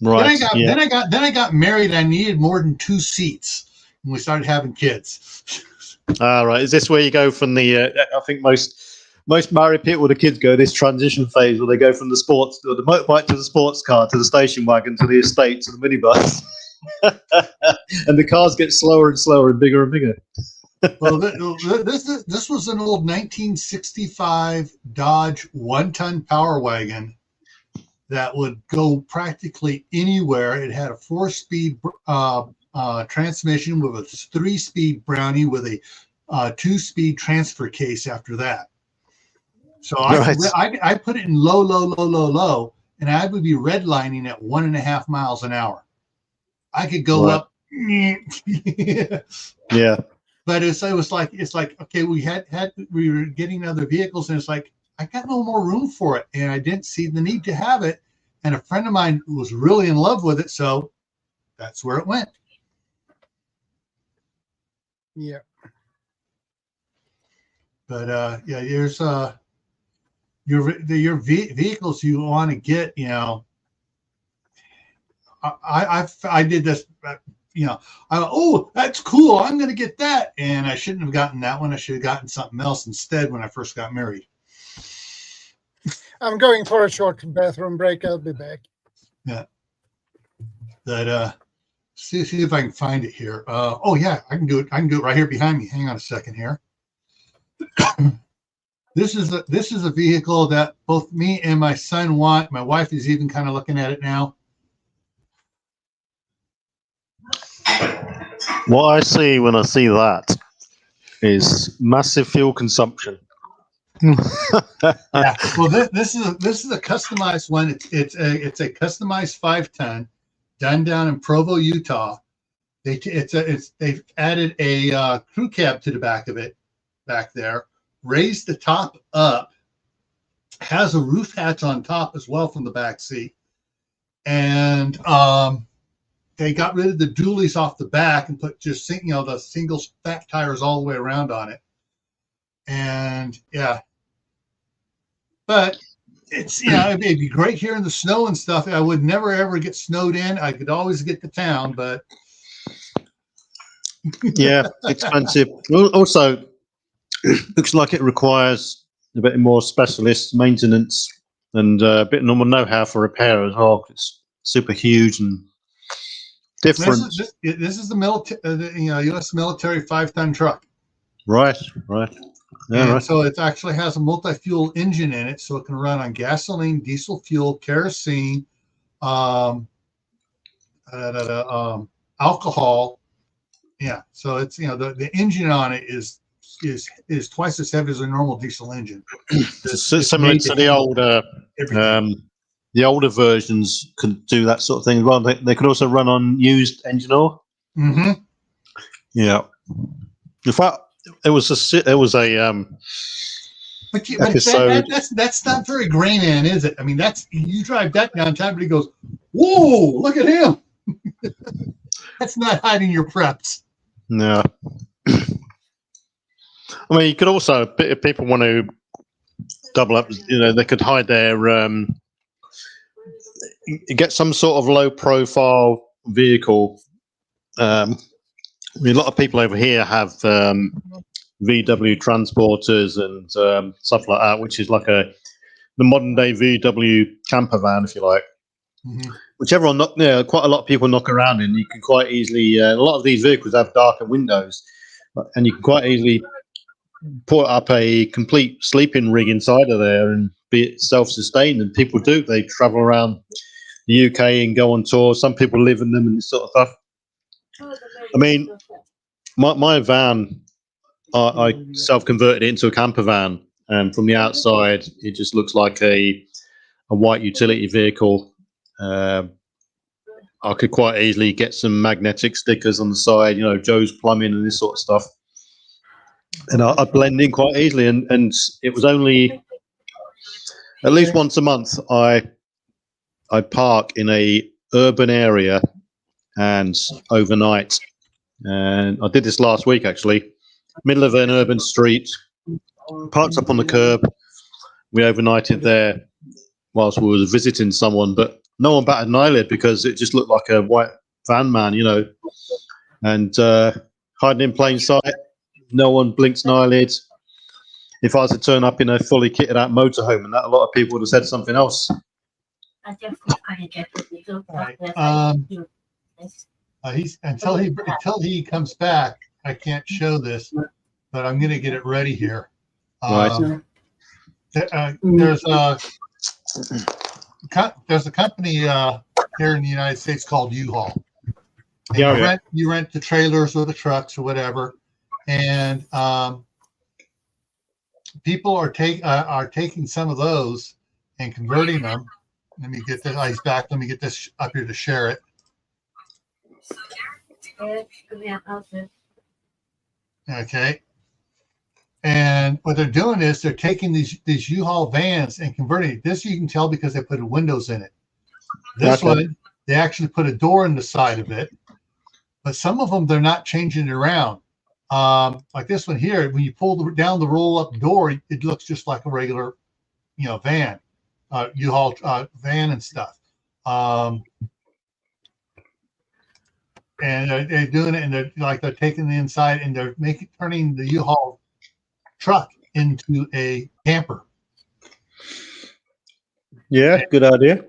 Right. Then I got married. I needed more than 2 seats, and we started having kids. Right. Is this where you go from the? I think most married people with the kids go this transition phase where they go from the motorbike to the sports car to the station wagon to the estate to the minibus, and the cars get slower and slower and bigger and bigger. Well, this was an old 1965 Dodge 1-ton power wagon that would go practically anywhere. It had a 4-speed transmission with a 3-speed Brownie with a 2-speed transfer case after that. So I put it in low, and I would be redlining at 1.5 miles an hour. I could go up. Yeah. But it's like okay, we were getting other vehicles, and it's like I got no more room for it, and I didn't see the need to have it. And a friend of mine was really in love with it, so that's where it went. Yeah. But there's your vehicles you want to get. I did this. That's cool. I'm going to get that. And I shouldn't have gotten that one. I should have gotten something else instead when I first got married. I'm going for a short bathroom break. I'll be back. Yeah. But see if I can find it here. I can do it. I can do it right here behind me. Hang on a second here. This is a vehicle that both me and my son want. My wife is even kind of looking at it now. What I see when I see that is massive fuel consumption. Yeah. Well, this is a customized one. It's a customized 5-ton done down in Provo, Utah. They've added a crew cab to the back of it, back there, raised the top up, has a roof hatch on top as well from the back seat, and they got rid of the dualies off the back and put just the single fat tires all the way around on it. And yeah, but it's it'd be great here in the snow and stuff. I would never ever get snowed in. I could always get to town, but yeah, expensive. Also, looks like it requires a bit more specialist maintenance and a bit more know-how for repair as well. It's super huge and different. This is the military, U.S. military 5-ton truck. Right. Yeah, And right. so it actually has a multi-fuel engine in it, so it can run on gasoline, diesel fuel, kerosene, alcohol. Yeah, so it's the engine on it is twice as heavy as a normal diesel engine. It's similar to the older versions could do that sort of thing as well. They could also run on used engine oil. Mm-hmm. Yeah. In fact, it was a But episode. that's not very Gray Man, is it? I mean, you drive that downtown, everybody goes, "Whoa, look at him!" That's not hiding your preps. No. I mean, you could also, if people want to double up, they could hide their get some sort of low profile vehicle. I mean, a lot of people over here have VW transporters and stuff like that, which is like the modern day VW camper van, if you like. Mm-hmm. Which everyone quite a lot of people knock around in. You can quite easily. A lot of these vehicles have darker windows, and you can quite easily put up a complete sleeping rig inside of there and be self-sustained. And people do. They travel around the UK and go on tour. Some people live in them and this sort of stuff. I mean, my van, I self-converted it into a camper van, and from the outside, it just looks like a white utility vehicle. I could quite easily get some magnetic stickers on the side, Joe's Plumbing and this sort of stuff. And I blend in quite easily. And it was only at least once a month I park in a urban area and overnight. And I did this last week, actually. Middle of an urban street, parked up on the curb. We overnighted there whilst we were visiting someone, but no one batted an eyelid because it just looked like a white van man, and hiding in plain sight. No one blinks an eyelid. If I was to turn up in a fully kitted out motorhome, and that, a lot of people would have said something else. Until he comes back, I can't show this, but I'm going to get it ready here. Right. There's a company here in the United States called U-Haul. And you rent the trailers or the trucks or whatever, and people are taking some of those and converting them. Let me get this. He's back. Let me get this up here to share it. Okay. And what they're doing is they're taking these U-Haul vans and converting it. This you can tell because they put windows in it. This one, they actually put a door in the side of it. But some of them, they're not changing it around. Like this one here, when you pull down the roll-up door, it looks just like a regular, van, U-Haul van and stuff. And they're doing it, and they're taking the inside, and they're turning the U-Haul truck into a camper. Yeah, good idea.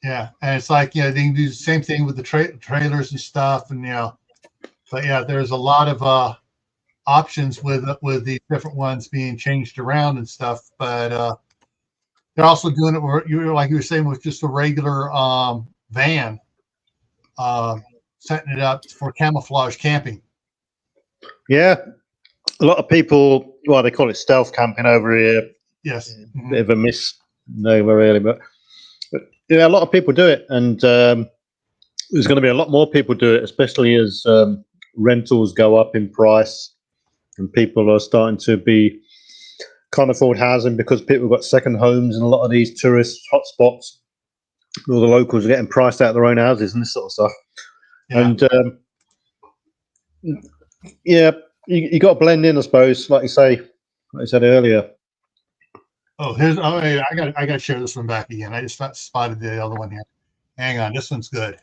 Yeah, and it's like they can do the same thing with the trailers and stuff, and but yeah, there's a lot of options with these different ones being changed around and stuff. But they're also doing it where like you were saying with just a regular van, setting it up for camouflage camping. Yeah, a lot of people, they call it stealth camping over here. Yes, bit of a misnomer really, but yeah, a lot of people do it, and there's going to be a lot more people do it, especially as rentals go up in price and people are starting to can't afford housing because people have got second homes in a lot of these tourist hotspots. All the locals are getting priced out of their own houses and this sort of stuff. Yeah. And you got to blend in, I suppose, like I said earlier. I got to share this one back again. I just spotted the other one here. Hang on, this one's good.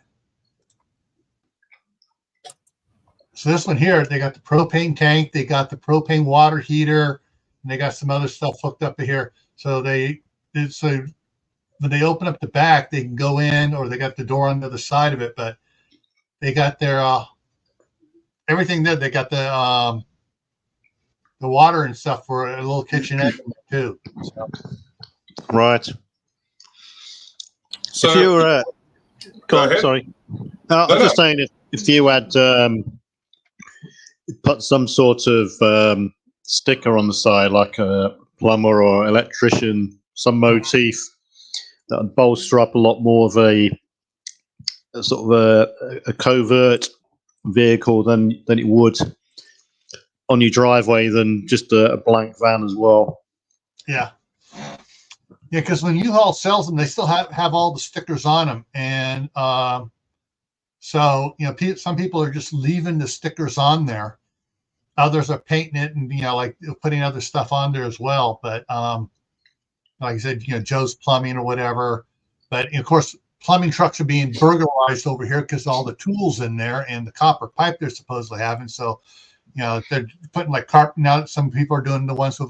So this one here, they got the propane tank, they got the propane water heater, and they got some other stuff hooked up to here. So when they open up the back, they can go in, or they got the door on the other side of it. But they got their everything there. They got the the water and stuff for a little kitchenette too. So. Right. So If you were, go ahead. sorry. I'm just saying, if you had put some sort of sticker on the side, like a plumber or electrician, some motif that would bolster up a lot more of a sort of a covert vehicle than it would on your driveway than just a blank van as well. Yeah. Yeah, because when U-Haul sells them, they still have all the stickers on them. And so, some people are just leaving the stickers on there. Others are painting it and, like putting other stuff on there as well. But like I said, Joe's Plumbing or whatever. But, of course, plumbing trucks are being burglarized over here because all the tools in there and the copper pipe they're supposedly having. So, they're putting like carpet. Now some people are doing the ones with,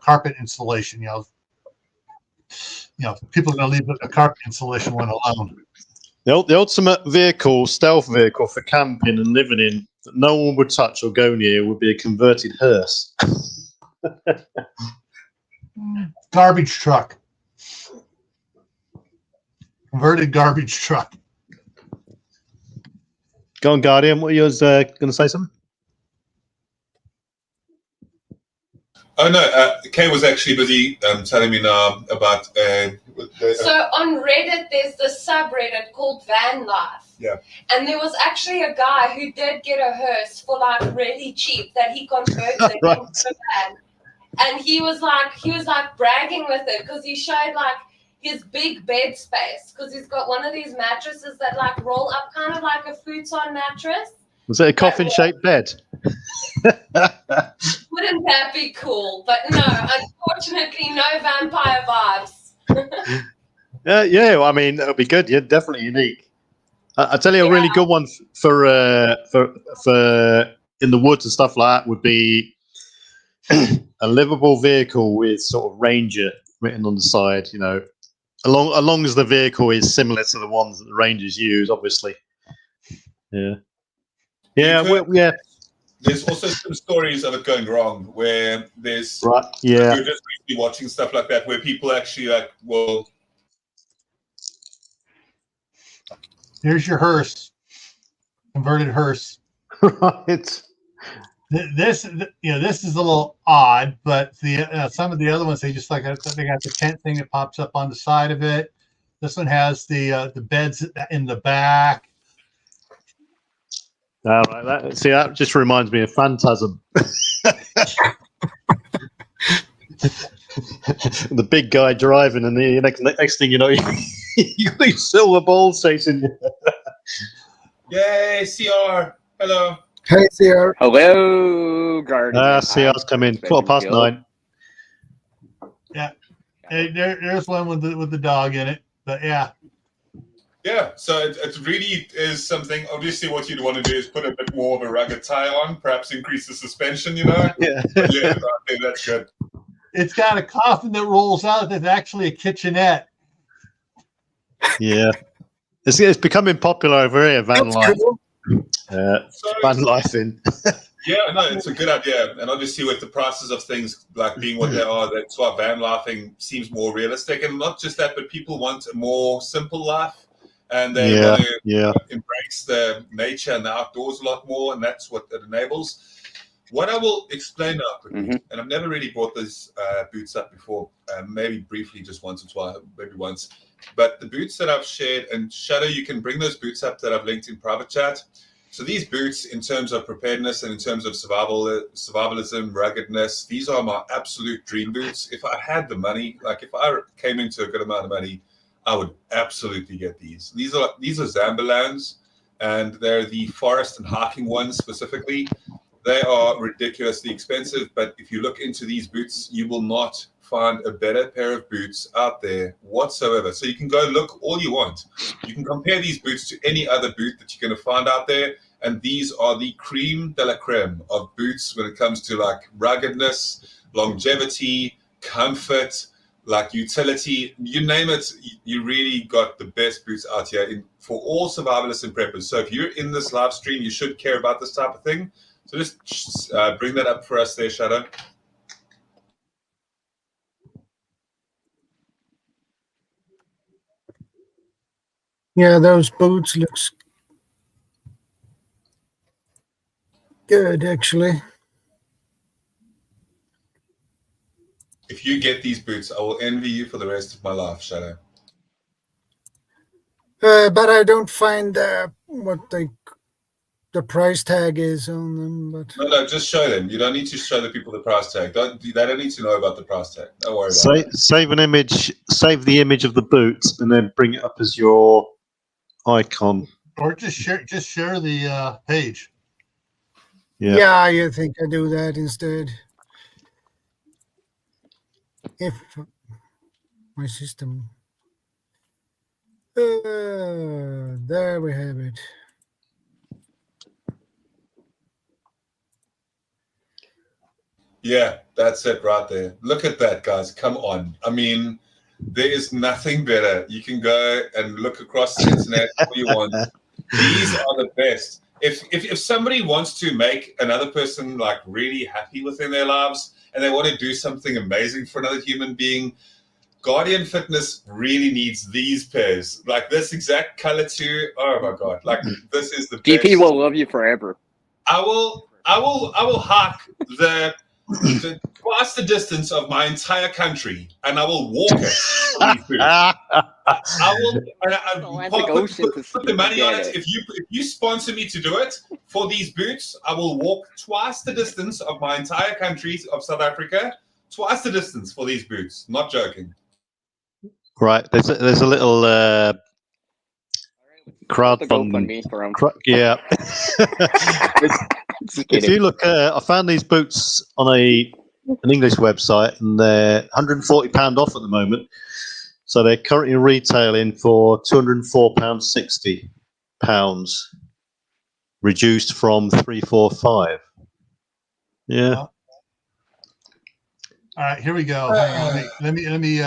carpet insulation, people are going to leave the carpet insulation one alone. The ultimate vehicle, stealth vehicle for camping and living in that no one would touch or go near would be a converted hearse. Garbage truck. Converted garbage truck. Go on, Guardian. What are you going to say something? Oh no, Kay was actually busy telling me now about. So on Reddit, there's this subreddit called Van Life. Yeah. And there was actually a guy who did get a hearse for like really cheap that he converted Right. into a van. And he was like bragging with it because he showed like his big bed space because he's got one of these mattresses that like roll up kind of like a futon mattress. Was it a coffin-shaped bed? Wouldn't that be cool? But no, unfortunately, no vampire vibes. Yeah. I mean, it'll be good. Yeah, definitely unique. I tell you, a really good one for in the woods and stuff like that would be a livable vehicle with sort of Ranger written on the side. Along as the vehicle is similar to the ones that the Rangers use, obviously. Yeah. Yeah. There's also some stories of it going wrong where there's Right. Yeah. You're just recently watching stuff like that where people actually Here's your hearse, converted hearse. Right. This is a little odd, but some of the other ones they got the tent thing that pops up on the side of it. This one has the beds in the back. All right. That just reminds me of Phantasm. The big guy driving, and the next thing you know, you got these silver balls chasing you. Yay, CR. Hello. Hey, CR. Hello, Guardian. CR's come in. 9:15. Yeah, there's one with the dog in it. But yeah. Yeah, so it really is something. Obviously, what you'd want to do is put a bit more of a rugged tie on, perhaps increase the suspension. Yeah. But yeah, I think that's good. It's got a coffin that rolls out that's actually a kitchenette. Yeah. It's becoming popular over here, van life. Cool. Van life in. Yeah, no, it's a good idea. And obviously with the prices of things like being what they are, that's why van lifing seems more realistic. And not just that, but people want a more simple life. And they want to embrace the nature and the outdoors a lot more. And that's what it enables. What I will explain now quickly, and I've never really brought these boots up before, maybe briefly just once or twice, maybe once. But the boots that I've shared, and Shadow, you can bring those boots up that I've linked in private chat. So these boots, in terms of preparedness and in terms of survivalism, ruggedness, these are my absolute dream boots. If I had the money, like if I came into a good amount of money, I would absolutely get these. These are Zamberlands, and they're the forest and hiking ones specifically. They are ridiculously expensive, but if you look into these boots, you will not find a better pair of boots out there whatsoever. So you can go look all you want. You can compare these boots to any other boot that you're going to find out there, and these are the creme de la creme of boots when it comes to like ruggedness, longevity, comfort, like utility, you name it. You really got the best boots out here for all survivalists and preppers. So if you're in this live stream, you should care about this type of thing. So just bring that up for us there, Shadow. Yeah, those boots looks good, actually. If you get these boots, I will envy you for the rest of my life, Shadow. But I don't find what the price tag is on them. But No, just show them. You don't need to show the people the price tag. They don't need to know about the price tag. Don't worry about it. Save an image. Save the image of the boot, and then bring it up as your icon. Or just share the page. yeah, I think I do that instead. If my system. There we have it. Yeah, that's it right there. Look at that, guys. Come on. I mean, there is nothing better. You can go and look across the internet all you want. These are the best. If somebody wants to make another person like really happy within their lives and they want to do something amazing for another human being, Guardian Fitness really needs these pairs. Like this exact color too. Oh my god. Like this is the best. DP will love you forever. I will hike twice the distance of my entire country, and I will walk it. I will put the money on it. If you sponsor me to do it for these boots, I will walk twice the distance of my entire country of South Africa. Twice the distance for these boots. Not joking. Right. There's a little crowdfunding. Yeah. If you look, I found these boots on an English website, and they're £140 off at the moment. So they're currently retailing for £204.60, reduced from £345. Yeah. All right, here we go. Hang on, let me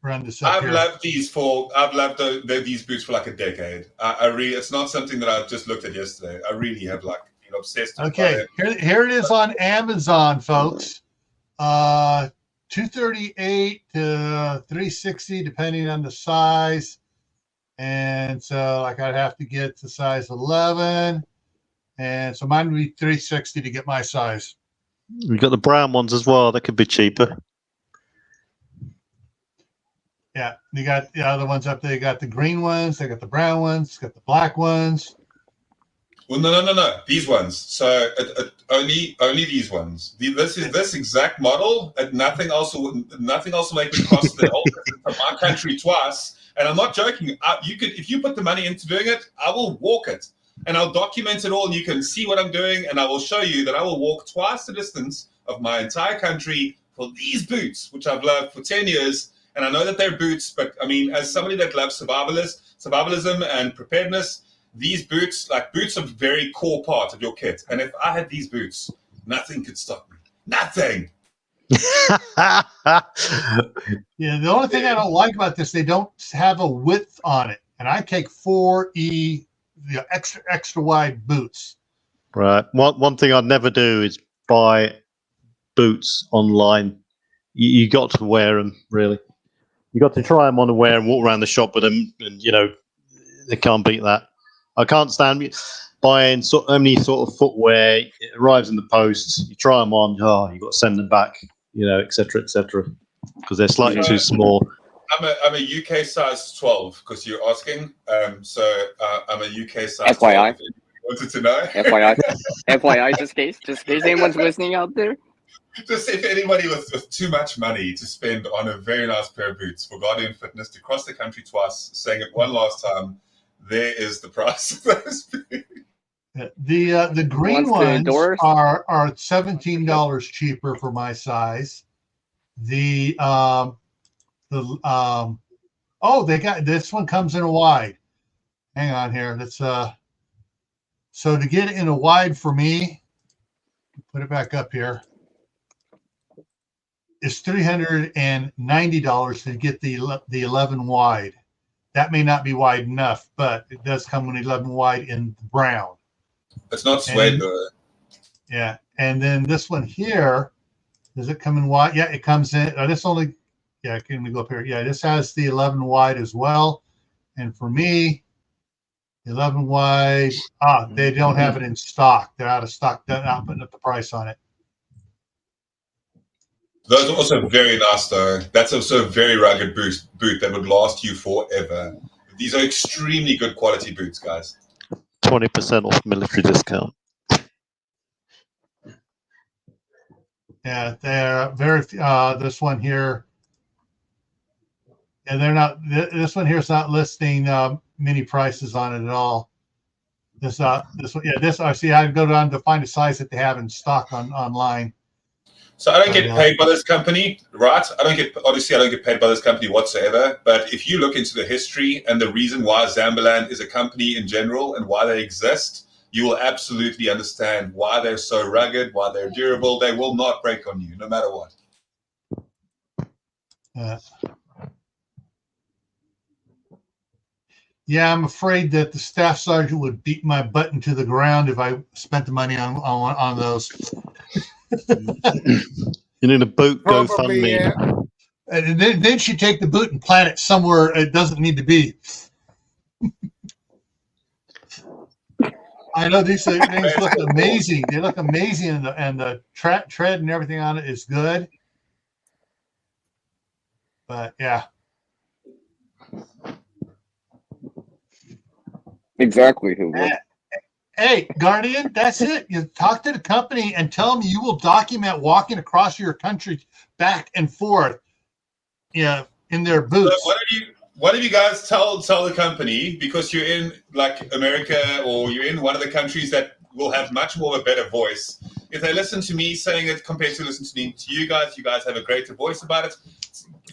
run this up here. I've loved these boots for like a decade. I really, it's not something that I just looked at yesterday. I really have like been obsessed. Okay, here it is on Amazon, folks. $238 to $360 depending on the size, and so like I'd have to get to size 11, and so mine would be $360 to get my size. We've got the brown ones as well. That could be cheaper. Yeah, you got the other ones up there. You got the green ones. They got the brown ones. Got the black ones. Well, no. These ones. So only these ones. This exact model. And nothing else will make it cost the whole from my country twice. And I'm not joking. If you put the money into doing it, I will walk it, and I'll document it all, and you can see what I'm doing, and I will show you that I will walk twice the distance of my entire country for these boots, which I've loved for 10 years. And I know that they're boots, but I mean, as somebody that loves survivalism and preparedness, these boots are a very core part of your kit. And if I had these boots, nothing could stop me. Nothing. Yeah, the only thing I don't like about this, they don't have a width on it. And I take 4E, extra wide boots. Right. One thing I'd never do is buy boots online. You got to wear them, really. You got to try them on and wear and walk around the shop with them, and they can't beat that. I can't stand buying any sort of footwear. It arrives in the post. You try them on. You got to send them back. Etc. Because they're slightly too small. I'm a UK size 12 because you're asking. So I'm a UK size. FYI. 12, wanted to know. FYI, just in case anyone's listening out there. Just if anybody with too much money to spend on a very nice pair of boots for Guardian Fitness to cross the country twice, saying it one last time, there is the price of those boots. The green ones are $17 cheaper for my size. They got this one comes in a wide. Hang on here. That's so to get it in a wide for me, put it back up here. It's $390 to get the 11 wide. That may not be wide enough, but it does come in 11 wide in brown. It's not suede though. Yeah, and then this one here, does it come in wide? Yeah, it comes in. This only, yeah, can we go up here? Yeah, this has the 11 wide as well. And for me, 11 wide, they don't have it in stock. They're out of stock. They're not putting up the price on it. Those are also very nice though. That's also a very rugged boot that would last you forever. These are extremely good quality boots, guys. 20% off military discount. Yeah, they're very, this one here, and they're not, this one here is not listing many prices on it at all. This one, yeah, this, I see, I go down to find a size that they have in stock online. So I don't get paid by this company, right? Obviously I don't get paid by this company whatsoever. But if you look into the history and the reason why Zamberland is a company in general and why they exist, you will absolutely understand why they're so rugged, why they're durable. They will not break on you, no matter what. Yeah, I'm afraid that the staff sergeant would beat my butt into the ground if I spent the money on those. You need a boot Probably, GoFundMe. yeah. And then she'd take the boot and plant it somewhere it doesn't need to be. I know these things look amazing. They look amazing, and the tread and everything on it is good. But yeah. Exactly, Hugo. Hey, Guardian, that's it. You talk to the company and tell them you will document walking across your country back and forth, in their boots. So why don't you guys tell the company, because you're in like America or you're in one of the countries that will have much more of a better voice. If they listen to me saying it compared to listening to you guys have a greater voice about it.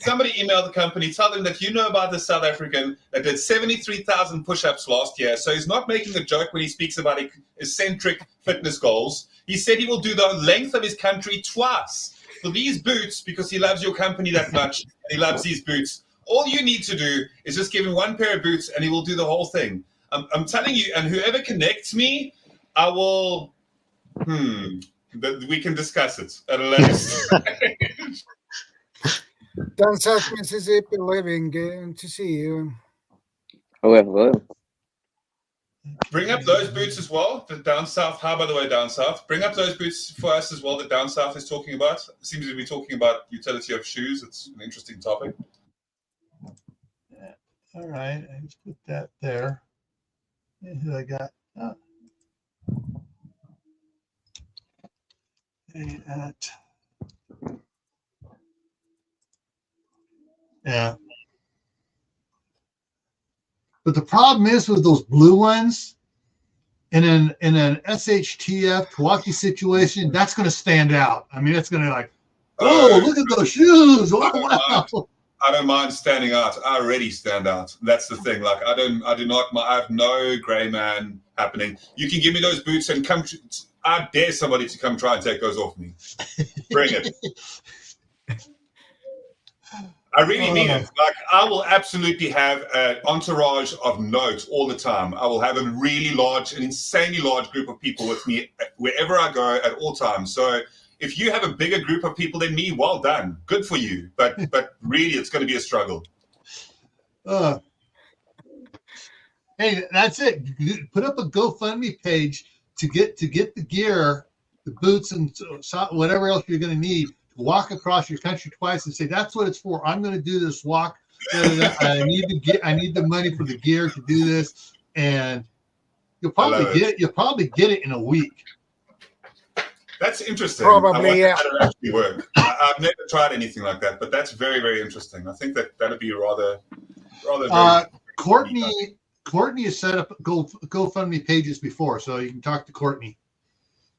Somebody email the company, tell them that you know about the South African that did 73,000 push-ups last year. So he's not making a joke when he speaks about eccentric fitness goals. He said he will do the length of his country twice for these boots because he loves your company that much. And he loves these boots. All you need to do is just give him one pair of boots and he will do the whole thing. I'm telling you, and whoever connects me, I will, we can discuss it at a later stage. Down South Mississippi living, good to see you. Hello. Bring up those boots as well. The down south. How, by the way, down south? Bring up those boots for us as well that down south is talking about. It seems to be talking about utility of shoes. It's an interesting topic. Yeah. All right, I just put that there. And who I got? Yeah. But the problem is with those blue ones, in an SHTF Milwaukee situation, that's going to stand out. I mean, it's going to look at those shoes! Wow. I don't mind standing out. I already stand out. That's the thing. Like I have no gray man happening. You can give me those boots and come. I dare somebody to come try and take those off me. Bring it. I really mean it. Like, I will absolutely have an entourage of note all the time. I will have a really large, an insanely large group of people with me wherever I go at all times. So if you have a bigger group of people than me, well done. Good for you. But really, it's going to be a struggle. Hey, that's it. Put up a GoFundMe page to get the gear, the boots, and whatever else you're going to need. Walk across your country twice and say, that's what it's for. I'm going to do this walk. I need the money for the gear to do this. And you'll probably get it in a week. That's interesting. Probably, yeah. How to actually work. I've never tried anything like that, but that's very, very interesting. I think that'd be rather Courtney has set up GoFundMe pages before, so you can talk to Courtney.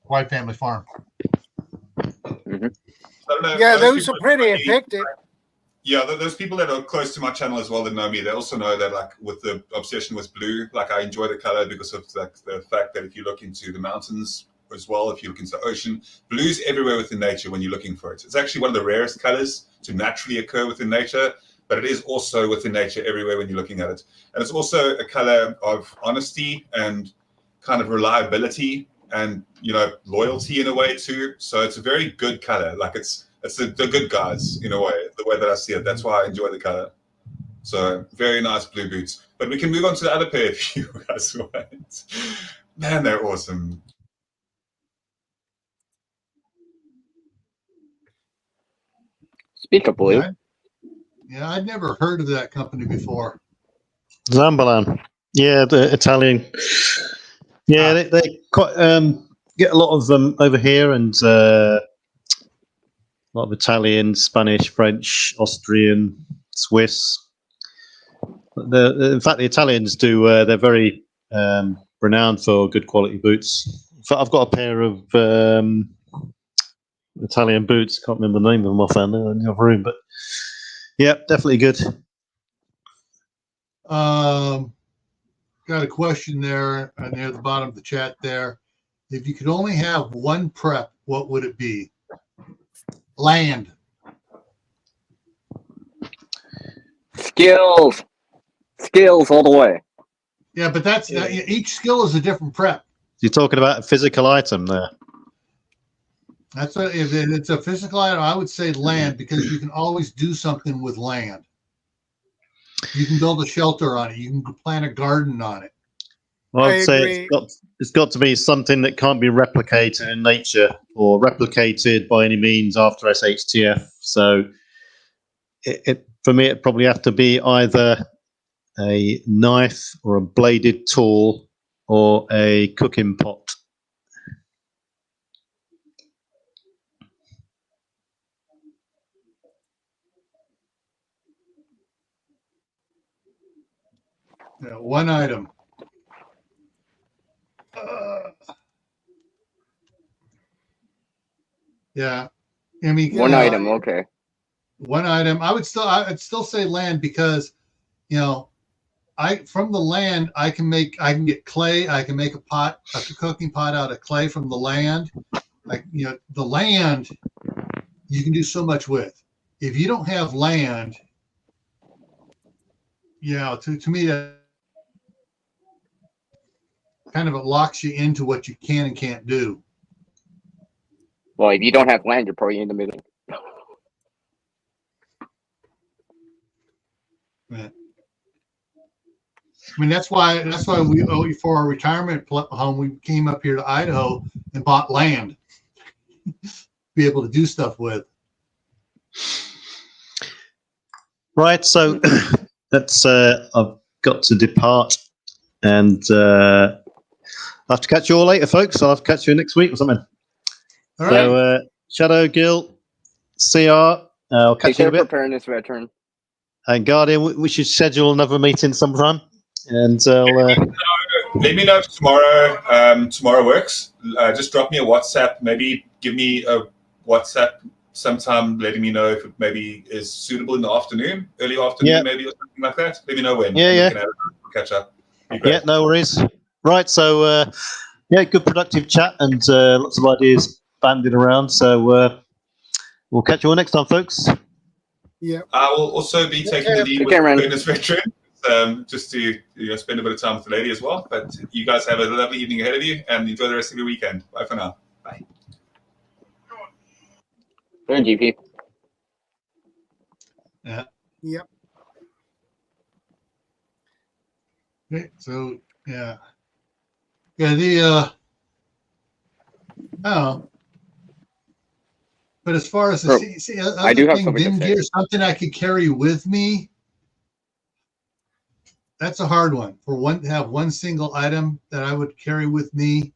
White Family Farm. Mm-hmm. Yeah, those are pretty effective. Yeah, there's people that are close to my channel as well that know me. They also know that, like, with the obsession with blue, like, I enjoy the color because of like the fact that if you look into the mountains as well, if you look into the ocean, blue's everywhere within nature when you're looking for it. It's actually one of the rarest colors to naturally occur within nature, but it is also within nature everywhere when you're looking at it. And it's also a color of honesty and kind of reliability and loyalty in a way too. So it's a very good color. Like it's the good guys in a way, the way that I see it. That's why I enjoy the color. So very nice blue boots. But we can move on to the other pair if you guys want. Man, they're awesome. Speak up, Blue. Yeah, I'd never heard of that company before. Zambalan. Yeah, the Italian. Yeah, they quite get a lot of them over here, and a lot of Italian, Spanish, French, Austrian, Swiss. In fact, the Italians do. They're very renowned for good quality boots. In fact, I've got a pair of Italian boots. Can't remember the name of them offhand in the other room, but yeah, definitely good. Got a question there near the bottom of the chat there. If you could only have one prep, what would it be? Land. Skills all the way. Yeah, but that's each skill is a different prep. You're talking about a physical item there. If it's a physical item, I would say land, because you can always do something with land. You can build a shelter on it. You can plant a garden on it. Well, I'd say agree. it's got to be something that can't be replicated in nature or replicated by any means after SHTF. So for me, it probably have to be either a knife or a bladed tool or a cooking pot. Yeah, one item. Yeah, I mean, One item, okay. One item. I'd still say land, because from the land I can get clay. I can make a cooking pot out of clay from the land. Like the land you can do so much with. If you don't have land, to me that kind of it locks you into what you can and can't do. Well, if you don't have land, you're probably in the middle. Yeah. I mean, that's why we for our retirement home, we came up here to Idaho and bought land, be able to do stuff with. Right, so that's I've got to depart, and I'll have to catch you all later, folks. I'll have to catch you next week or something. All right. So, Shadow, Gil, CR, I'll catch you in a bit. Preparedness veteran. And Guardian, we should schedule another meeting sometime. And let me know if tomorrow works. Just drop me a WhatsApp. Maybe give me a WhatsApp sometime, letting me know if it maybe is suitable in the afternoon, early afternoon, maybe, or something like that. Let me know when. Yeah. We can catch up. Yeah, no worries. Right, so good productive chat and lots of ideas banded around. So we'll catch you all next time, folks. Yeah. I will also be taking the lead with Preparedness Veteran, just to spend a bit of time with the lady as well. But you guys have a lovely evening ahead of you, and enjoy the rest of your weekend. Bye for now. Bye. Good, GP. Yeah. Yep. Okay, so yeah. The oh. But as far as the I do have thing, something to Vim say. gear, something I could carry with me. That's a hard one. To have one single item that I would carry with me.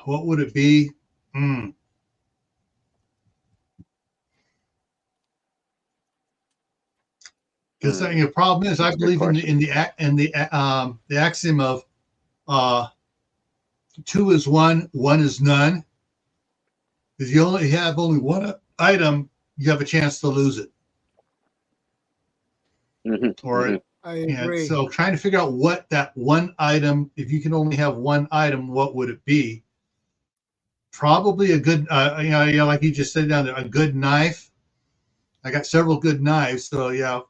What would it be? Because the problem is, I believe in the axiom of 2 is 1, 1 is none. If you only have one item, you have a chance to lose it. I agree. So trying to figure out what that one item, if you can only have one item, what would it be? Probably a good, like you just said down there, a good knife. I got several good knives, so yeah,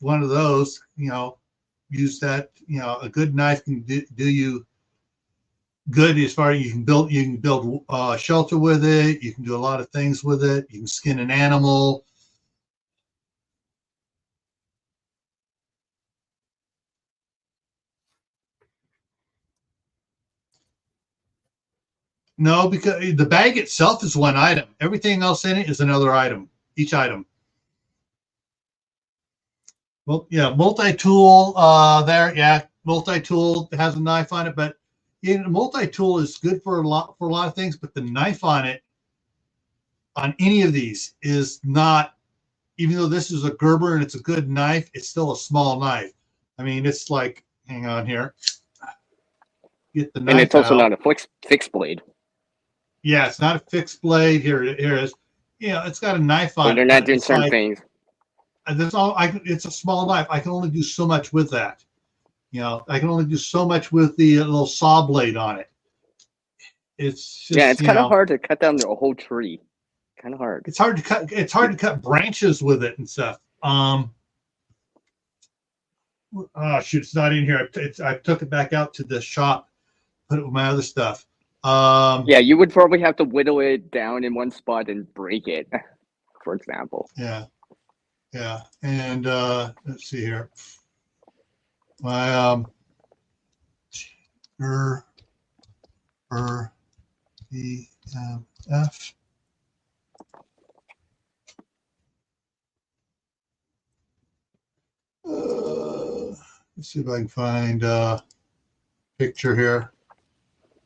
one of those, use that. A good knife can do you good as far as you can build shelter with it. You can do a lot of things with it. You can skin an animal. No, because the bag itself is one item. Everything else in it is another item. Each item. Well, yeah, multi-tool there. Yeah, multi-tool has a knife on it, but multi-tool is good for a lot of things. But the knife on it, on any of these, is not. Even though this is a Gerber and it's a good knife, it's still a small knife. I mean, it's like, hang on here. Get the knife And it's also out. not a fixed blade. Yeah, it's not a fixed blade. Here it is. Yeah, it's got a knife on So it. they're not but doing it's certain like, things. that's all. It's a small knife. I can only do so much with that. You know, I can only do so much with the little saw blade on it. It's just, Yeah, it's kind of hard to cut down a whole tree. Kind of hard. It's hard to cut. It's hard to cut branches with it and stuff. Oh shoot, it's not in here. I took it back out to the shop, put it with my other stuff. Yeah, you would probably have to whittle it down in one spot and break it, for example. Yeah. And let's see here. My EMF. Let's see if I can find a picture here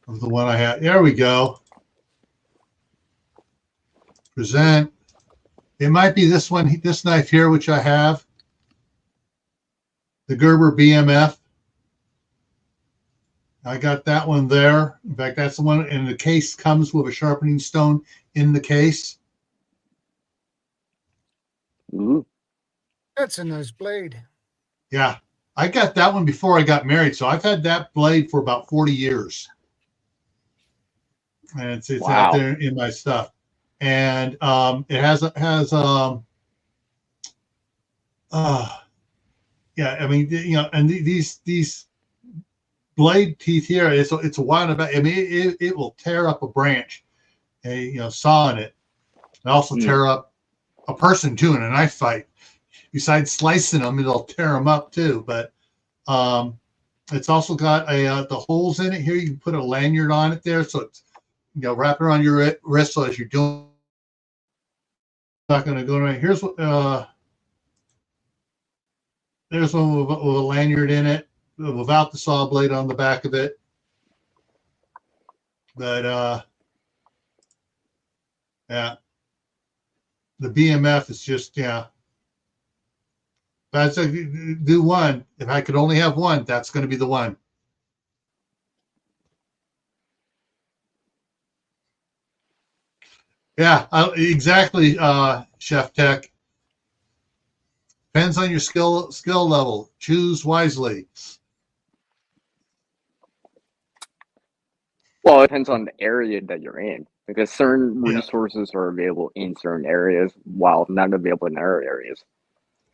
of the one I had. There we go. Present. It might be this one, this knife here, which I have. The Gerber BMF. I got that one there. In fact, that's the one, and the case comes with a sharpening stone in the case. Ooh. That's a nice blade. Yeah. I got that one before I got married, so I've had that blade for about 40 years. And it's Wow. out there in my stuff. And it has yeah, I mean, you know, and these blade teeth here, it's a wide about. I mean, it will tear up a branch, you know, sawing it, and also tear up a person too in a knife fight. Besides slicing them, it'll tear them up too. But it's also got the holes in it here. You can put a lanyard on it there, so it's, you know, wrap it around your wrist. So as you're doing, not going to go right. Here's what. There's one with a lanyard in it, without the saw blade on the back of it. But yeah, the BMF is just, yeah. But I'd say do one. If I could only have one, that's going to be the one. Yeah, exactly, Chef Tech. Depends on your skill level. Choose wisely. Well, it depends on the area that you're in, because certain resources are available in certain areas while not available in other areas.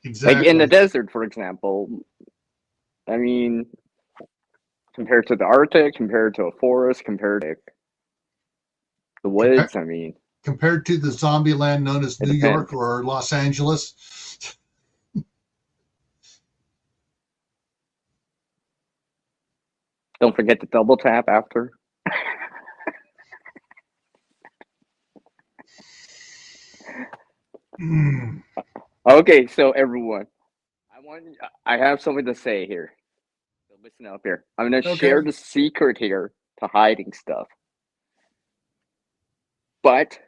Exactly. Like in the desert, for example, I mean, compared to the Arctic, compared to a forest, compared to the woods, I mean, compared to the zombie land known as New York or Los Angeles. Don't forget to double tap after. Okay, so everyone, I have something to say here. So listen up here. I'm gonna share the secret here to hiding stuff. But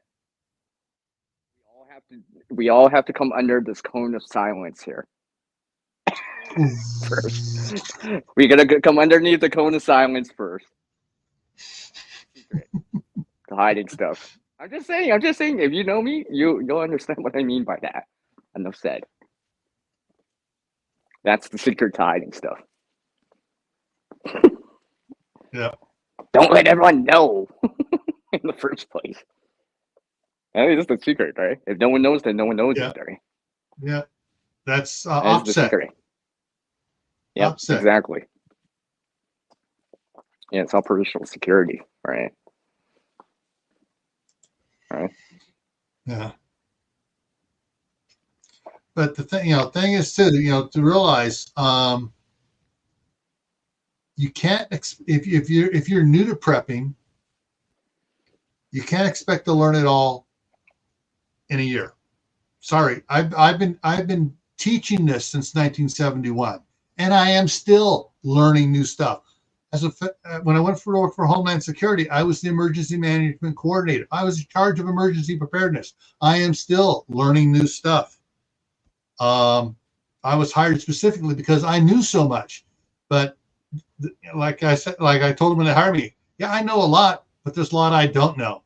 we all have to come under this cone of silence here. First. We gotta come underneath the cone of silence first. Secret. The hiding stuff. I'm just saying, if you know me, you'll understand what I mean by that. Enough said. That's the secret to hiding stuff. Yeah. Don't let everyone know in the first place. I mean, it's the secret, right? If no one knows, then no one knows it, right? Yeah. That's That is offset. the secret. Yep, Offset. exactly. Yeah, it's operational security, right? Right. Yeah. But the thing is too, to realize, you can't if you're new to prepping, you can't expect to learn it all in a year. Sorry, I've been teaching this since 1971, and I am still learning new stuff. When I went for work for Homeland Security, I was the emergency management coordinator. I was in charge of emergency preparedness. I am still learning new stuff. I was hired specifically because I knew so much, but like I said, like I told them when they hired me, yeah, I know a lot, but there's a lot I don't know.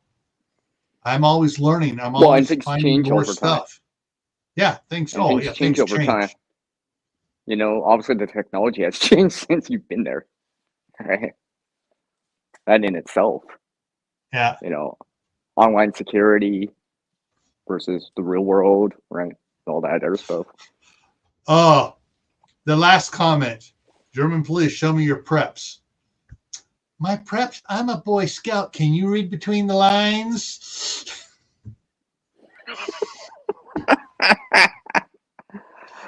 I'm always learning. I'm always finding more stuff. Yeah, things change over time. Obviously the technology has changed since you've been there, right? That in itself. Yeah. Online security versus the real world, right? All that other stuff. Oh, the last comment. German police, show me your preps. My preps? I'm a Boy Scout. Can you read between the lines?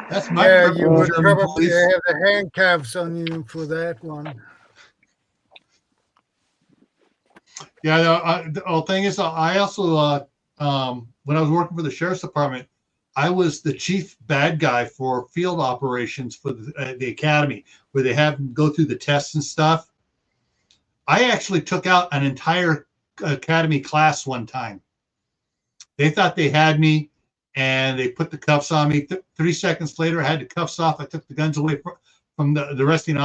That's my Yeah, prep you from would German probably police. have the handcuffs on you for that one. Yeah, the thing is, I also, when I was working for the Sheriff's Department, I was the chief bad guy for field operations for the academy, where they have them go through the tests and stuff. I actually took out an entire academy class one time. They thought they had me, and they put the cuffs on me. 3 seconds later, I had the cuffs off. I took the guns away from the arresting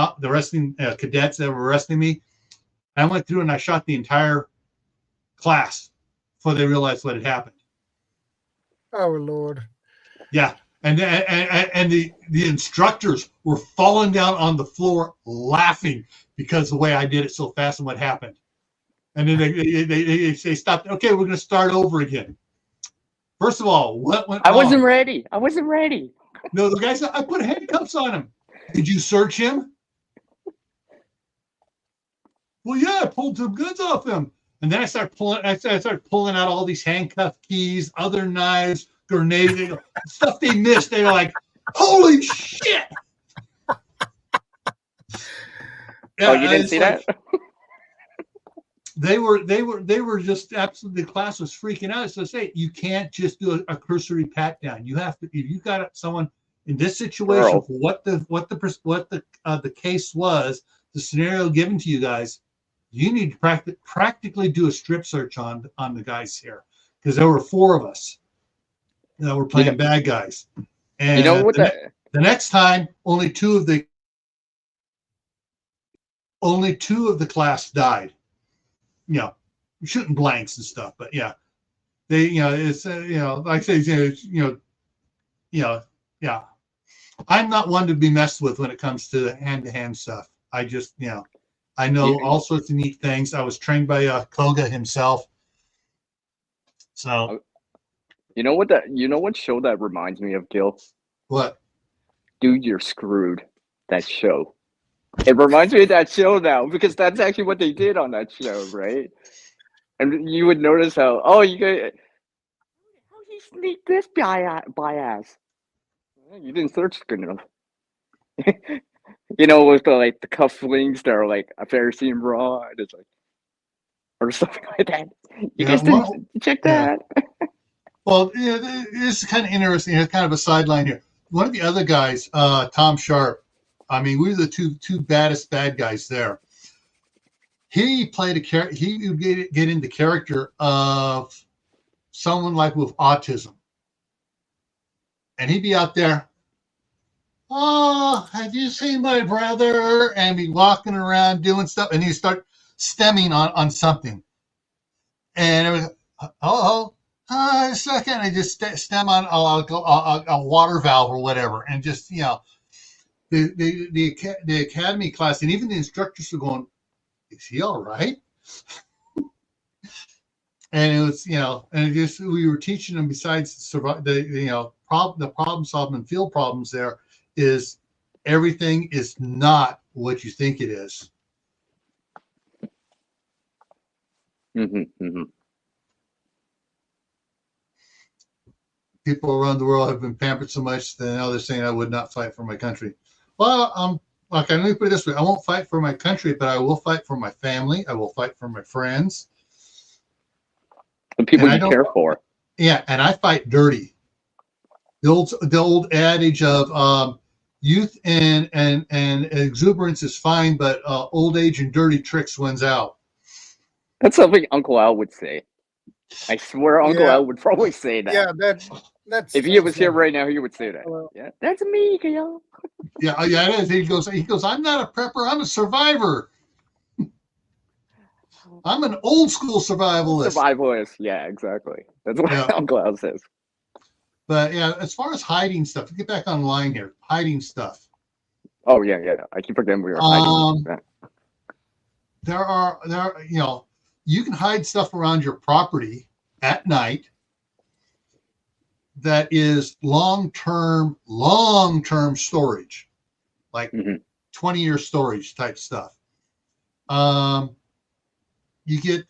cadets that were arresting me. I went through and I shot the entire class before they realized what had happened. Oh Lord! Yeah, and the instructors were falling down on the floor laughing because the way I did it so fast and what happened. And then they stopped. Okay, we're going to start over again. First of all, what went wrong? I wasn't ready. No, the guy said, I put handcuffs on him. Did you search him? Well, yeah, I pulled some goods off him. And then I started pulling out all these handcuff keys, other knives, grenades, stuff they missed. They were like, holy shit. Yeah, you didn't see that? They were just absolutely, the class was freaking out. So say you can't just do a cursory pat down. You have to, if you got someone in this situation, what the case was, the scenario given to you guys, you need to practically do a strip search on the guys here, because there were 4 of us that were playing bad guys. And the next time, only two of the class died. Shooting blanks and stuff, but yeah, they, it's, like I say, yeah. I'm not one to be messed with when it comes to the hand-to-hand stuff. I just, I know all sorts of neat things. I was trained by Koga himself. So, you know what show that reminds me of, Gil? What? Dude, You're Screwed. That show. It reminds me of that show now, because that's actually what they did on that show, right? And you would notice how he sneaked this by ass. You didn't search good enough. With the cufflinks that are like a Pharisee bra, and it's like, or something like that. You guys didn't check that. Well, this is kind of interesting. It's kind of a sideline here. One of the other guys, Tom Sharp. I mean, we were the two baddest bad guys there. He played he would get into character of someone like with autism, and he'd be out there. Oh, have you seen my brother? And be walking around doing stuff, and he'd start stemming on something, and it was a second, I just stem on a water valve or whatever, and just the academy class, and even the instructors were going, is he all right? And it was, we were teaching them, besides the problem solving and field problems, there is everything is not what you think it is. People around the world have been pampered so much that now they're saying I would not fight for my country. Well, okay, let me put it this way. I won't fight for my country, but I will fight for my family. I will fight for my friends. The people you care for. Yeah, and I fight dirty. The old adage of youth and exuberance is fine, but old age and dirty tricks wins out. That's something Uncle Al would say. I swear Uncle Al would probably say that. Yeah, that's if he was here right now, he would say that. Yeah, that's me, Kyle. Yeah, it is. He goes, I'm not a prepper, I'm a survivor. I'm an old school survivalist. Yeah, exactly. That's what Uncle Al says. But yeah, as far as hiding stuff, to get back online here, hiding stuff. Oh yeah. I keep forgetting we were hiding. There are, you can hide stuff around your property at night that is long-term storage, like 20-year storage type stuff. You get,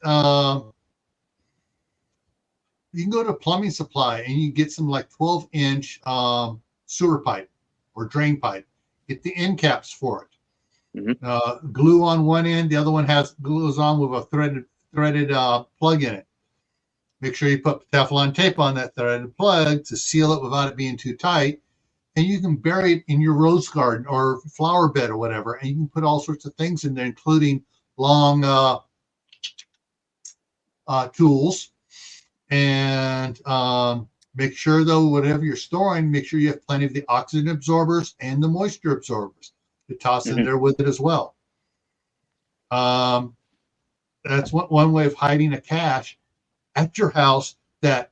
you can go to a plumbing supply and you get some like 12-inch sewer pipe or drain pipe. Get the end caps for it. Glue on one end, the other one glues on with a threaded plug in it. Make sure you put Teflon tape on that threaded plug to seal it without it being too tight. And you can bury it in your rose garden or flower bed or whatever. And you can put all sorts of things in there, including long tools. And make sure, though, whatever you're storing, make sure you have plenty of the oxygen absorbers and the moisture absorbers to toss in there with it as well. That's one way of hiding a cache at your house that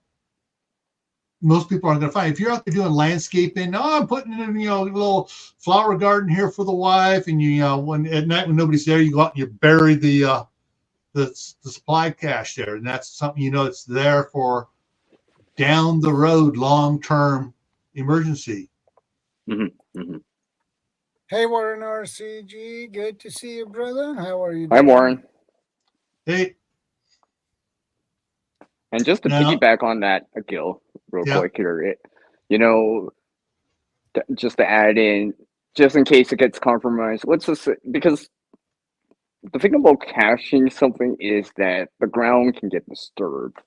most people aren't going to find. If you're out there doing landscaping, I'm putting in a little flower garden here for the wife, and when at night when nobody's there, you go out and you bury the supply cache there, and that's something it's there for down the road, long-term emergency. Hey, Warren RCG, good to see you, brother. How are you doing? Hi, Warren. Hey. And just to piggyback on that, Gil, real quick here, just to add in, just in case it gets compromised, because the thing about caching something is that the ground can get disturbed.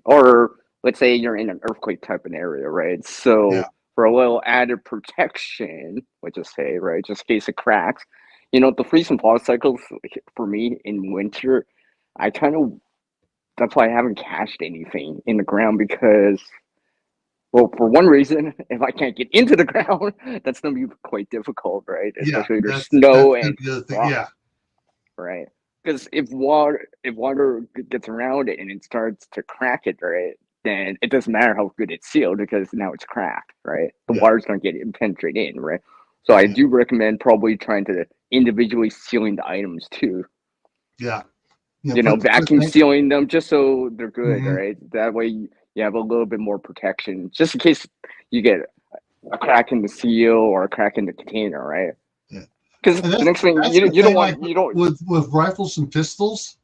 Or let's say you're in an earthquake type of area, right? So for a little added protection, let's just say, right, just in case it cracks, the freeze and thaw cycles for me in winter, that's why I haven't cached anything in the ground because, well, for one reason, if I can't get into the ground, that's going to be quite difficult, right? Especially if there's snow and frost, right? Because if water gets around it and it starts to crack it, right, then it doesn't matter how good it's sealed because now it's cracked, right? The water's going to penetrate in, right? So I do recommend probably trying to individually sealing the items too. Vacuum sealing them just so they're good, right? That way you have a little bit more protection, just in case you get a crack in the seal or a crack in the container, right? Because the next thing you don't want with rifles and pistols.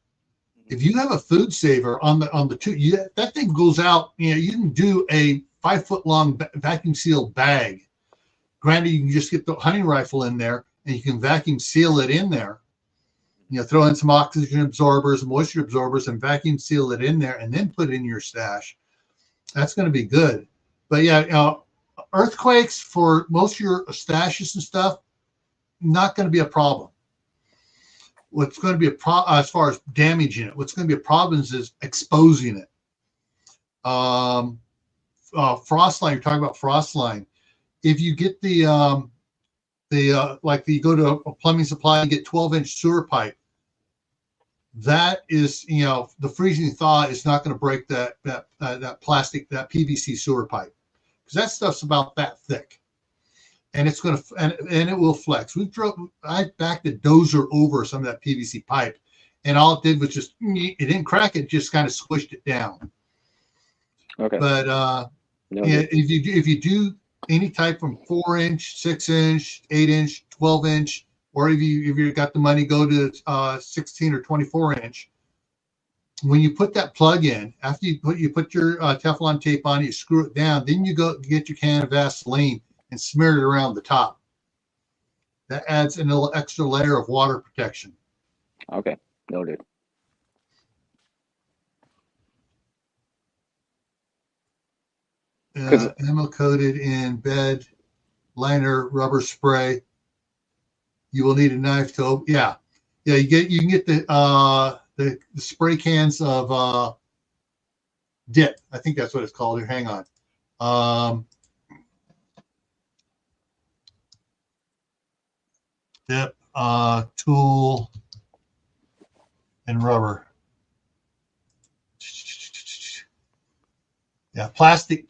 If you have a food saver on the two, that thing goes out. You can do a 5-foot long vacuum sealed bag. Granted, you can just get the hunting rifle in there and you can vacuum seal it in there. Throw in some oxygen absorbers, moisture absorbers, and vacuum seal it in there, and then put it in your stash. That's going to be good. But earthquakes for most of your stashes and stuff, not going to be a problem. What's going to be a problem as far as damaging it? What's going to be a problem is exposing it. Frost line. You're talking about frost line. If you get you go to a plumbing supply and get 12-inch sewer pipe, that is, the freezing thaw is not going to break that plastic, that PVC sewer pipe, because that stuff's about that thick, and it's going to and it will flex. I backed a dozer over some of that PVC pipe, and all it did was it didn't crack it, just kind of squished it down. Okay. But if you do any type from 4-inch, 6-inch, 8-inch, 12-inch, or if you got the money, go to 16 or 24-inch. when you put that plug in, after you put your Teflon tape on, you screw it down, then you go get your can of Vaseline and smear it around the top. That adds a little extra layer of water protection. Okay, noted. Ammo coated in bed liner rubber spray. You will need a knife to open. Yeah. You can get the spray cans of dip. I think that's what it's called. Here, hang on. Dip, tool, and rubber. Yeah, plastic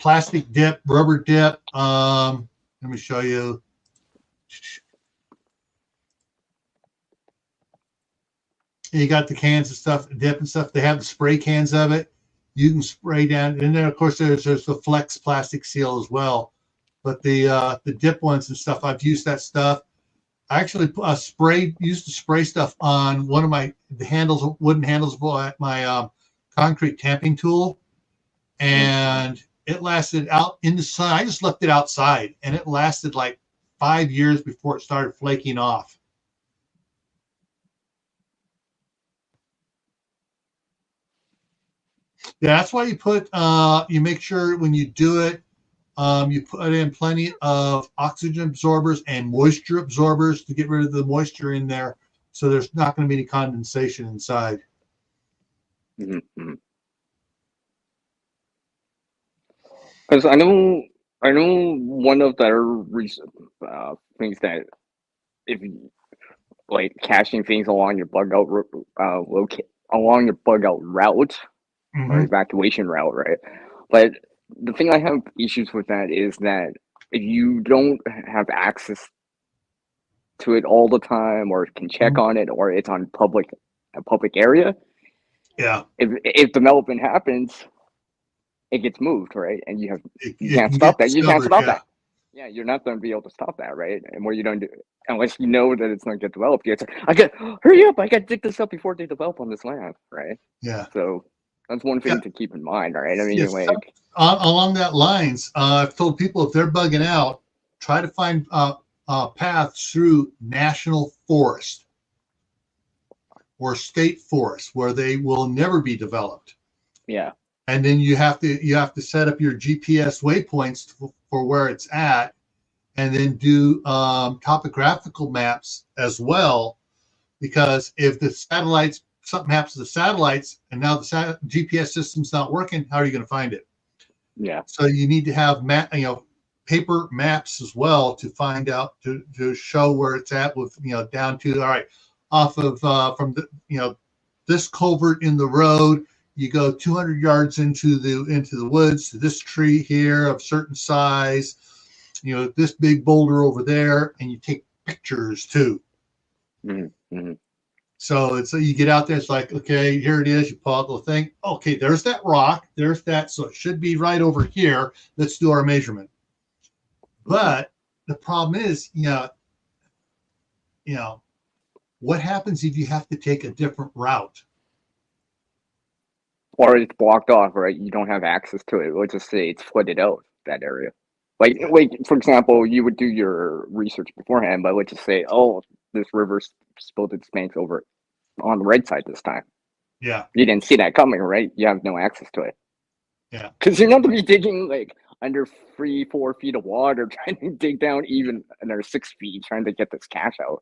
dip, rubber dip. Let me show you. You got the cans of stuff, dip and stuff. They have the spray cans of it. You can spray down, and then of course there's the flex plastic seal as well. But the dip ones and stuff, I've used that stuff. I actually used to spray stuff on one of the handles, wooden handles of my concrete tamping tool, and it lasted out in the sun. I just left it outside, and it lasted like 5 years before it started flaking off. Yeah, that's why you put. You make sure when you do it, you put in plenty of oxygen absorbers and moisture absorbers to get rid of the moisture in there, so there's not going to be any condensation inside. Mm-hmm. Because I know one of the recent things that if you, like caching things along your bug out along your bug out route or evacuation route, right? But the thing I have issues with that is that if you don't have access to it all the time, or can check on it, or it's on a public area, yeah. If development happens, it gets moved, right? And you can't stop that. You can't stop that. Yeah, you're not going to be able to stop that, right? And what you don't do, unless you know that it's not going to get developed, you hurry up! I got to dig this up before they develop on this land, right? Yeah. So that's one thing to keep in mind, right? I mean, along that lines, I've told people if they're bugging out, try to find paths through national forest or state forest where they will never be developed. Yeah. And then you have to set up your GPS waypoints for where it's at, and then do topographical maps as well, because if something happens to the satellites and now the GPS system's not working, how are you going to find it? Yeah. So you need to have paper maps as well to find out, to show where it's at, with down to, all right, off of from the this culvert in the road, you go 200 yards into the woods to this tree here of certain size, this big boulder over there, and you take pictures too. Mm-hmm. So you get out there, it's like, okay, here it is. You pull out the thing. Okay, there's that rock. There's that. So it should be right over here. Let's do our measurement. But the problem is, what happens if you have to take a different route? Or it's blocked off, right? You don't have access to it. Let's just say it's flooded out, that area. Like, for example, you would do your research beforehand, but let's just say, this river spilled its banks over on the right side this time. Yeah. You didn't see that coming, right? You have no access to it. Yeah. Because you're not going to be digging like under 3-4 feet of water, trying to dig down even another 6 feet, trying to get this cache out.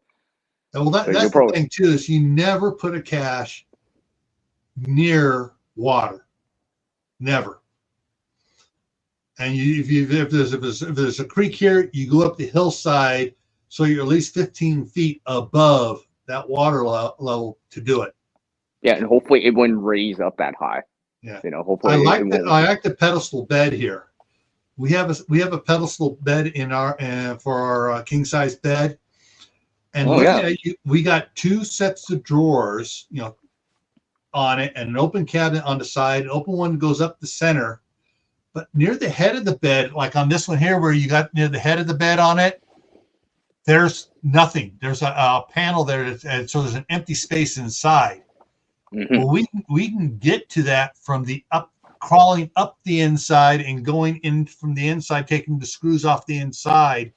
Well, that's the thing too, is you never put a cache near water, never. And if there's a creek here, you go up the hillside, so you're at least 15 feet above that water level to do it. Yeah, and hopefully it wouldn't raise up that high. Yeah, hopefully I like the pedestal bed here. We have a pedestal bed in for our king size bed, and we got 2 sets of drawers, on it, and an open cabinet on the side. An open one goes up the center, but near the head of the bed, like on this one here, where you got near the head of the bed on it, there's nothing. There's a panel there, and so there's an empty space inside. Well, we can get to that from the crawling up the inside and going in from the inside, taking the screws off the inside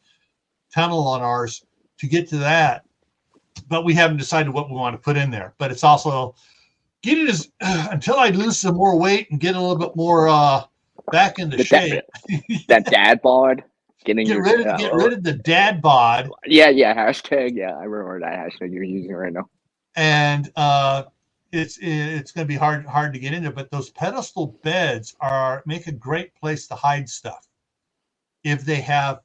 tunnel on ours to get to that. But we haven't decided what we want to put in there. But it's also get it as until I lose some more weight and get a little bit more back into shape. That dad bod. Get rid of the dad bod. Yeah, hashtag. Yeah, I remember that hashtag you're using right now. And it's going to be hard to get into, but those pedestal beds make a great place to hide stuff if they have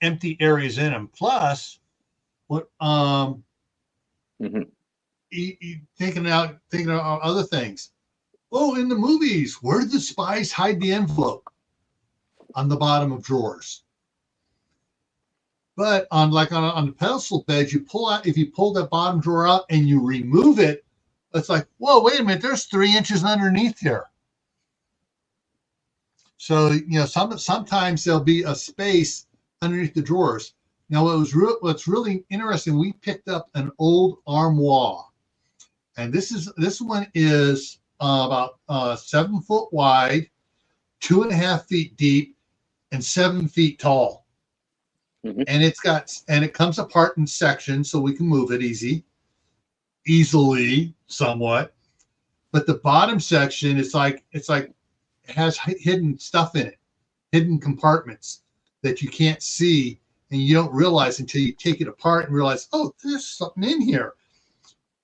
empty areas in them. Plus, what thinking out other things. Oh, in the movies, where did the spies hide the envelope? On the bottom of drawers. But on the pedestal bed, if you pull that bottom drawer out and you remove it, it's like, whoa, wait a minute, there's 3 inches underneath here. So sometimes there'll be a space underneath the drawers. Now, what's really interesting, we picked up an old armoire, and this one is about 7 foot wide, 2.5 feet deep, and 7 feet tall. And it comes apart in sections, so we can move it easily, somewhat. But the bottom section, it has hidden stuff in it, hidden compartments that you can't see, and you don't realize until you take it apart and realize, oh, there's something in here.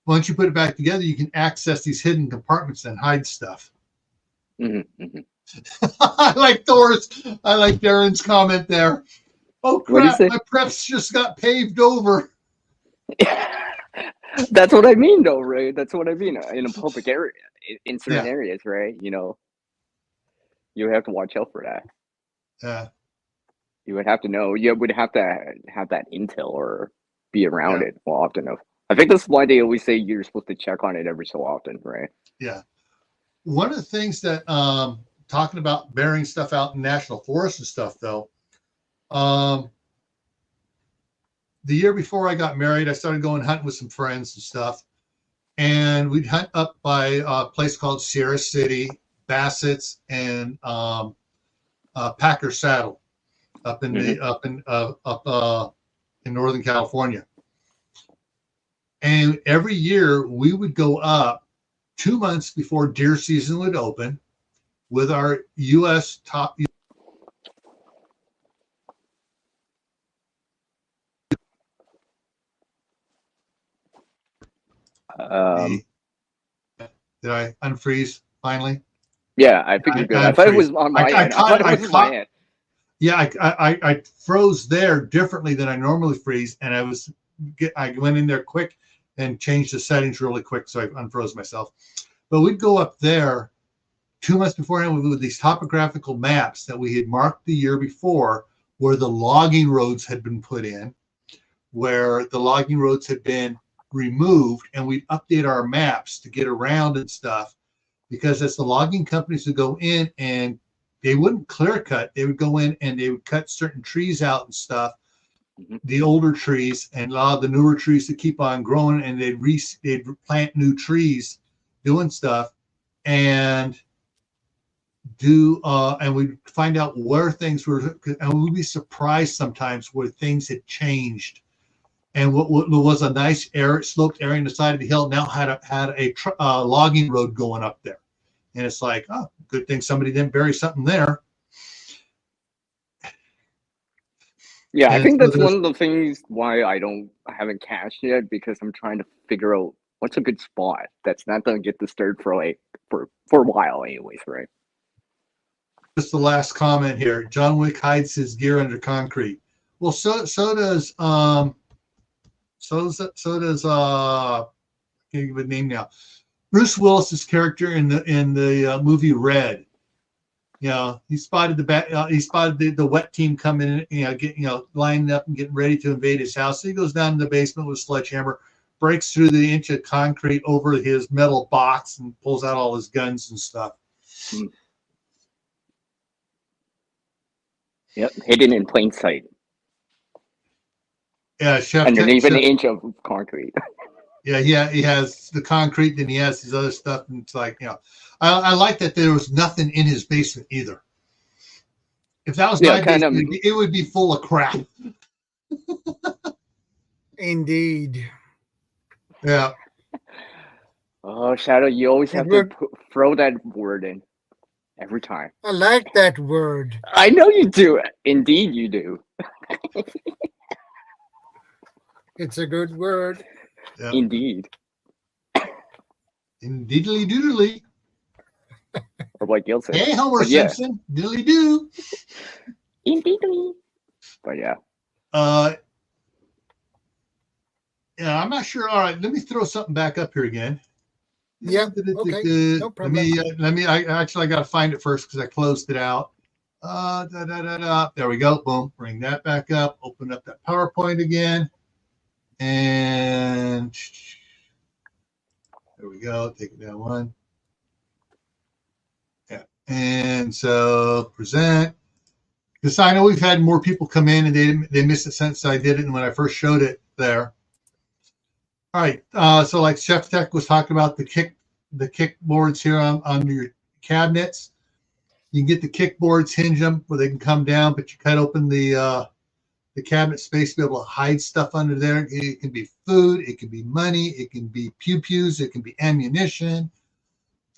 Once you put it back together, you can access these hidden compartments and hide stuff. I like Darren's comment there. Oh crap, my preps just got paved over. That's what I mean though, right? That's what I mean in a public area, in certain areas, right? You have to watch out for that. Yeah. You would have to know, you would have to have that intel or be around it more often. I think that's why they always say you're supposed to check on it every so often, right? Yeah. One of the things that talking about burying stuff out in national forests and stuff, though. The year before I got married, I started going hunting with some friends and stuff. And we'd hunt up by a place called Sierra City, Bassett's, and Packer Saddle up in in Northern California. And every year we would go up 2 months before deer season would open with our U.S. top. Did I unfreeze finally? Yeah, I think you're good. I thought it was on my end. I thought it was my end. Yeah, I froze there differently than I normally freeze, and I went in there quick and changed the settings really quick, so I unfroze myself. But we'd go up there 2 months beforehand with these topographical maps that we had marked the year before, where the logging roads had been put in, where the logging roads had been removed, and we'd update our maps to get around and stuff, because as the logging companies would go in and they wouldn't clear cut, they would go in and they would cut certain trees out and stuff, the older trees and a lot of the newer trees that keep on growing, and they'd plant new trees doing stuff and we'd find out where things were, and we'd be surprised sometimes where things had changed. And what was a nice sloped area on the side of the hill now had a logging road going up there. And it's like, oh, good thing somebody didn't bury something there. Yeah, I think that's one of the things why I haven't cashed yet, because I'm trying to figure out what's a good spot that's not going to get disturbed for a while anyways, right? Just the last comment here. John Wick hides his gear under concrete. Well, so does I can't give a name now. Bruce Willis's character in the movie Red. You know, he spotted the wet team coming in, lining up and getting ready to invade his house. So he goes down in the basement with a sledgehammer, breaks through the inch of concrete over his metal box, and pulls out all his guns and stuff. Yep, hidden in plain sight. Yeah, Chef. Underneath an inch of concrete. Yeah, he has the concrete, then he has his other stuff, and it's like, you know, I like that there was nothing in his basement either. If that was my basement, it would be full of crap. Indeed. Yeah. Oh, Shadow, you always have to throw that word in every time. I like that word. I know you do. Indeed, you do. It's a good word. Yep. Indeed. Indeedly doodly. Or like Gil said. Hey, Homer Simpson. Diddly doo. Indeedly. But yeah. Yeah, I'm not sure. All right, let me throw something back up here again. Yeah. Okay. No problem. Let me. I got to find it first because I closed it out. There we go. Boom. Bring that back up. Open up that PowerPoint again, and there we go. Take it down one. Yeah. And so present. Because I know we've had more people come in and they missed it since I did it and when I first showed it there. All right, so like Chef Tech was talking about the kick boards here on your cabinets. You can get the kick boards, hinge them where they can come down, but you cut open the cabinet space to be able to hide stuff under there. It can be food, it can be money, it can be pew-pews, it can be ammunition,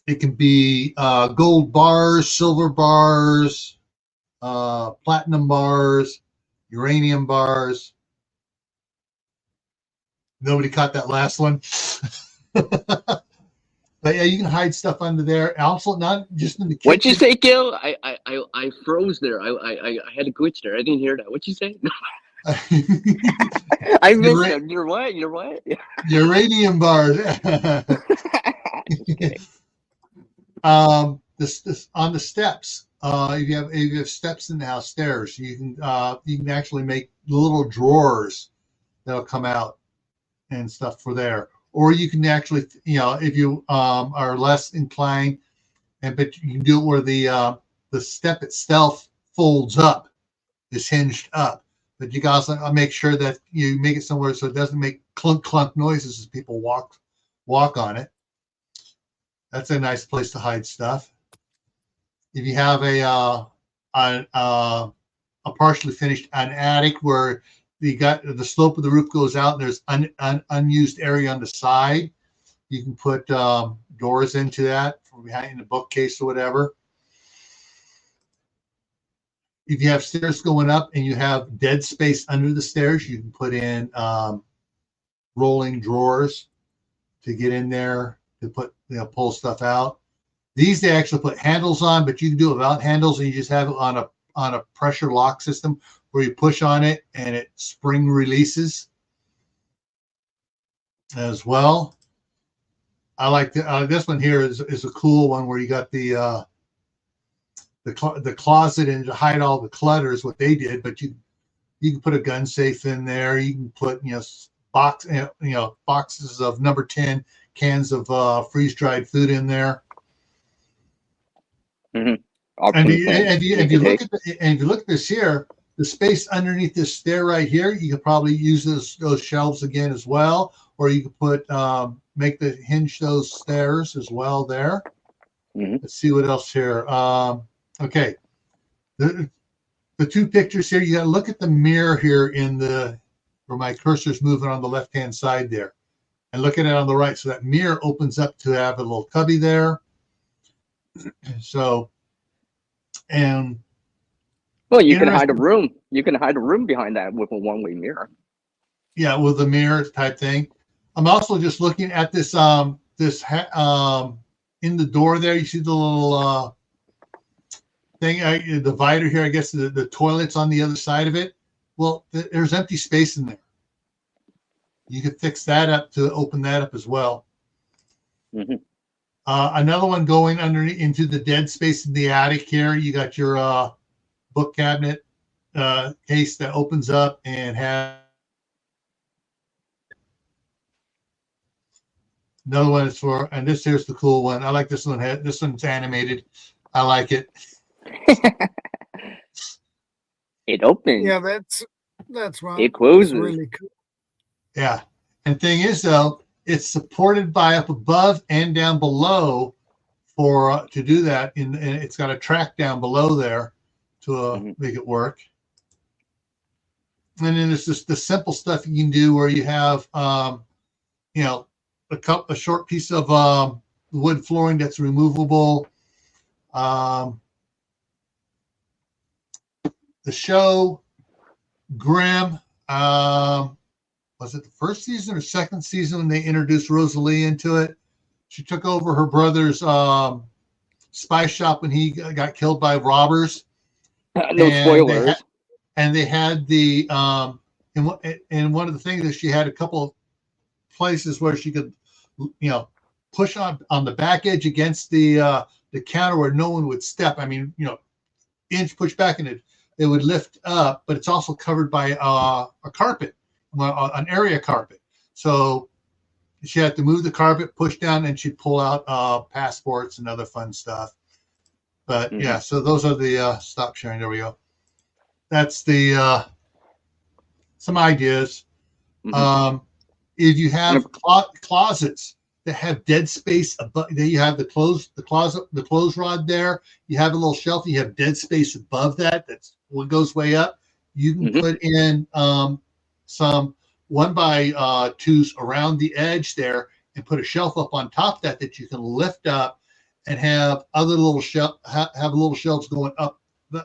it can be gold bars, silver bars, platinum bars, uranium bars. Nobody caught that last one. But yeah, you can hide stuff under there. Also, not just in the kitchen. What'd you say, Gil? I froze there. I had a glitch there. I didn't hear that. What'd you say? I missed it. You're what? You're what? Uranium bars. This on the steps. If you have steps in the house, stairs, you can actually make little drawers that'll come out and stuff for there. Or you can actually, if you are less inclined, but you can do it where the step itself folds up, is hinged up. But you guys make sure that you make it somewhere so it doesn't make clunk clunk noises as people walk on it. That's a nice place to hide stuff. If you have a partially finished an attic where you got the slope of the roof goes out and there's unused area on the side, you can put doors into that from behind the bookcase or whatever. If you have stairs going up and you have dead space under the stairs, you can put in rolling drawers to get in there to put pull stuff out. These they actually put handles on, but you can do it without handles, and you just have it on a pressure lock system where you push on it and it spring releases as well. I like this one here is a cool one where you got the closet and to hide all the clutter is what they did, but you can put a gun safe in there. You can put boxes of number 10 cans of freeze dried food in there. Mm-hmm. And if you look at this here, the space underneath this stair right here, you could probably use those shelves again as well, or you could put hinge those stairs as well there. Mm-hmm. Let's see what else here. Okay, the two pictures here. You got to look at the mirror here where my cursor's moving on the left hand side there, and look at it on the right. So that mirror opens up to have a little cubby there. So, and well, you can hide a room. You can hide a room behind that with a one-way mirror. Yeah, with a mirror type thing. I'm also just looking at this in the door there. You see the little thing, the divider here. I guess the toilet's on the other side of it. Well, there's empty space in there. You could fix that up to open that up as well. Mm-hmm. Another one going underneath into the dead space in the attic here. You got your book cabinet case that opens up and has another one is for, and this here's the cool one. I like this one. This one's animated. I like it. It opens. Yeah, that's right. It closes. That's really cool. Yeah. And thing is though, it's supported by up above and down below for to do that. And it's got a track down below there to make it work. And then there's just the simple stuff you can do where you have, you know, a short piece of wood flooring that's removable. The show Grimm, was it the first season or second season when they introduced Rosalie into it? She took over her brother's spy shop when he got killed by robbers. No spoilers. They had the and one of the things is she had a couple of places where she could, you know, push on the back edge against the counter where no one would step. I mean, you know, inch push back and it would lift up, but it's also covered by a carpet, an area carpet. So she had to move the carpet, push down, and she'd pull out passports and other fun stuff. But yeah, so those are the stop sharing. There we go. That's the some ideas. If you have closets that have dead space above, then you have the clothes rod there. You have a little shelf. You have dead space above that. That's what goes way up. You can put in some 1x2s around the edge there and put a shelf up on top of that you can lift up and have other little have little shelves going up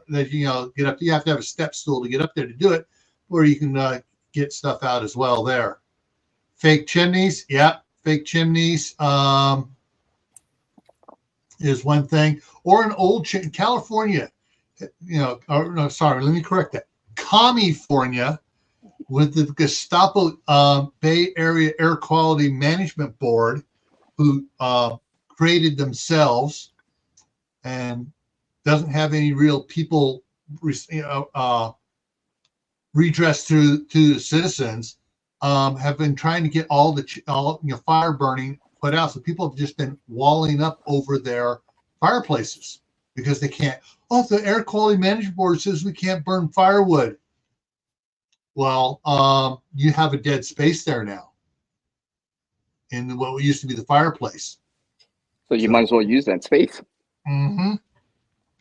that you know get up. You have to have a step stool to get up there to do it, where you can get stuff out as well there. Fake chimneys, yeah, fake chimneys is one thing, or an old California. You know, or, no, sorry, let me correct that. California, with the Gestapo Bay Area Air Quality Management Board, who created themselves and doesn't have any real people redress to the citizens, have been trying to get all fire burning put out. So people have just been walling up over their fireplaces because they can't. Oh, the Air Quality Management Board says we can't burn firewood. Well, you have a dead space there now in what used to be the fireplace. So you might as well use that space.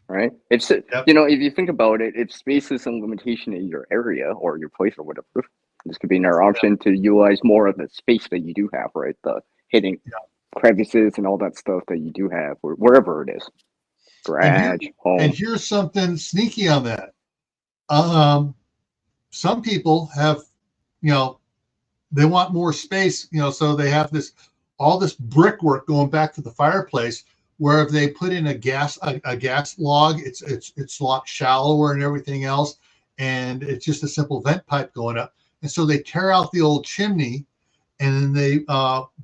Right? It's you know, if you think about it, if space is some limitation in your area or your place or whatever, this could be another option to utilize more of the space that you do have, right? The hidden crevices and all that stuff that you do have, or wherever it is. Garage, home. And here's something sneaky on that. Some people have, you know, they want more space, you know, so they have all this brickwork going back to the fireplace, where if they put in a gas log, it's a lot shallower and everything else, and it's just a simple vent pipe going up. And so they tear out the old chimney, and then they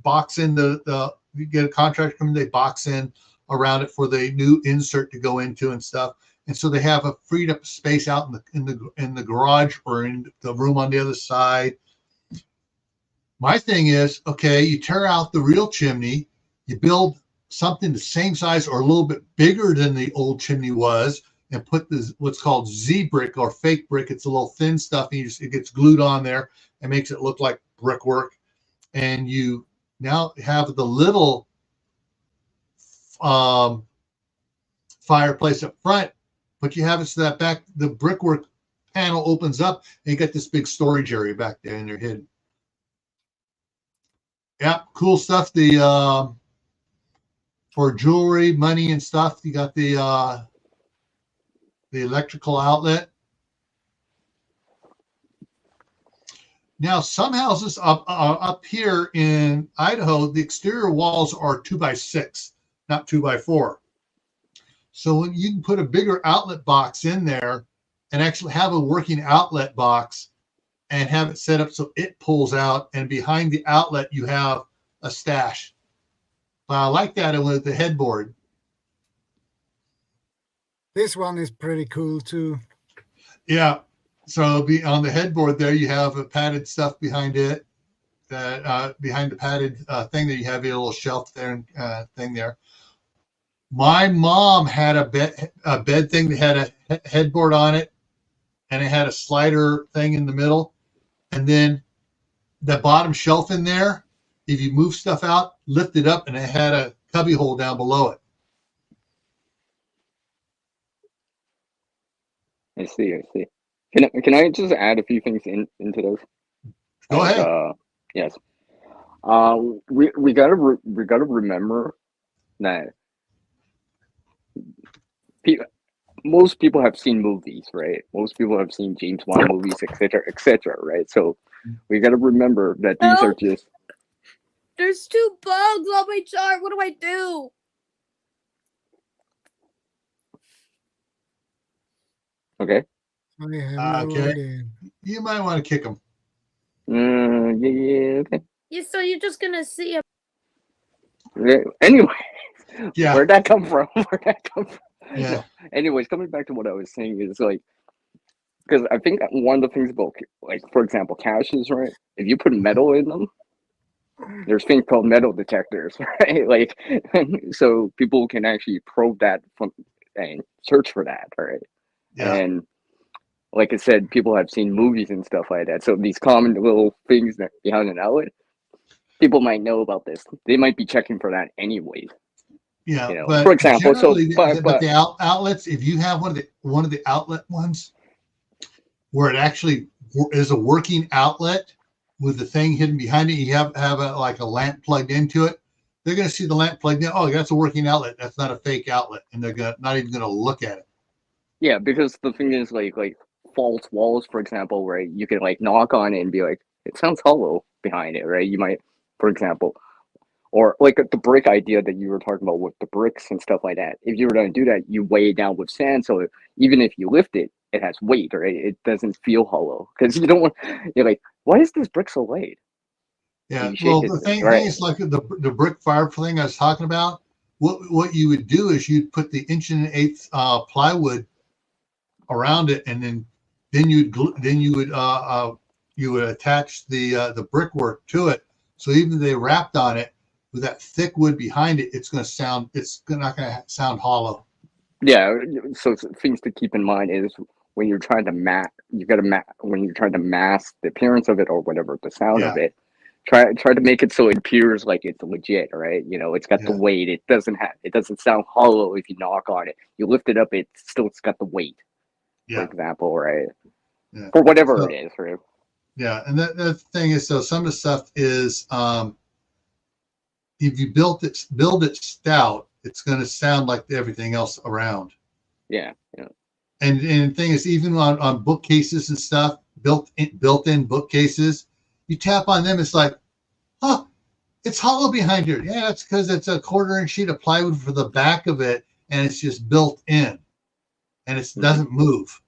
box in you get a contractor come in, they box in around it for the new insert to go into and stuff. And so they have a freed up space out in the garage or in the room on the other side. My thing is, okay, you tear out the real chimney, you build something the same size or a little bit bigger than the old chimney was, and put what's called Z brick or fake brick. It's a little thin stuff, and it gets glued on there and makes it look like brickwork. And you now have the little fireplace up front, but you have it so that the brickwork panel opens up, and you got this big storage area back there, and they're hidden. Yeah, cool stuff. The for jewelry, money, and stuff, you got the electrical outlet. Now, some houses up here in Idaho, the exterior walls are 2x6, not 2x4. So you can put a bigger outlet box in there and actually have a working outlet box and have it set up so it pulls out, and behind the outlet you have a stash. But I like that with the headboard. This one is pretty cool too. Yeah. So on the headboard there, you have a padded stuff behind it. That behind the padded thing that you have a little shelf there and thing there. My mom had a bed thing that had a headboard on it, and it had a slider thing in the middle, and then the bottom shelf in there if you move stuff out, lift it up, and it had a cubby hole down below it. I see. Can I just add a few things into those? Go ahead. Yes. We gotta remember that most people have seen movies, right? Most people have seen James Bond movies, etc., right? So we gotta remember that these are just. There's 2 bugs on my chart. What do I do? Okay. I have no Okay. idea. You might want to kick them. Yeah. Okay. Yeah, so you're just gonna see a Anyway, Yeah. where'd that come from? Yeah. No. Anyways, coming back to what I was saying is like, because I think one of the things about, like, for example, caches, right? If you put metal in them, there's things called metal detectors, right? Like, so people can actually probe that and search for that, right? Yeah. And like I said, people have seen movies and stuff like that. So these common little things that behind an outlet, people might know about this. They might be checking for that anyways. Yeah. You know, But for example, so generally, but the outlets, if you have one of the outlet ones where it actually is a working outlet with the thing hidden behind it, you have like a lamp plugged into it. They're going to see the lamp plugged in. Oh, that's a working outlet. That's not a fake outlet, and they're not even going to look at it. yeah, because the thing is like false walls, for example, where you can like knock on it and be like, it sounds hollow behind it, right? You might, for example, or like the brick idea that you were talking about with the bricks and stuff like that. If you were going to do that, you weigh it down with sand, so even if you lift it, it has weight, right? It doesn't feel hollow because you don't want. You're like, why is this brick so light? Yeah. You shake Well, it, the thing right? is like the brick fire thing I was talking about. What you would do is you'd put the 1 1/8 plywood around it, and then you would attach the brickwork to it. So even if they wrapped on it with that thick wood behind it, it's not going to sound hollow. Yeah. So things to keep in mind is when you're trying to when you're trying to mask the appearance of it or whatever, the sound of it. Try to make it so it appears like it's legit, right? You know, it's got the weight. It doesn't sound hollow if you knock on it. You lift it up, it's got the weight. For example, right? Yeah. For whatever it is, right? Yeah, and the thing is, so some of the stuff is, if you build it stout, it's going to sound like everything else around. Yeah. And the thing is, even on bookcases and stuff, built-in bookcases, you tap on them, it's like, oh, it's hollow behind here. Yeah, that's because it's a 1/4 sheet of plywood for the back of it, and it's just built in, and it doesn't move.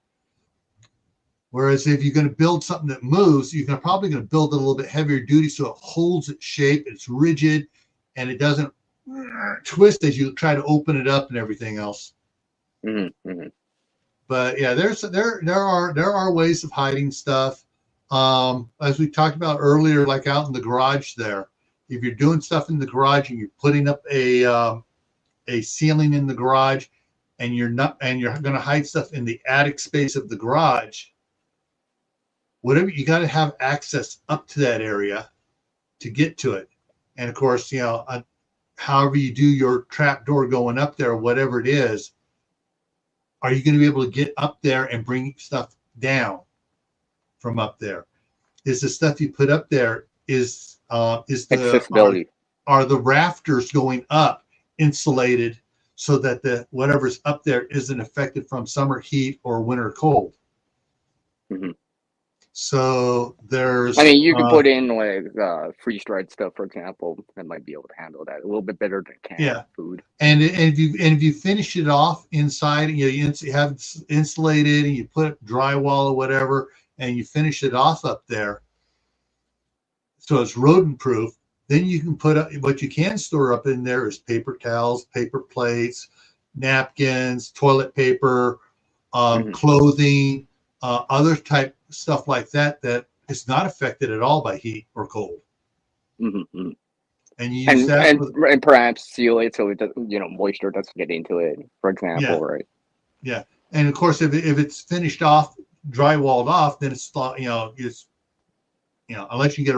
Whereas if you're going to build something that moves, you're probably going to build it a little bit heavier duty so it holds its shape, it's rigid, and it doesn't twist as you try to open it up and everything else. Mm-hmm. But yeah, there are ways of hiding stuff. As we talked about earlier, like out in the garage there, if you're doing stuff in the garage and you're putting up a ceiling in the garage, and you're going to hide stuff in the attic space of the garage, whatever, you got to have access up to that area to get to it. And of course, however you do your trap door going up there, whatever it is, are you going to be able to get up there and bring stuff down from up there? Is the stuff you put up there is accessibility? Are the rafters going up insulated so that the whatever's up there isn't affected from summer heat or winter cold? Mm-hmm. So there's. I mean, you can put in like freeze-dried stuff, for example, that might be able to handle that a little bit better than canned food. And if you finish it off inside, you have it insulated, and you put drywall or whatever, and you finish it off up there, so it's rodent proof. Then you can put up what you can store up in there is paper towels, paper plates, napkins, toilet paper, clothing, other type stuff like that is not affected at all by heat or cold. Mm-hmm. And you use that and perhaps seal it so it does, moisture doesn't get into it, for example, right? Yeah, and of course, if it's finished off, drywalled off, then it's unless you get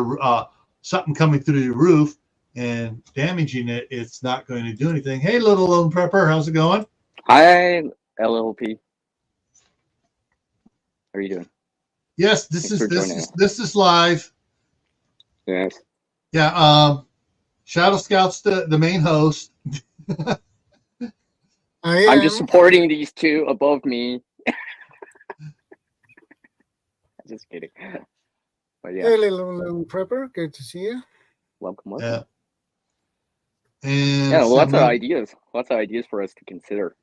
something coming through the roof and damaging it, it's not going to do anything. Hey, little lone prepper, how's it going? Hi, LLP. How are you doing? Yes, Thanks for joining us. this is live. Yes. Yeah, Shadow Scout's the main host. I'm just supporting these two above me. Just kidding. But yeah, Hey, little lone prepper. Good to see you. welcome. Yeah. And Yeah, so lots of ideas for us to consider.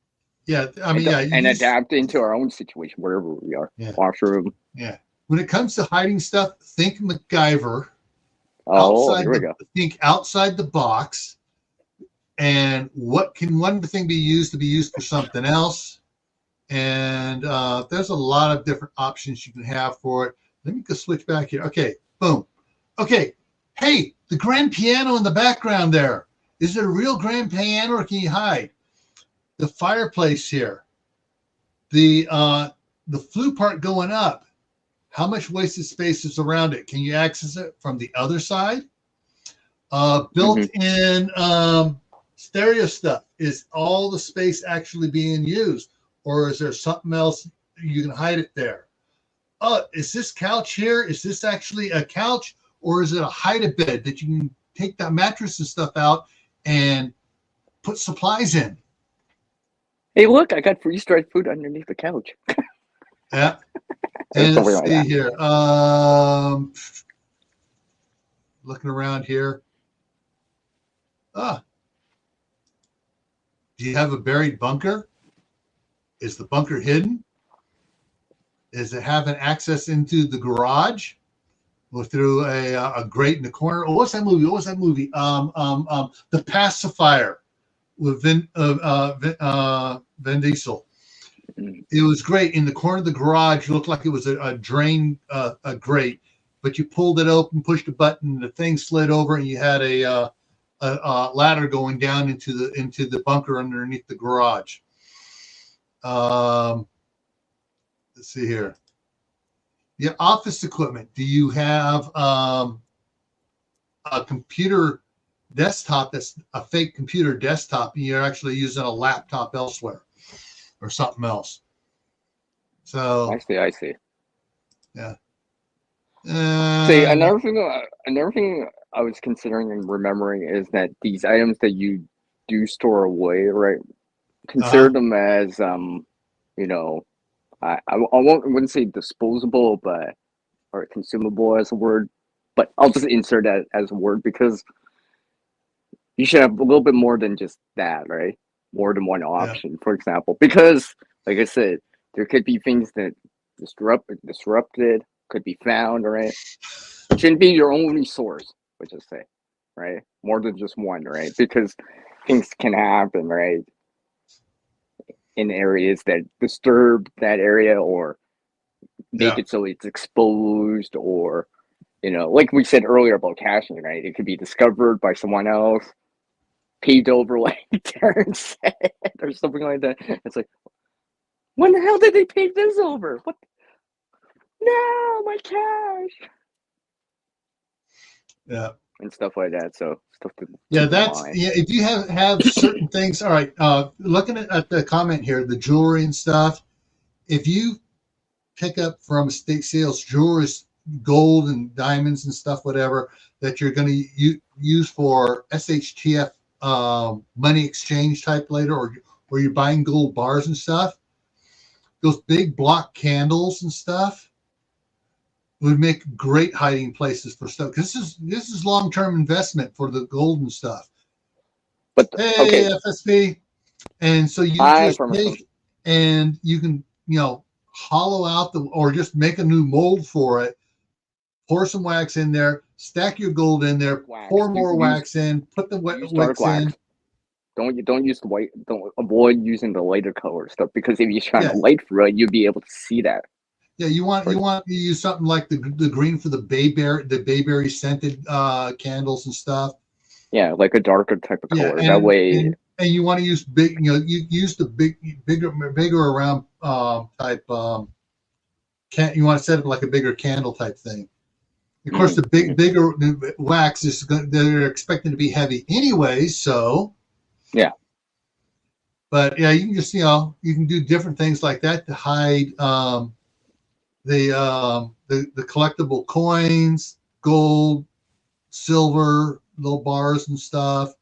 Yeah, I mean, and adapt into our own situation wherever we are. Yeah. Washroom. Yeah. When it comes to hiding stuff, think MacGyver. Oh, here we go. Think outside the box. And what can one thing be used for something else? And there's a lot of different options you can have for it. Let me go switch back here. Okay, boom. Okay, hey, the grand piano in the background there. Is it a real grand piano or can you hide? The fireplace here. The flue part going up. How much wasted space is around it? Can you access it from the other side? Built-in stereo stuff. Is all the space actually being used? Or is there something else you can hide it there? Is this couch here? Is this actually a couch? Or is it a hide-a-bed that you can take that mattress and stuff out and put supplies in? Hey, look, I got freeze-dried food underneath the couch. Yeah. And let's see here. Looking around here. Do you have a buried bunker? Is the bunker hidden? Is it having access into the garage or through a grate in the corner? Oh, what's that movie? The Pacifier with Vin Diesel. It was great. In the corner of the garage, it looked like it was a drain grate, but you pulled it open, pushed a button, the thing slid over, and you had a ladder going down into the bunker underneath the garage. Let's see here. Yeah, office equipment. Do you have a computer desktop that's a fake computer desktop and you're actually using a laptop elsewhere or something else? So I see. Yeah. See, another thing I was considering and remembering is that these items that you do store away, right? Consider them as I wouldn't say disposable, or consumable as a word, but I'll just insert that as a word because you should have a little bit more than just that, right? More than one option, for example, because like I said, there could be things that disrupted, could be found, right? It shouldn't be your only source, let's just say, right? More than just one, right? Because things can happen, right? In areas that disturb that area or make it so it's exposed, or like we said earlier about caching, right? It could be discovered by someone else, paved over, like Darren said, or something like that. It's like, when the hell did they pave this over? What? No, my cache. Yeah. And stuff like that. So stuff to if you have certain things. All right. Looking at the comment here, the jewelry and stuff. If you pick up from estate sales jewelry, gold and diamonds and stuff, whatever that you're going to use for SHTF money exchange type later, or where you're buying gold bars and stuff, those big block candles and stuff would make great hiding places for stuff. Because this is long-term investment for the gold and stuff. But hey, FSP, and so you just take and you can hollow out or just make a new mold for it, pour some wax in there, stack your gold in there, pour more wax in, put the wax in. Don't use the white. Don't avoid using the lighter color stuff, because if you shine a light through it, you'll be able to see that. Yeah, you want to use something like the green for the bayberry scented candles and stuff. Yeah, like a darker type of color. That way. And you want to use big. You use the bigger around type. You want to set it like a bigger candle type thing. Of course, the bigger wax is they're expecting to be heavy anyway. So yeah. But yeah, you can just you can do different things like that to hide the collectible coins, gold, silver, little bars and stuff.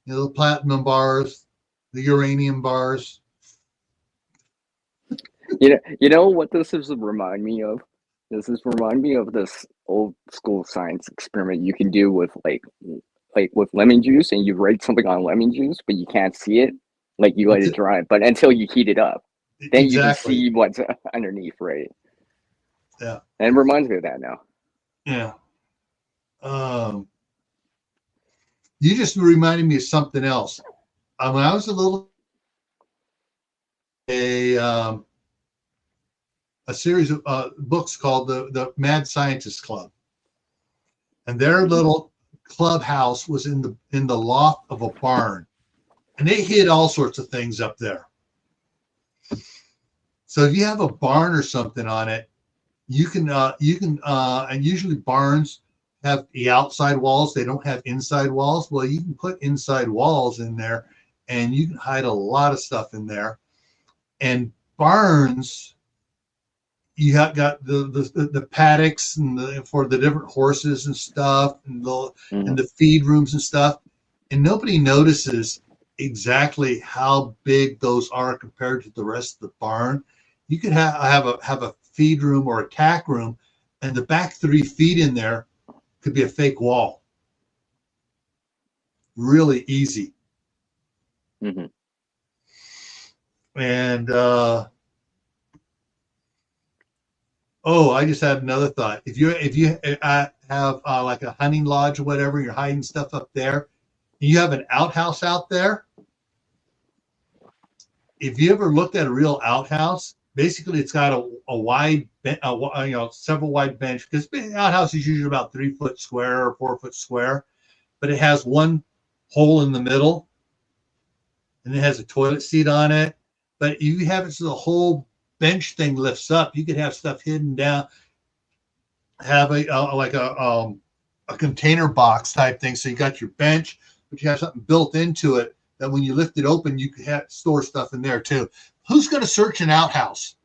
The platinum bars, the uranium bars. You know what this is remind me of? This is remind me of this old school science experiment you can do with like with lemon juice, and you write something on lemon juice, but you can't see it. Like you let it dry, but until you heat it up, then you can see what's underneath, right? Yeah. And it reminds me of that now. Yeah. You just reminded me of something else. When I was a little, a series of books called the Mad Scientist Club, and their little clubhouse was in the loft of a barn, and they hid all sorts of things up there. So if you have a barn or something on it, you can and usually barns have the outside walls. They don't have inside walls. Well, you can put inside walls in there, and you can hide a lot of stuff in there. And barns, you have got the paddocks and for the different horses and stuff, and the feed rooms and stuff. And nobody notices exactly how big those are compared to the rest of the barn. You could have a feed room or a tack room, and the back 3 feet in there could be a fake wall. Really easy. Mm-hmm. And I just had another thought. If you have like a hunting lodge or whatever, you're hiding stuff up there, you have an outhouse out there. If you ever looked at a real outhouse, basically it's got a wide, several wide bench, because the outhouse is usually about 3 foot square or 4 foot square, but it has one hole in the middle, and it has a toilet seat on it. But you have it so the whole bench thing lifts up. You could have stuff hidden down, have a container box type thing. So you got your bench, but you have something built into it that when you lift it open, you can store stuff in there too. Who's going to search an outhouse?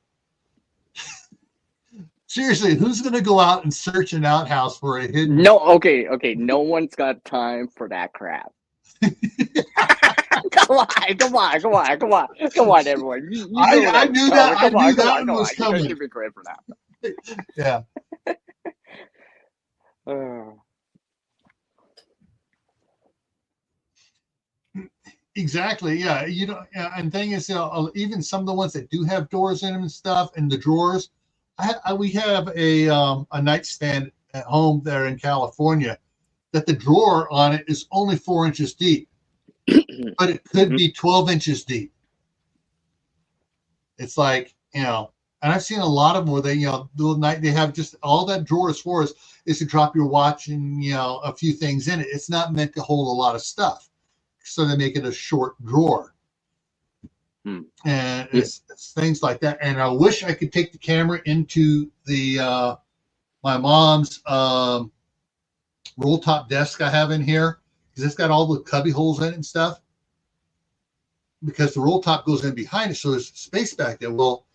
Seriously, who's going to go out and search an outhouse for a hidden? No, okay. No one's got time for that crap. Come on, everyone. I knew that. I knew that one was coming. You give me credit for that. Yeah. Exactly. Yeah. And the thing is, even some of the ones that do have doors in them and stuff, and the drawers. We have a nightstand at home there in California that the drawer on it is only 4 inches deep, but it could be 12 inches deep. It's like, and I've seen a lot of them where they have just all that drawer is for is to drop your watch and, a few things in it. It's not meant to hold a lot of stuff. So they make it a short drawer. And it's things like that. And I wish I could take the camera into the my mom's roll top desk I have in here, because it's got all the cubby holes in it and stuff. Because the roll top goes in behind it, so there's space back there. Well,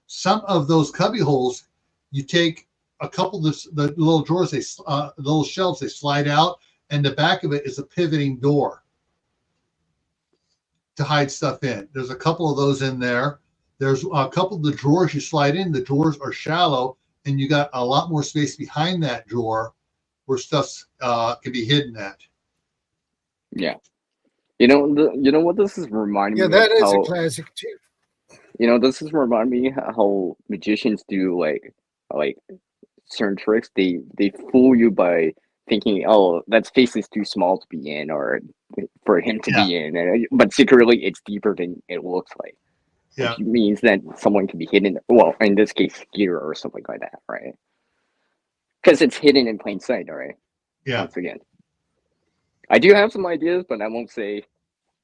some of those cubby holes, you take a couple of the little drawers, the little shelves, they slide out, and the back of it is a pivoting door to hide stuff in. There's a couple of those in there. There's a couple of the drawers you slide in. The drawers are shallow, and you got a lot more space behind that drawer where stuff can be hidden at. Yeah. You know what this is reminding me of? Yeah, that is a classic too. This is reminding me how magicians do like certain tricks. They fool you by thinking, oh, that space is too small to be in, or for him to be in, but secretly it's deeper than it looks like. Yeah, which means that someone can be hidden. Well, in this case, gear or something like that, right? Because it's hidden in plain sight, all right? Yeah. Once again, I do have some ideas, but I won't say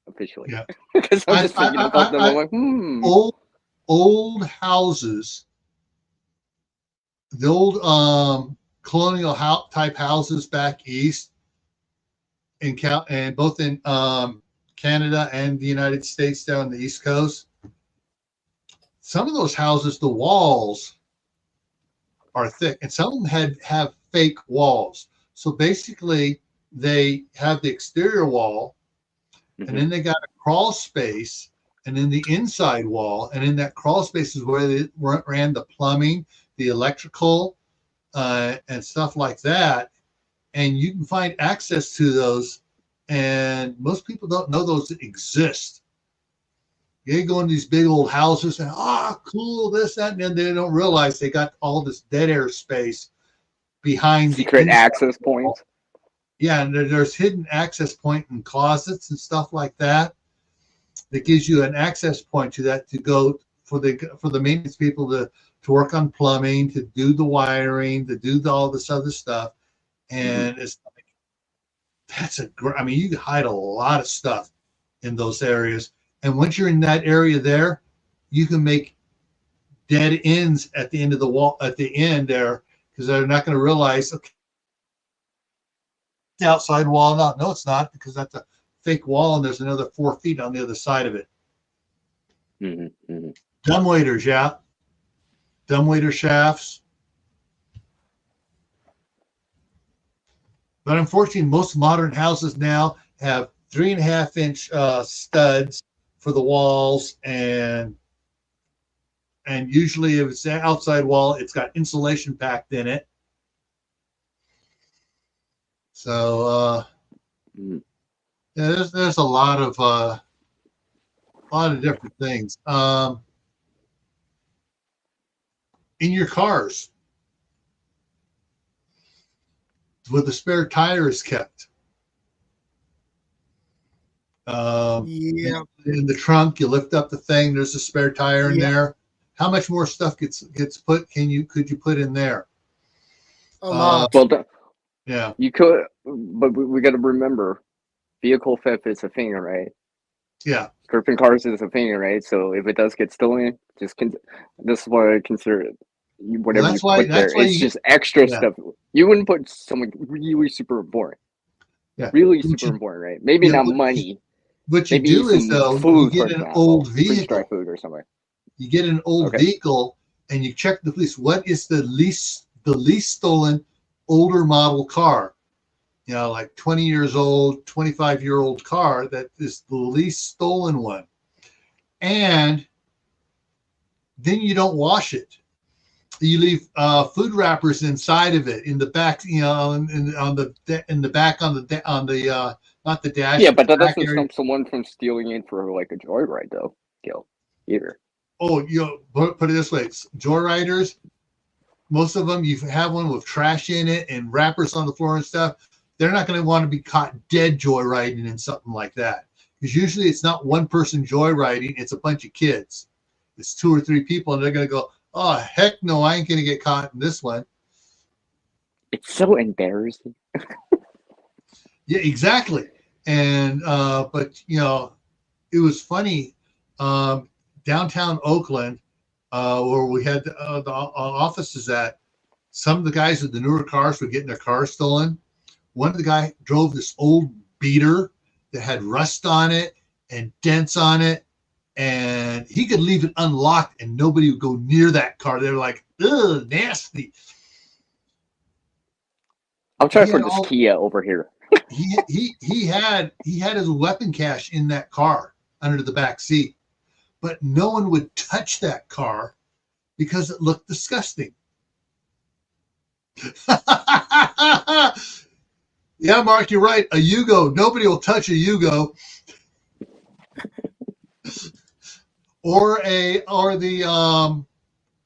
officially. Yeah. Because I'm just thinking about them. I'm like, Old houses. The old colonial type houses back east and both in Canada and the United States down the East Coast. Some of those houses, the walls are thick, and some of them have fake walls. So basically, they have the exterior wall, and then they got a crawl space, and then the inside wall, and in that crawl space is where they ran the plumbing, the electrical, and stuff like that. And you can find access to those, and most people don't know those exist. You go in these big old houses and cool, this, that, and then they don't realize they got all this dead air space behind secret access points. Yeah, and there's hidden access point in closets and stuff like that. That gives you an access point to that to go for the maintenance people to work on plumbing, to do the wiring, to do all this other stuff. And it's like, you can hide a lot of stuff in those areas. And once you're in that area there, you can make dead ends at the end of the wall, at the end there, because they're not going to realize, okay, the outside wall. No, it's not, because that's a fake wall and there's another 4 feet on the other side of it. Dumbwaiters, yeah. Dumbwaiter shafts. But unfortunately, most modern houses now have 3.5-inch studs for the walls, and usually if it's an outside wall, it's got insulation packed in it. So yeah, there's a lot of different things. In your cars, where the spare tire is kept. In the trunk, you lift up the thing. There's a spare tire in there. How much more stuff gets put? Could you put in there? A lot. Yeah, you could, but we got to remember, vehicle theft is a thing, right? Yeah, stripping cars is a thing, right? So if it does get stolen, this is what I consider it. Whatever you put there, it's just extra stuff. You wouldn't put something really super important. Yeah, really super important, right? Maybe not money. What you do is, though, you get an old vehicle, food or something. You get an old vehicle and you check the police. What is the least stolen older model car? You know, like 20 years old, 25-year-old car that is the least stolen one. And then you don't wash it. You leave food wrappers inside of it, in the back, you know, in the back on the not the dash. Yeah, but that doesn't stop someone from stealing it for like a joyride, though, Gil. Either. Oh, you know, put it this way: joyriders, most of them, you have one with trash in it and wrappers on the floor and stuff. They're not going to want to be caught dead joyriding in something like that, because usually it's not one person joyriding; it's a bunch of kids. It's 2 or 3 people, and they're going to go, "Oh, heck no, I ain't going to get caught in this one." It's so embarrassing. Yeah, exactly. And but you know, it was funny. Downtown Oakland, where we had the offices at, some of the guys with the newer cars were getting their cars stolen. One of the guy drove this old beater that had rust on it and dents on it, and he could leave it unlocked and nobody would go near that car. They were like, "Ugh, nasty." I'll try for this Kia over here. He had his weapon cache in that car under the back seat, but no one would touch that car because it looked disgusting. Yeah, Mark, you're right. A Yugo, nobody will touch a Yugo. or the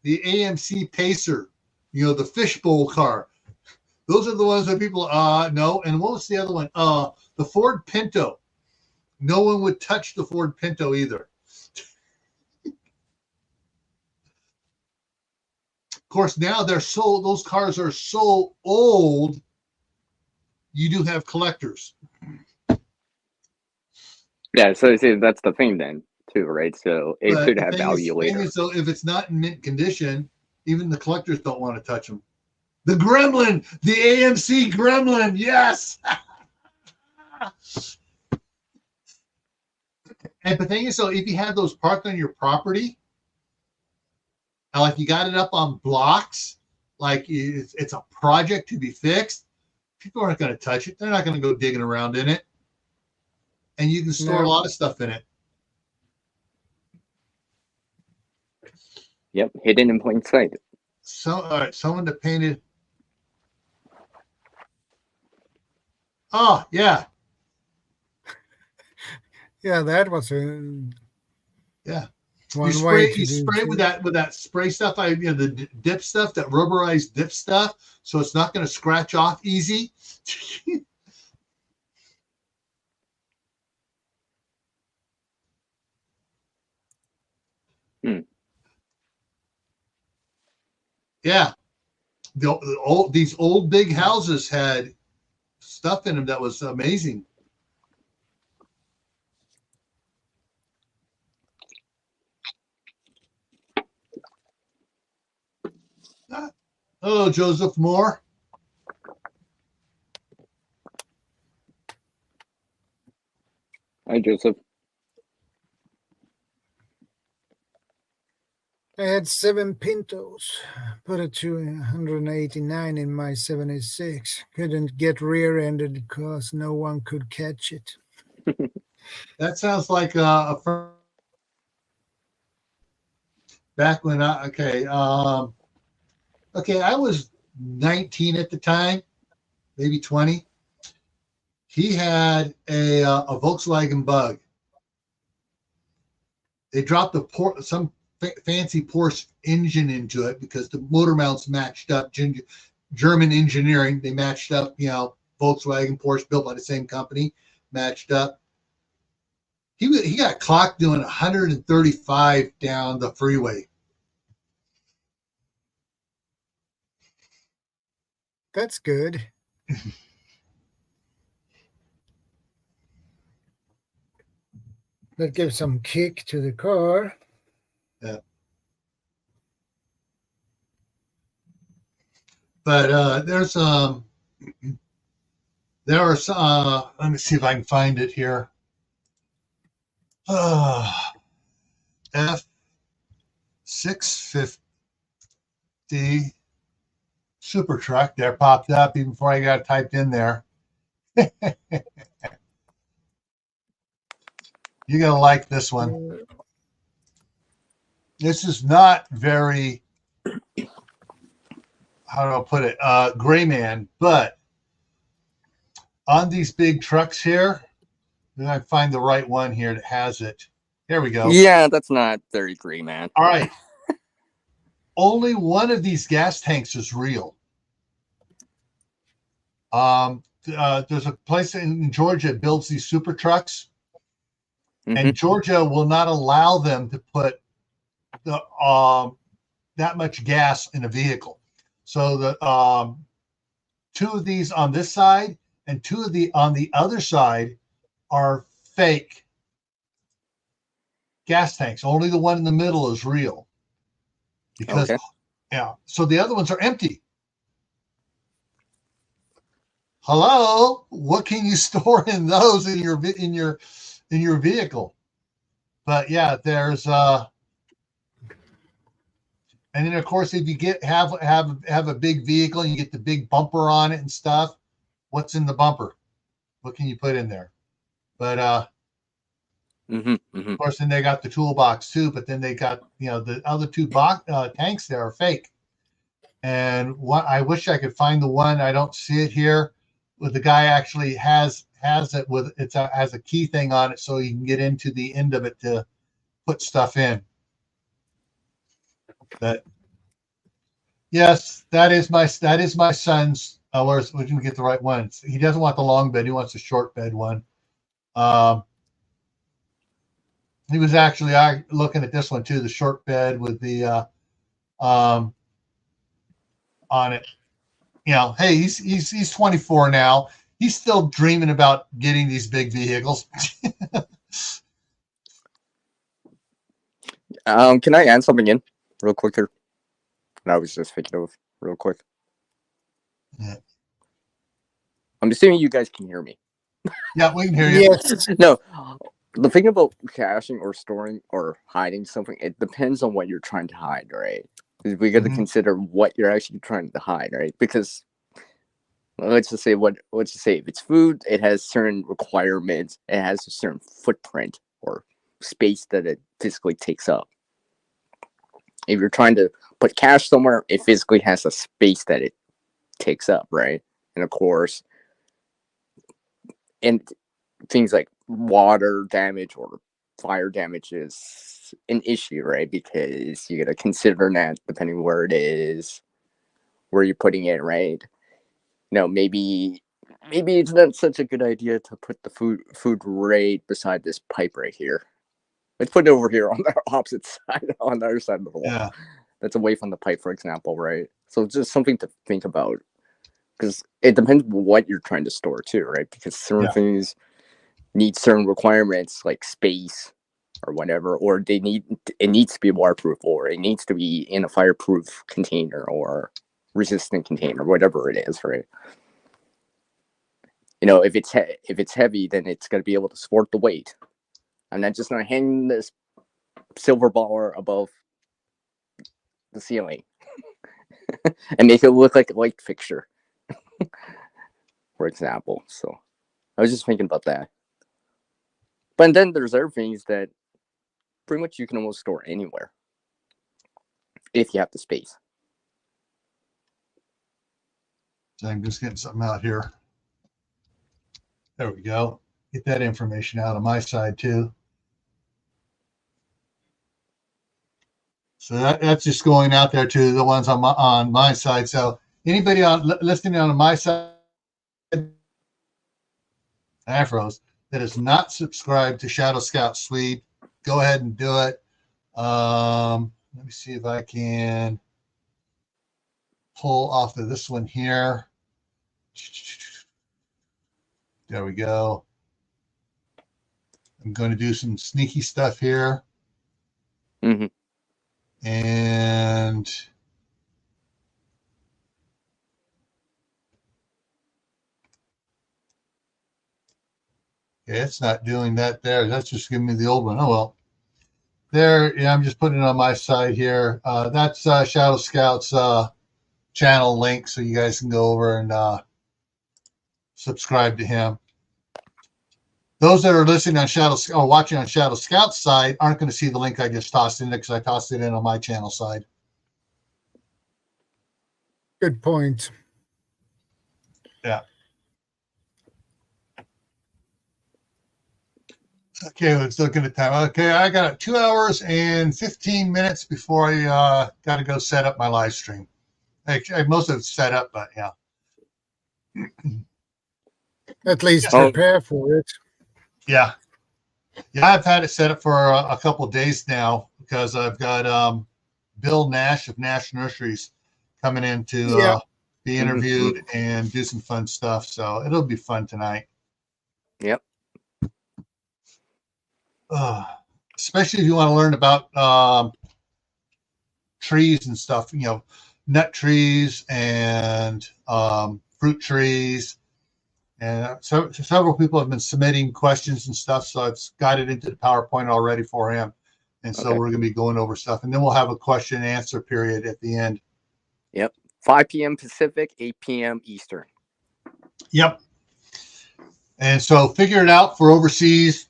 AMC Pacer, you know, the fishbowl car. Those are the ones that people no. And what was the other one? The Ford Pinto. No one would touch the Ford Pinto either. Of course, now those cars are so old. You do have collectors. Yeah, so that's the thing then too, right? So it could have value later. So if it's not in mint condition, even the collectors don't want to touch them. The Gremlin, the AMC Gremlin, yes. And the thing is, so if you have those parked on your property, and like you got it up on blocks, like it's a project to be fixed, people aren't going to touch it. They're not going to go digging around in it. And you can store a lot of stuff in it. Yep, hidden in plain sight. So, all right, someone that painted. Oh, yeah. Yeah, that was a Yeah. one You way spray, to you do spray it. with that spray stuff. The dip stuff, that rubberized dip stuff, so it's not going to scratch off easy. Yeah, these old big houses had stuff in them that was amazing. Hello, Joseph Moore. Hi, Joseph. I had 7 Pintos, put it to 189 in my 76. Couldn't get rear-ended because no one could catch it. That sounds like a back when I I was 19 at the time, maybe 20. He had a Volkswagen Bug. They dropped some fancy Porsche engine into it because the motor mounts matched up. German engineering, they matched up. Volkswagen, Porsche, built by the same company, matched up. He got clocked doing 135 down the freeway. That's good. That gives some kick to the car. Yeah. But there are some. Let me see if I can find it here. F650 super truck there popped up even before I got typed in there. You're gonna like this one. This is not very, how do I put it, gray man, but on these big trucks here, then I find the right one here that has it. There we go. Yeah, that's not very gray, man. All right. Only one of these gas tanks is real. There's a place in Georgia that builds these super trucks, and Georgia will not allow them to put that much gas in a vehicle. So the 2 of these on this side and 2 of the on the other side are fake gas tanks. Only the one in the middle is real. Because so the other ones are empty. Hello, what can you store in those in your vehicle? But yeah, there's and then of course if you have a big vehicle and you get the big bumper on it and stuff, what's in the bumper? What can you put in there? But of course then they got the toolbox too, but then they got the other 2 tanks there are fake. And I wish I could find the one, I don't see it here, but the guy actually has it with has a key thing on it so you can get into the end of it to put stuff in. But yes, that is my son's. We didn't get the right one. He doesn't want the long bed. He wants the short bed one. He was actually looking at this one too, the short bed with the on it. Hey, he's 24 now. He's still dreaming about getting these big vehicles. Can I add something in real quick here? I was just thinking of real quick. Yeah. I'm assuming you guys can hear me. Yeah, we can hear you. Yes. No, the thing about caching or storing or hiding something, it depends on what you're trying to hide, right? We got to consider what you're actually trying to hide, right? Because let's just say if it's food, it has certain requirements. It has a certain footprint or space that it physically takes up. If you're trying to put cash somewhere, it physically has a space that it takes up, right? And of course, and things like water damage or fire damage is an issue, right? Because you got to consider that depending where it is, where you're putting it, right? Maybe it's not such a good idea to put the food right beside this pipe right here. Let's put it over here on the opposite side, on the other side of the wall. Yeah. That's away from the pipe, for example, right? So it's just something to think about. Because it depends what you're trying to store too, right? Because certain things need certain requirements like space or whatever, or it needs to be waterproof, or it needs to be in a fireproof container or resistant container, whatever it is, right? If it's heavy, then it's going to be able to support the weight. I'm not just going to hang this silver bar above the ceiling and make it look like a light fixture, for example. So I was just thinking about that. But then there's other things that pretty much you can almost store anywhere if you have the space. So I'm just getting something out here. There we go. Get that information out on my side too. So that's just going out there to the ones on my side. So anybody listening on my side, Afros, that is not subscribed to Shadow Scout Swede, go ahead and do it. Let me see if I can pull off of this one here. There we go. I'm going to do some sneaky stuff here. Mm-hmm. And yeah, it's not doing that there. That's just giving me the old one. Oh, well. There, yeah, I'm just putting it on my side here. That's Shadow Scout's channel link, so you guys can go over and subscribe to him. Those that are listening on watching on Shadow Scout's side aren't going to see the link I just tossed in there because I tossed it in on my channel side. Good point. Yeah. Okay, let's look at the time. Okay, I got 2 hours and 15 minutes before I got to go set up my live stream. Most of it's set up, but yeah. At least prepare for it. Yeah. Yeah, I've had it set up for a couple of days now because I've got Bill Nash of Nash Nurseries coming in to be interviewed and do some fun stuff. So it'll be fun tonight. Yep. Especially if you want to learn about trees and stuff, nut trees and fruit trees. And so several people have been submitting questions and stuff, so I've got it into the PowerPoint already for him. And so we're going to be going over stuff. And then we'll have a question and answer period at the end. Yep. 5 p.m. Pacific, 8 p.m. Eastern. Yep. And so figure it out for overseas.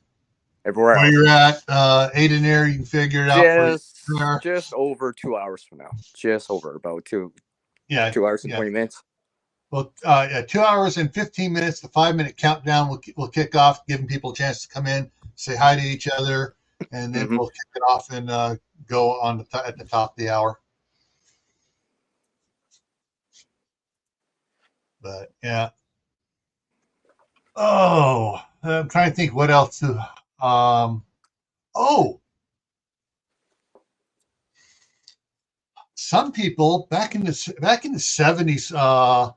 Everywhere where you're at, Aiden there, you can figure it out. Just over 2 hours from now. Just over about 2 hours and 20 minutes. Well, 2 hours and 15 minutes. The 5-minute countdown will kick off, giving people a chance to come in, say hi to each other, and then we'll kick it off and go on at the top of the hour. But yeah. Oh, I'm trying to think what else to. Some people back in the 70s.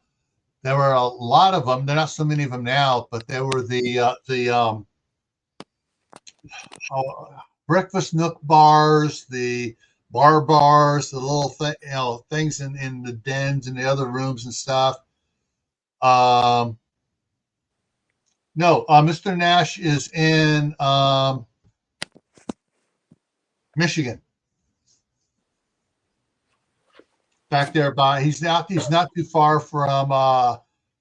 There were a lot of them. There are not so many of them now, but there were the breakfast nook bars, the bar bars, the little things in the dens and the other rooms and stuff. No, Mr. Nash is in Michigan. Back there by he's not too far from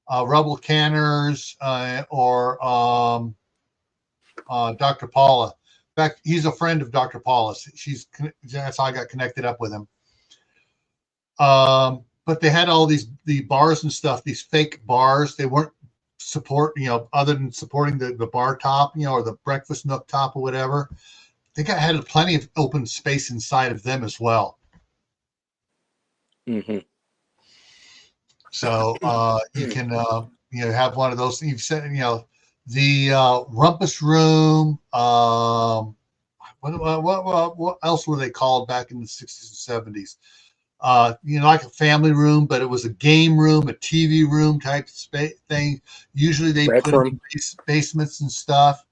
Rebel Canners or Dr. Paula. In fact, he's a friend of Dr. Paula's. That's how I got connected up with him. But they had all the bars and stuff, these fake bars. They weren't other than supporting the bar top, or the breakfast nook top or whatever. They had plenty of open space inside of them as well. Mm-hmm. So you can have one of those. You've said the rumpus room. What else were they called back in the 60s and 70s? Like a family room, but it was a game room, a TV room type thing. Usually they put them in basements and stuff.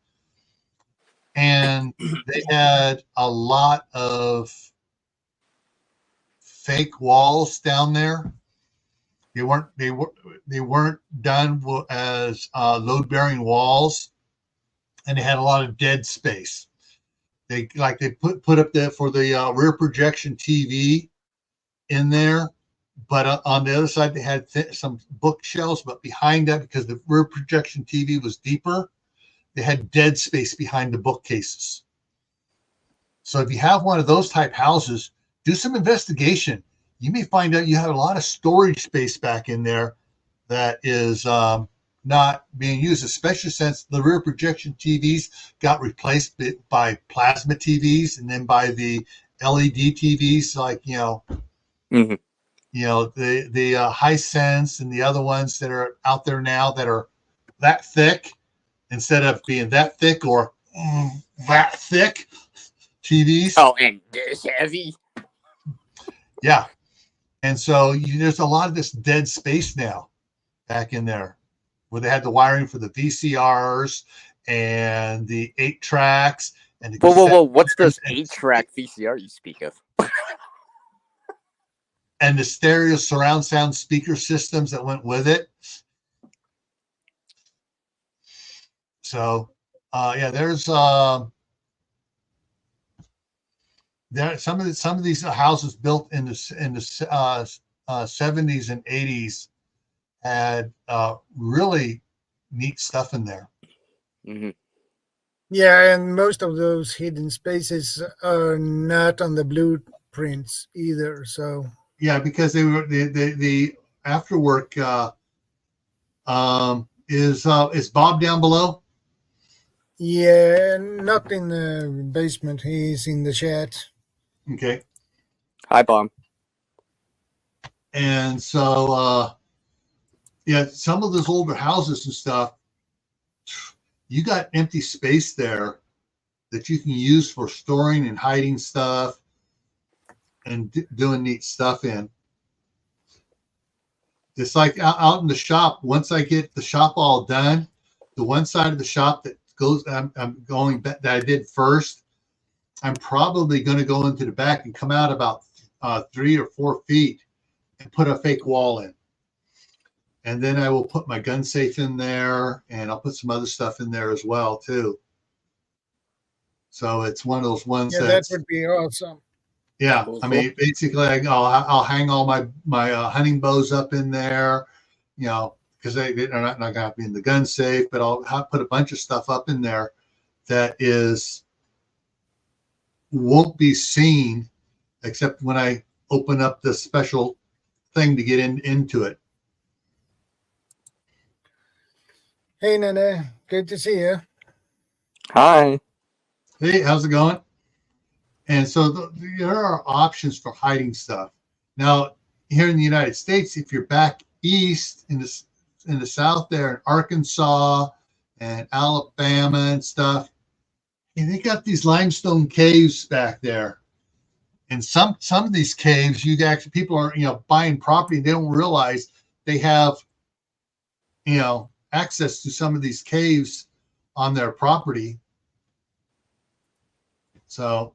And they had a lot of fake walls down there. They weren't done as load-bearing walls, and they had a lot of dead space. They put up there for the rear projection TV in there, but on the other side they had some bookshelves, but behind that, because the rear projection TV was deeper, they had dead space behind the bookcases. So if you have one of those type houses, do some investigation. You may find out you have a lot of storage space back in there that is not being used, especially since the rear projection TVs got replaced by plasma TVs and then by the LED TVs, like Mm-hmm. The Hisense and the other ones that are out there now that are that thick, instead of being that thick or that thick TVs. Oh, and this heavy. Yeah. And so there's a lot of this dead space now back in there where they had the wiring for the VCRs and the 8 tracks and the Whoa. What's this 8-track VCR you speak of? And the stereo surround sound speaker systems that went with it. So, there's some of these houses built in the 70s and 80s had really neat stuff in there. Mm-hmm. Yeah, and most of those hidden spaces are not on the blueprints either. So yeah, because they were the after work. Is Bob down below? yeah, not in the basement. He's in the chat. Okay. Hi, Bob. And so, some of those older houses and stuff, you got empty space there that you can use for storing and hiding stuff and doing neat stuff in. It's like out in the shop. Once I get the shop all done, the one side of the shop that I'm going back, that I did first, I'm probably going to go into the back and come out about 3 or 4 feet and put a fake wall in. And then I will put my gun safe in there, and I'll put some other stuff in there as well too. So it's one of those ones that would be awesome. Yeah, Cool. I mean, basically, I'll hang all my hunting bows up in there, because they're not going to have to be in the gun safe. But I'll put a bunch of stuff up in there that won't be seen except when I open up the special thing to get into it. Hey, Nene, good to see you. Hi. Hey, how's it going? And so there are options for hiding stuff. Now, here in the United States, if you're back east in the South there in Arkansas and Alabama and stuff, and they got these limestone caves back there. And some of these caves, people are buying property, they don't realize they have access to some of these caves on their property. So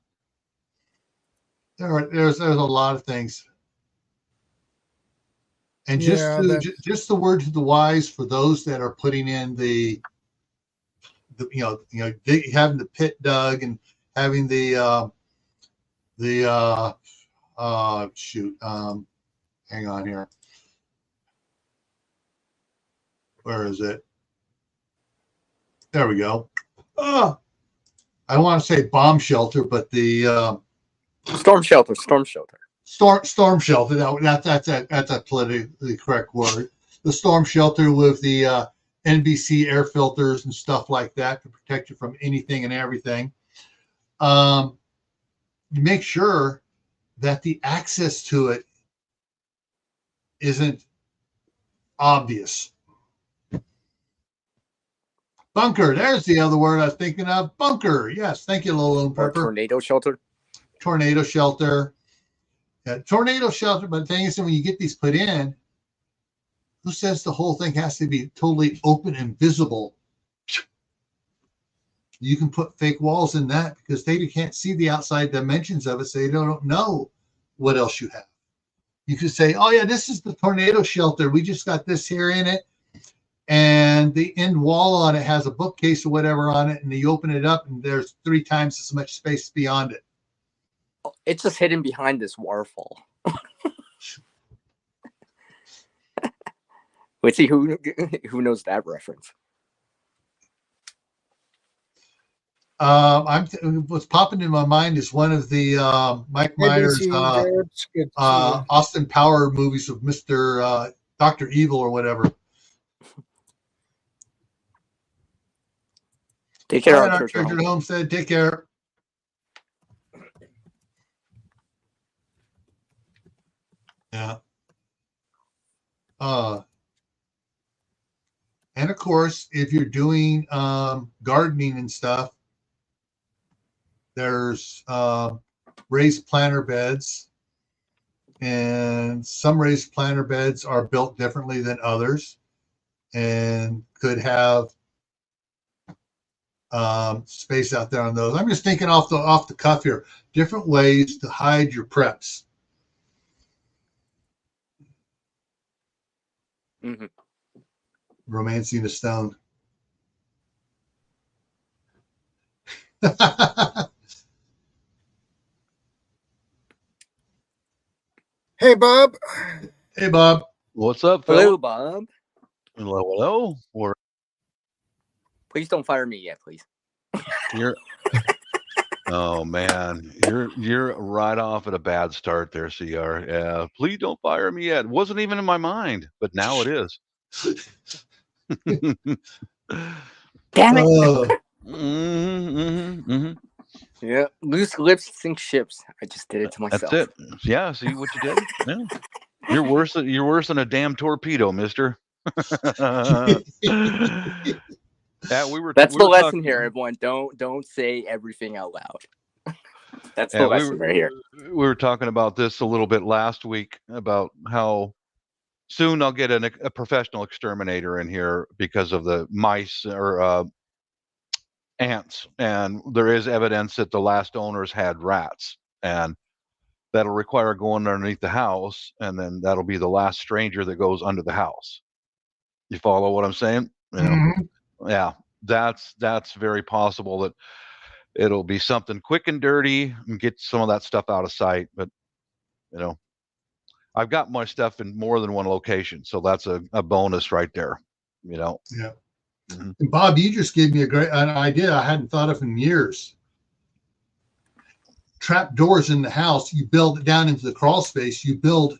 there's a lot of things. And Yeah, just the word to the wise for those that are putting in the having the pit dug and having hang on here. Where is it? There we go. I want to say bomb shelter, but the storm shelter. Storm shelter. That's a politically correct word. The storm shelter with the NBC air filters and stuff like that to protect you from anything and everything. Make sure that the access to it isn't obvious. Bunker. There's the other word I was thinking of. Bunker. Yes. Thank you, Lolo and Pepper. Tornado shelter. Tornado shelter. Yeah, tornado shelter. But the thing is, when you get these put in, who says the whole thing has to be totally open and visible? You can put fake walls in that because they can't see the outside dimensions of it, so they don't know what else you have. You could say, oh, yeah, this is the tornado shelter. We just got this here in it. And the end wall on it has a bookcase or whatever on it. And you open it up and there's 3 times as much space beyond it. It's just hidden behind this waterfall. Let's see who knows that reference. What's popping in my mind is one of the Mike Myers Austin Power movies of Mr. Dr. Evil or whatever. Take care, our treasured homestead. Take care. Yeah. And of course, if you're doing gardening and stuff, there's raised planter beds, and some raised planter beds are built differently than others and could have space out there on those. I'm just thinking off the cuff here, different ways to hide your preps. Mm-hmm. Romancing the stone. Hey, Bob. Hey, Bob. What's up, Hello, fella? Bob. Hello. Please don't fire me yet, please. Oh man, you're right off at a bad start there, CR. Yeah, please don't fire me yet. It wasn't even in my mind, but now it is. Damn it. Yeah, loose lips sink ships. I just did it to myself. That's it. Yeah, see what you did? Yeah. You're worse than a damn torpedo, mister. Yeah, that's the lesson here, everyone. Don't say everything out loud. That's the lesson right here. We were talking about this a little bit last week about how soon I'll get a professional exterminator in here because of the mice or ants, and there is evidence that the last owners had rats, and that'll require going underneath the house, and then that'll be the last stranger that goes under the house. You follow what I'm saying? You know? Mm-hmm. Yeah, that's very possible that it'll be something quick and dirty and get some of that stuff out of sight. But I've got my stuff in more than one location, so that's a bonus right there. Yeah. Mm-hmm. And Bob, you just gave me an idea I hadn't thought of in years. Trap doors in the house, you build it down into the crawl space, you build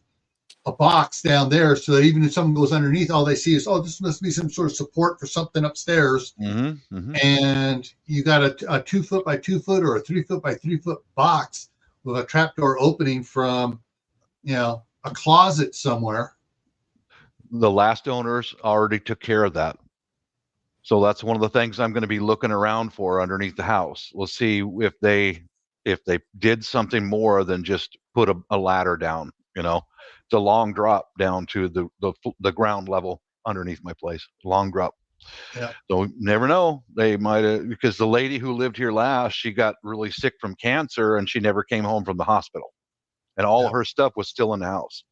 a box down there so that even if someone goes underneath, all they see is, oh, this must be some sort of support for something upstairs. Mm-hmm. Mm-hmm. And you got a 2 foot by 2 foot or a 3 foot by 3 foot box with a trapdoor opening from, a closet somewhere. The last owners already took care of that. So that's one of the things I'm going to be looking around for underneath the house. We'll see if they did something more than just put a ladder down. It's a long drop down to the ground level underneath my place. Long drop. Yeah. So never know. They might have, because the lady who lived here last, she got really sick from cancer and she never came home from the hospital, and all her stuff was still in the house.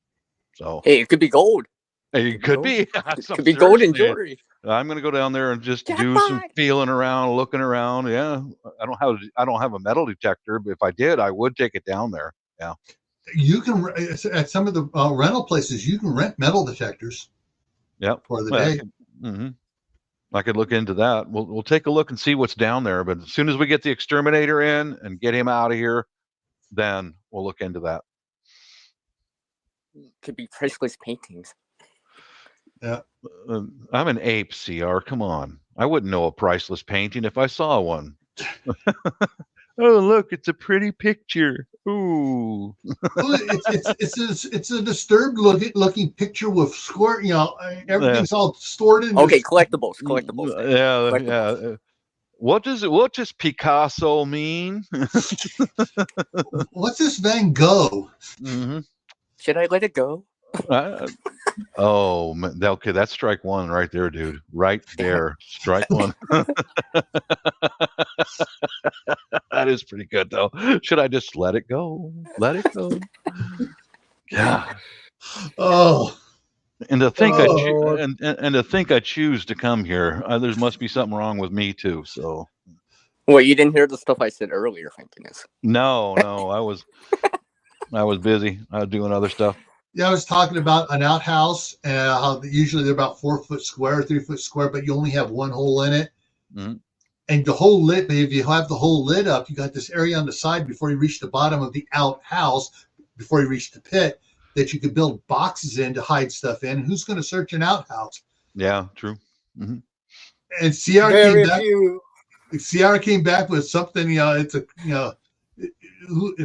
So hey, it could be gold. It could be. Could be golden Seriously. jewelry. I'm gonna go down there and just do some Jackpot. feeling around, looking around. Yeah, I don't have a metal detector, but if I did, I would take it down there. Yeah. You can at some of the rental places, you can rent metal detectors. Yep. For the Well, day. I could look into that. We'll take a look and see what's down there. But as soon as we get the exterminator in and get him out of here, then we'll look into that. Could be priceless paintings. Yeah. I'm an ape, CR. Come on. I wouldn't know a priceless painting if I saw one. Oh, look, it's a pretty picture. Ooh. It's a disturbed looking picture with square. Everything's all stored in. Okay, collectibles. Yeah, yeah. What does Picasso mean? What's this Van Gogh? Should I let it go? Oh, okay, that's strike one right there, dude. Right there, strike one. That is pretty good, though. Should I just let it go? Let it go. Yeah. Oh. And to think and to think I choose to come here, there must be something wrong with me too. So. Well, you didn't hear the stuff I said earlier, thank goodness. No, I was busy. I was doing other stuff. Yeah, I was talking about an outhouse and how usually they're about 4 foot square, 3 foot square, but you only have one hole in it. And the whole lid, if you have the whole lid up, you got this area on the side before you reach the bottom of the outhouse, before you reach the pit, that you could build boxes in to hide stuff in. And who's going to search an outhouse? Yeah, true. And Ciara came back with something. It's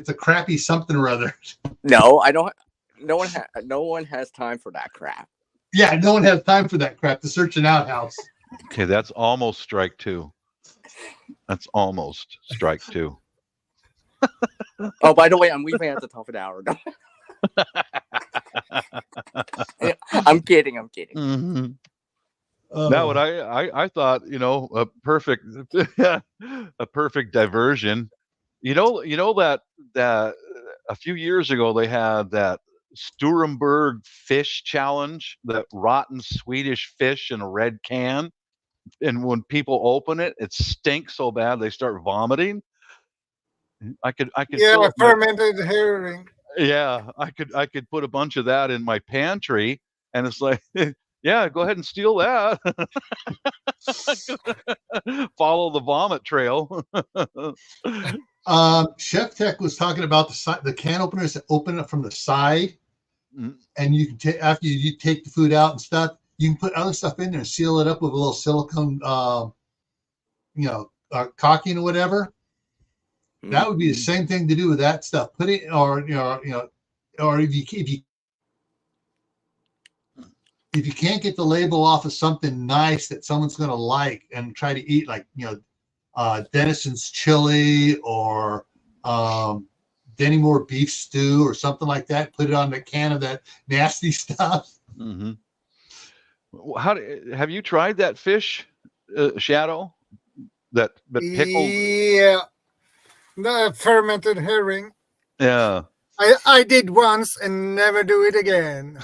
a crappy something or other. No, I don't. No one has time for that crap. Yeah, no one has time for that crap to search an outhouse. Okay, that's almost strike two. That's almost strike two. Oh, by the way, I'm leaving at the top of the hour. I'm kidding. Now, what I thought, a perfect diversion. You know that a few years ago they had that Sturenberg fish challenge, that rotten Swedish fish in a red can, and when people open it, it stinks so bad they start vomiting. I could Yeah, fermented herring. Yeah, I could put a bunch of that in my pantry, and it's like, yeah, go ahead and steal that. Follow the vomit trail. Chef Tech was talking about the can openers that open up from the side, and you can take, after you take the food out and stuff, you can put other stuff in there and seal it up with a little silicone, caulking or whatever. That would be the same thing to do with that stuff. Put it, or if you can't get the label off of something nice that someone's going to like and try to eat, like Denison's chili or Denny Moore beef stew or something like that. Put it on the can of that nasty stuff. Have you tried that fish, Shadow? That pickled? Yeah, the fermented herring. Yeah. I did once and never do it again.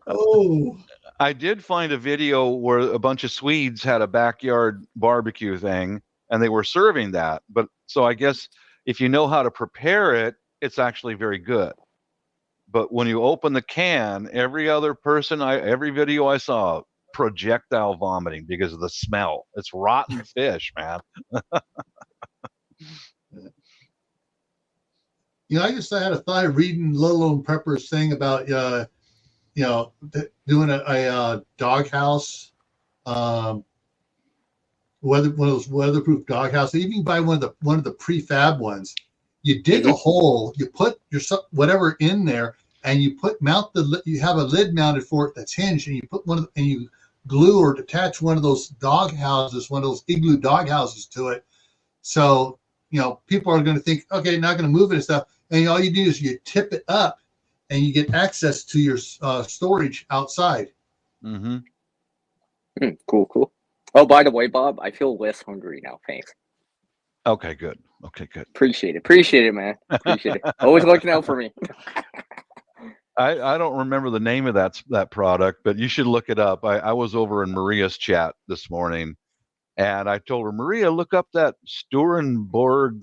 Oh. I did find a video where a bunch of Swedes had a backyard barbecue thing and they were serving that. But so I guess if you know how to prepare it, it's actually very good. But when you open the can, every video I saw, projectile vomiting because of the smell. It's rotten fish, man. I just had a thought of reading Lolo and Prepper's thing about doing a doghouse, one of those weatherproof doghouse. Even you can buy one of the prefab ones. You dig a hole, you put your whatever in there, and you you have a lid mounted for it that's hinged, and you put and you glue or attach one of those doghouses, one of those igloo doghouses to it. So people are going to think, okay, not going to move it and stuff. And all you do is you tip it up, and you get access to your storage outside. Cool. Oh, by the way, Bob, I feel less hungry now. Thanks. Okay, good. Appreciate it, man. Appreciate it. Always looking out for me. I don't remember the name of that product, but you should look it up. I was over in Maria's chat this morning, and I told her, Maria, look up that Sturenborg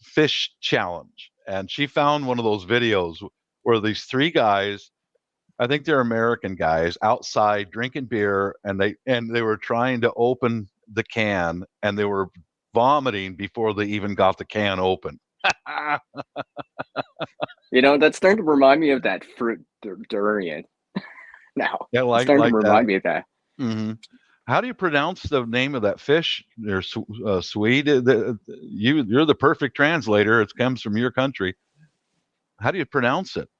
fish challenge, and she found one of those videos where these three guys, I think they're American guys, outside drinking beer, and they were trying to open the can, and they were vomiting before they even got the can open. You know, that's starting to remind me of that fruit durian. Now, Yeah, it's starting to that. remind me of that. Mm-hmm. How do you pronounce the name of that fish? There, Swede. You're the perfect translator. It comes from your country. How do you pronounce it?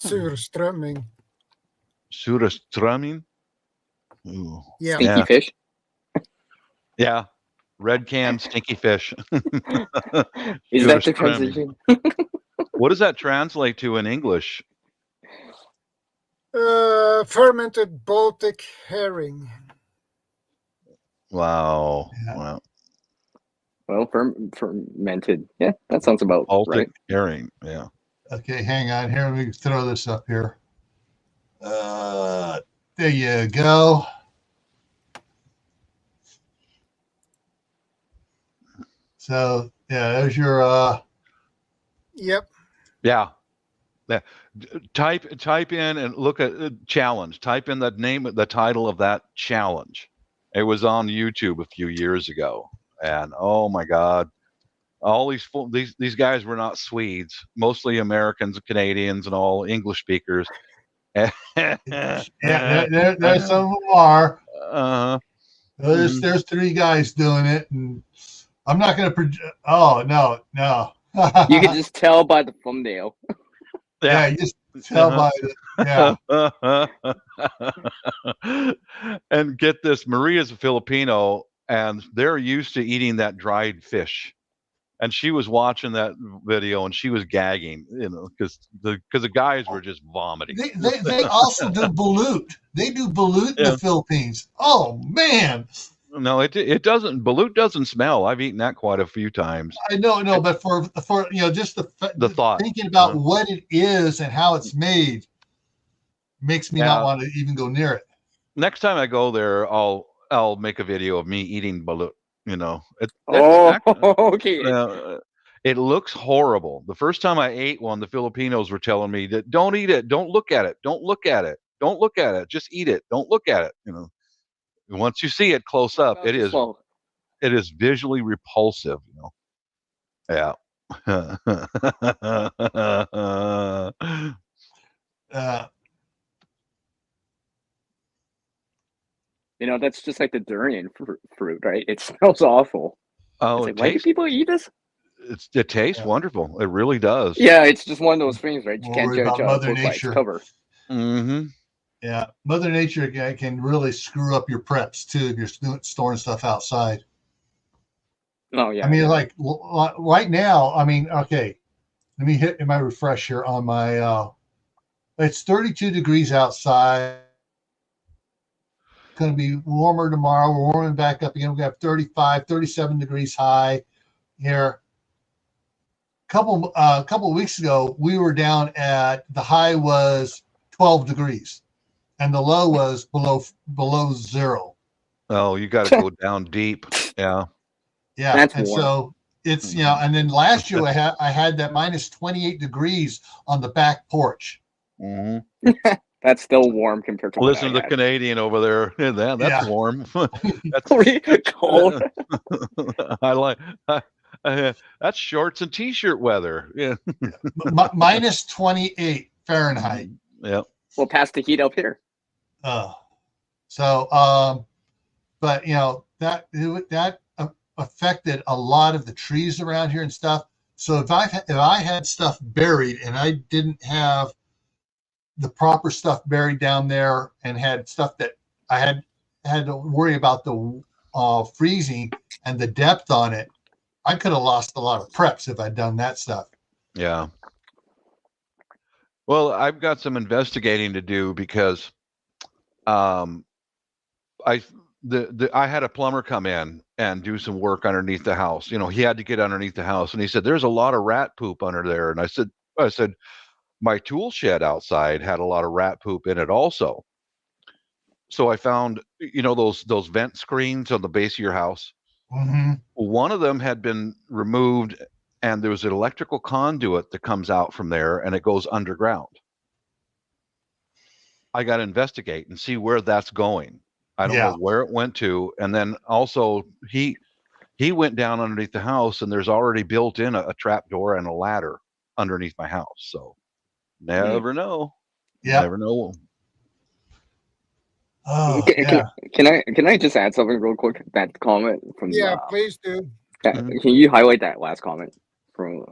Surströmming. Surströmming. Yeah. Stinky fish. Yeah. Red can stinky fish. Is that the translation? What does that translate to in English? Fermented Baltic herring. Wow. Yeah. Wow. Well, fermented. Yeah, that sounds about Baltic right. herring. Yeah. Okay, hang on here. Let me throw this up here. There you go. So yeah, there's your Yep. Yeah. Yeah. Type in and look at challenge. Type in the title of that challenge. It was on YouTube a few years ago, and oh my God, all these guys were not Swedes, mostly Americans, Canadians, and all English speakers. yeah, there's some of them are. There's three guys doing it, and I'm not going to. Oh no. You can just tell by the thumbnail. Yeah, you just tell by the And get this, Maria's a Filipino, and they're used to eating that dried fish. And she was watching that video and she was gagging, because the guys were just vomiting. They also do balut. They do balut in the Philippines. Oh man. No, it doesn't. Balut doesn't smell. I've eaten that quite a few times. I know, but for just the thought, thinking about what it is and how it's made makes me not want to even go near it. Next time I go there, I'll make a video of me eating balut. Okay. It looks horrible. The first time I ate one, the Filipinos were telling me that don't eat it, don't look at it, don't look at it, don't look at it, just eat it, don't look at it. Once you see it close up, it is visually repulsive. Yeah. That's just like the durian fruit, right? It smells awful. Oh, why do people eat this? It tastes wonderful. It really does. Yeah, it's just one of those things, right? You can't Worry judge about Mother by its Nature. cover. Mm-hmm. Yeah, Mother Nature can really screw up your preps too if you're storing stuff outside. Oh yeah. I mean, like right now. I mean, okay. Let me hit my refresh here on my. It's 32 degrees outside. Going to be warmer tomorrow. We're warming back up again. We have 35, 37 degrees high here. Couple of weeks ago, we were down at the high was 12 degrees, and the low was below zero. Oh, you got to go down deep. Yeah. Yeah, that's and warm. so it's and then last year I had that minus 28 degrees on the back porch. Mm-hmm. That's still warm compared to. Listen to the Canadian over there. That's warm. That's cold. I like. That's shorts and t-shirt weather. Yeah. Minus 28 Fahrenheit. Yeah. We'll pass the heat up here. But that affected a lot of the trees around here and stuff. So if I had stuff buried and I didn't have the proper stuff buried down there and had stuff that I had to worry about the freezing and the depth on it, I could have lost a lot of preps if I'd done that stuff. Yeah. Well, I've got some investigating to do because I had a plumber come in and do some work underneath the house. He had to get underneath the house, and he said there's a lot of rat poop under there. And I said, my tool shed outside had a lot of rat poop in it also. So I found, those vent screens on the base of your house. Mm-hmm. One of them had been removed, and there was an electrical conduit that comes out from there, and it goes underground. I got to investigate and see where that's going. I don't know where it went to. And then also he went down underneath the house, and there's already built in a trap door and a ladder underneath my house. So never know. Yeah. Never know. Oh, Can I just add something real quick? That comment from Please do. Can you highlight that last comment from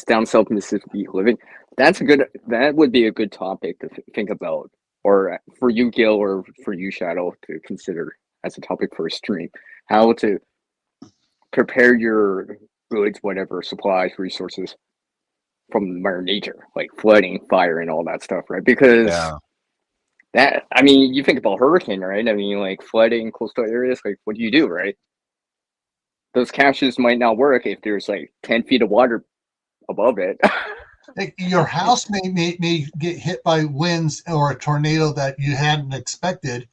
down south Mississippi living? That would be a good topic to think about, or for you, Gil, or for you, Shadow, to consider as a topic for a stream. How to prepare your goods, whatever, supplies, resources from Mother Nature, like flooding, fire, and all that stuff, right? Because you think about hurricane, right? I mean, like flooding coastal areas, like what do you do, right? Those caches might not work if there's like 10 feet of water above it. Your house may get hit by winds or a tornado that you hadn't expected,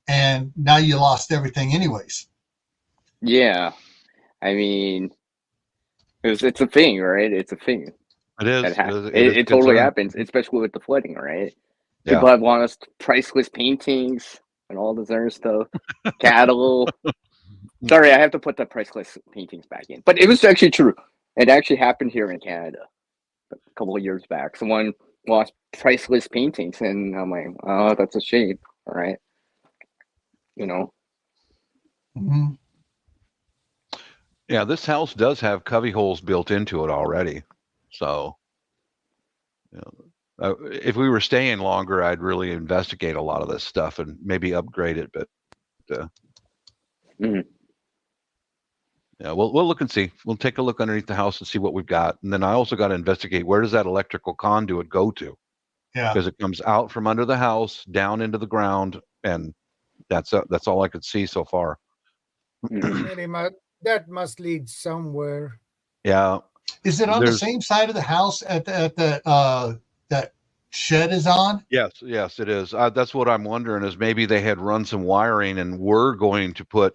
and now you lost everything anyways. Yeah. I mean, it's a thing, right? It's a thing. It is. It totally happens, especially with the flooding, right? Yeah. People have lost priceless paintings and all this other stuff. Cattle. Sorry, I have to put the priceless paintings back in. But it was actually true. It actually happened here in Canada a couple of years back. Someone lost priceless paintings, and I'm like, oh, that's a shame. All right. Mm-hmm. Yeah, this house does have cubby holes built into it already. So, if we were staying longer, I'd really investigate a lot of this stuff and maybe upgrade it. But yeah, we'll look and see. We'll take a look underneath the house and see what we've got. And then I also got to investigate, where does that electrical conduit go to? Yeah, because it comes out from under the house down into the ground, and that's all I could see so far. That must lead somewhere. Yeah. Is it on the same side of the house at that shed is on? Yes, it is. That's what I'm wondering, is maybe they had run some wiring and were going to put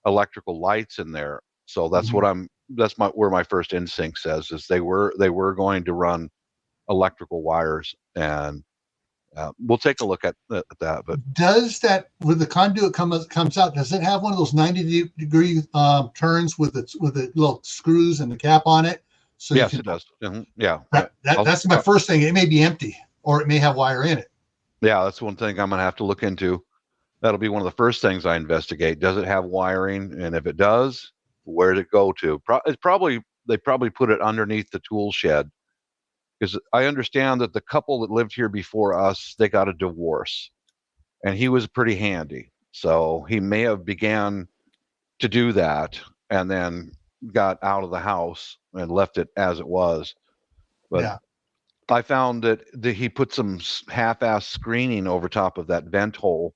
electrical lights in there. So that's where my first instinct says is they were going to run electrical wires, and we'll take a look at that. But does that, when the conduit comes out, does it have one of those 90-degree turns with the little screws and the cap on it? So yes, it does. Mm-hmm. Yeah, that's my first thing. It may be empty, or it may have wire in it. Yeah, that's one thing I'm gonna have to look into. That'll be one of the first things I investigate. Does it have wiring? And if it does, where did it go to? They probably put it underneath the tool shed, because I understand that the couple that lived here before us, they got a divorce, and he was pretty handy. So he may have began to do that and then got out of the house and left it as it was. But yeah. I found that he put some half-ass screening over top of that vent hole,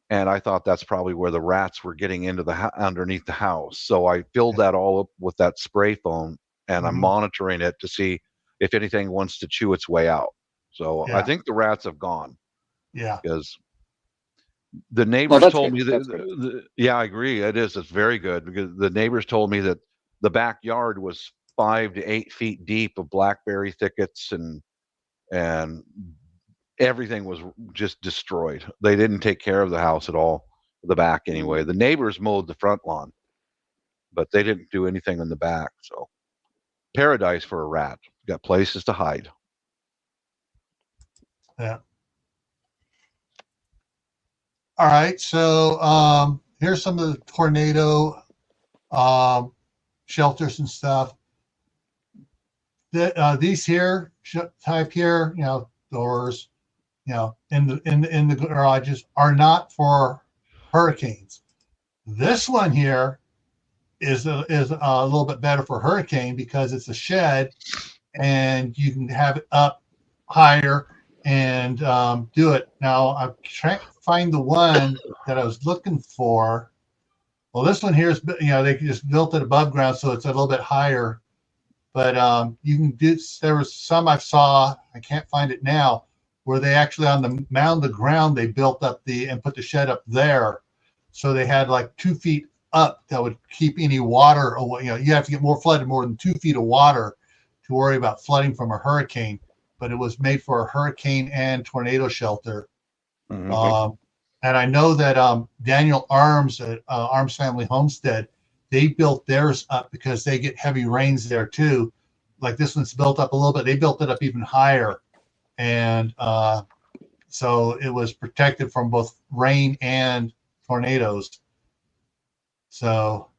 and I thought that's probably where the rats were getting into underneath the house. So I filled that all up with that spray foam, and I'm monitoring it to see if anything wants to chew its way out. So I think the rats have gone. Yeah. Because the neighbors told me that. Yeah, I agree. It is. It's very good, because the neighbors told me that the backyard was 5 to 8 feet deep of blackberry thickets, and everything was just destroyed. They didn't take care of the house at all, the back anyway. The neighbors mowed the front lawn, but they didn't do anything in the back. So paradise for a rat. Got places to hide. Yeah. All right. So here's some of the tornado shelters and stuff. These here type here, doors, in the garages are not for hurricanes. This one here is a little bit better for hurricane, because it's a shed and you can have it up higher and do it. Now I'm trying to find the one that I was looking for. Well, this one here is, they just built it above ground, so it's a little bit higher. But you can do. There was some I saw. I can't find it now, where they actually on the mound of ground they built up and put the shed up there, so they had like 2 feet up that would keep any water away. You have to get more than 2 feet of water to worry about flooding from a hurricane. But it was made for a hurricane and tornado shelter. Mhm. And I know that Daniel Arms at Arms Family Homestead, they built theirs up because they get heavy rains there too. Like this one's built up a little bit. They built it up even higher. And so it was protected from both rain and tornadoes. So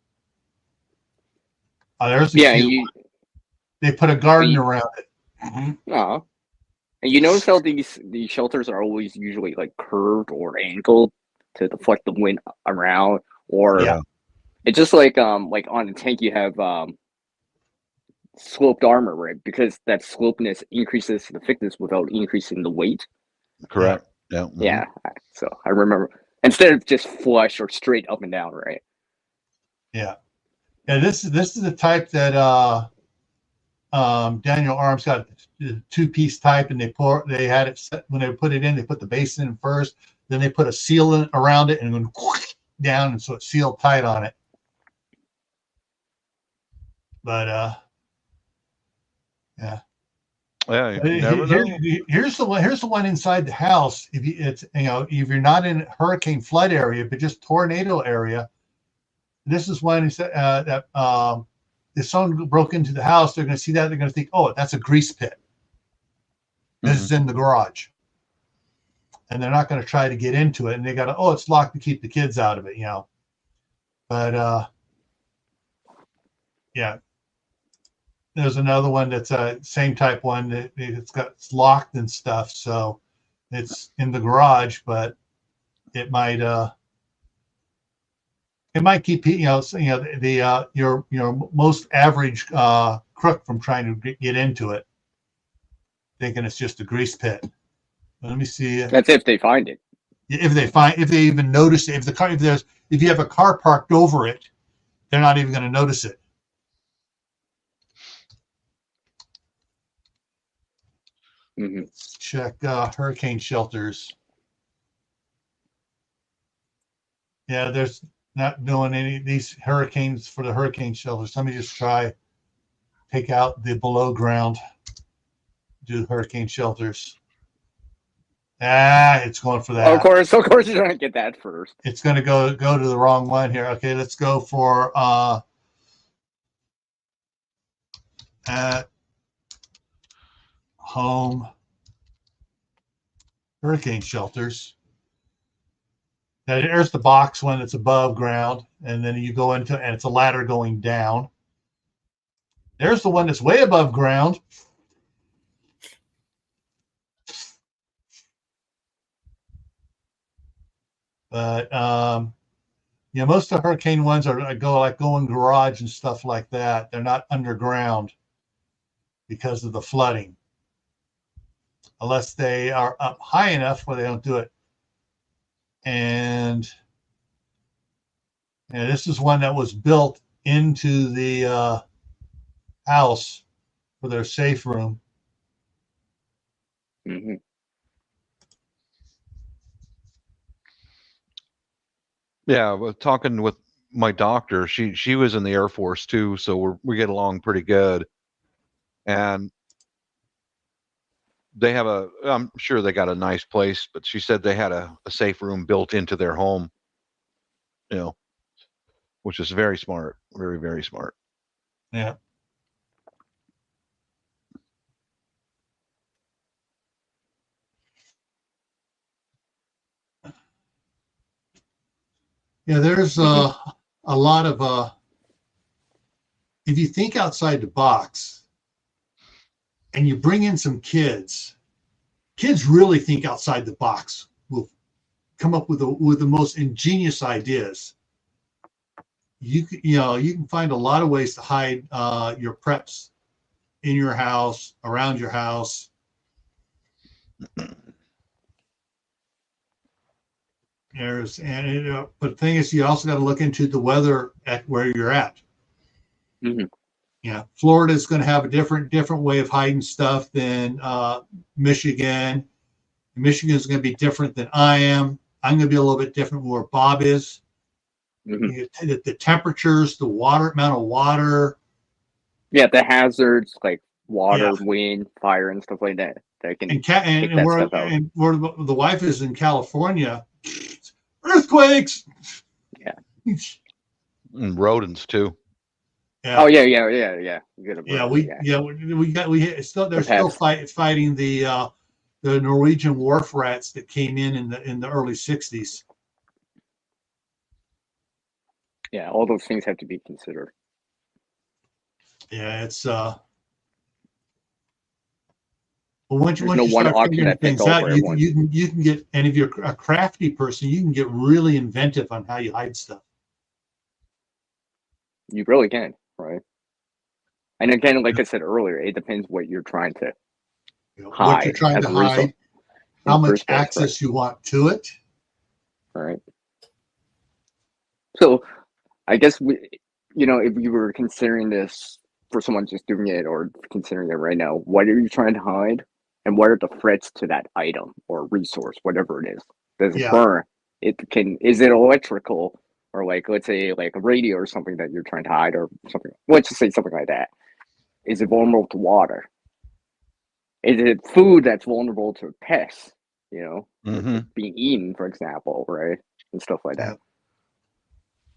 there's a cute one. They put a garden around it. Oh. And you notice how these shelters are always usually like curved or angled to deflect the wind around, or Yeah. it's just like on the tank you have sloped armor, right? Because that slopeness increases the thickness without increasing the weight. Correct. Yeah. Mhm. Yeah. So I remember instead of just flush or straight up and down, right? Yeah. Yeah. This is the type that Daniel Arms got the 2-piece type, and they had it set, when they put it in, they put the base in first, then they put a seal in around it and then down, and so it's sealed tight on it. But yeah. Yeah, you never know. Here's the one inside the house. If you're not in hurricane flood area, but just tornado area, this is one that if someone broke into the house, they're going to see that. They're going to think, oh, that's a grease pit. This is in the garage. And they're not going to try to get into it. And they got to, it's locked to keep the kids out of it, But yeah. There's another one that's a same type one that it's locked and stuff. So it's in the garage, but it might keep your most average crook from trying to get into it, thinking it's just a grease pit. Let me see. That's if they find it. If they even notice it. If you have a car parked over it, they're not even going to notice it. Mm-hmm. Check hurricane shelters. Yeah, there's not doing any of these hurricanes for the hurricane shelters. Let me just try take out the below ground, do hurricane shelters. It's going for that. Of course, you're going to get that first. It's going to go to the wrong one here. Okay, let's go for at home hurricane shelters. Now, there's the box one that's above ground, and then you go into, and it's a ladder going down. There's the one that's way above ground. But most of the hurricane ones go in garage and stuff like that. They're not underground because of the flooding, unless they are up high enough where they don't do it. And this is one that was built into the house for their safe room. Mm-hmm. Yeah, well, talking with my doctor, she was in the Air Force too, so we get along pretty good. And they have I'm sure they got a nice place, but she said they had a safe room built into their home, which is very smart, very, very smart. Yeah. Yeah, there's a lot of if you think outside the box and you bring in some kids really think outside the box, will come up with the most ingenious ideas. You can find a lot of ways to hide your preps in your house, around your house. But the thing is, you also got to look into the weather at where you're at. Mm-hmm. Yeah, Florida's going to have a different way of hiding stuff than Michigan. Michigan is going to be different than I am. I'm going to be a little bit different where Bob is. The temperatures, the amount of water. Yeah, the hazards like water, wind, fire, and stuff like that. That can take that stuff out. And where the wife is in California, earthquakes. Yeah. And rodents too. Yeah. Oh yeah. They're still fighting the Norwegian wharf rats that came in the early 60s. Yeah, all those things have to be considered. Yeah, it's But once There's you no one start option figuring that fits things all out, for you everyone. can get, and if you're a crafty person, you can get really inventive on how you hide stuff. You really can, right? And again, like I said earlier, it depends what you're trying to hide. What you're trying to hide, how much access you want to it. Right. So, I guess if you were considering this for someone just doing it or considering it right now, what are you trying to hide, and what are the threats to that item or resource, whatever it is? Does it burn? Is it electrical, or like let's say like a radio or something that you're trying to hide or something? Let's just say something like that. Is it vulnerable to water? Is it food that's vulnerable to pests? Being eaten, for example, right, and stuff like that.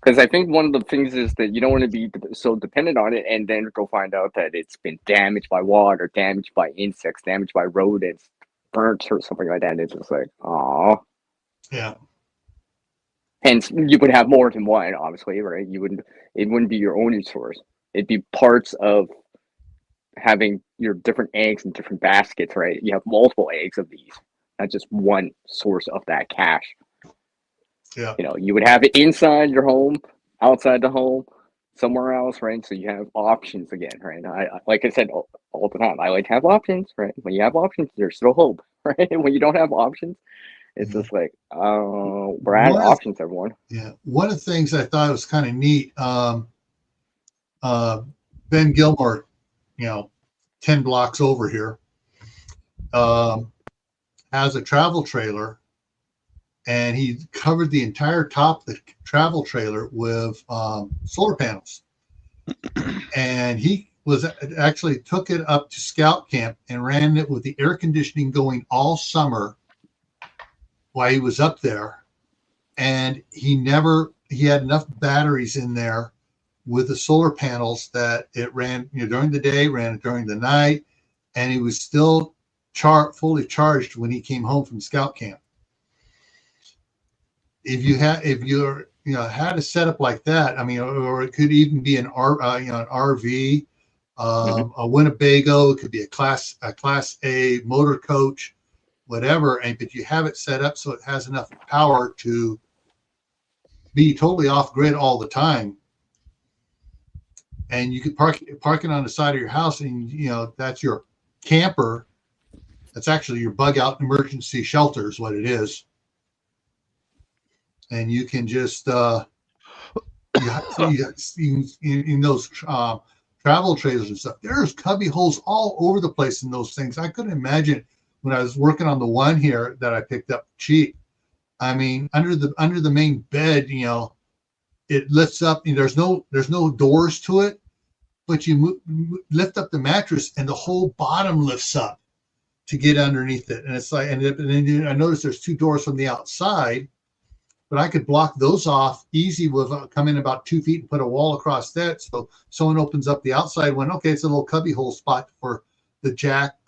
Because I think one of the things is that you don't want to be so dependent on it and then go find out that it's been damaged by water, damaged by insects, damaged by rodents, burnt or something like that. And it's just like, oh. Yeah. Hence, you would have more than one, obviously, right? It wouldn't be your only source. It'd be parts of having your different eggs in different baskets, right? You have multiple eggs of these, not just one source of that cache. Yeah. You would have it inside your home, outside the home, somewhere else, right? So you have options again, right? Like I said all the time, I like to have options, right? When you have options, there's still hope, right? When you don't have options, it's just like, we're out of options, everyone. Yeah. One of the things I thought was kind of neat, Ben Gilmore, 10 blocks over here, has a travel trailer. And he covered the entire top of the travel trailer with solar panels. And he actually took it up to scout camp and ran it with the air conditioning going all summer while he was up there. And he had enough batteries in there with the solar panels that it ran during the day, ran during the night, and he was still fully charged when he came home from scout camp. If you're had a setup like that, or it could even be an RV, a Winnebago, it could be a class A motor coach, whatever. But you have it set up so it has enough power to be totally off grid all the time. And you could park it on the side of your house, and that's your camper. That's actually your bug out emergency shelter is what it is. And you can just in those travel trailers and stuff, there's cubby holes all over the place in those things. I couldn't imagine when I was working on the one here that I picked up cheap. Under the main bed, it lifts up. There's no doors to it, but you lift up the mattress and the whole bottom lifts up to get underneath it. And it's like, and then I noticed there's two doors from the outside. But I could block those off easy with come in about 2 feet and put a wall across that. So someone opens up the outside one. Okay, it's a little cubby hole spot for the jack,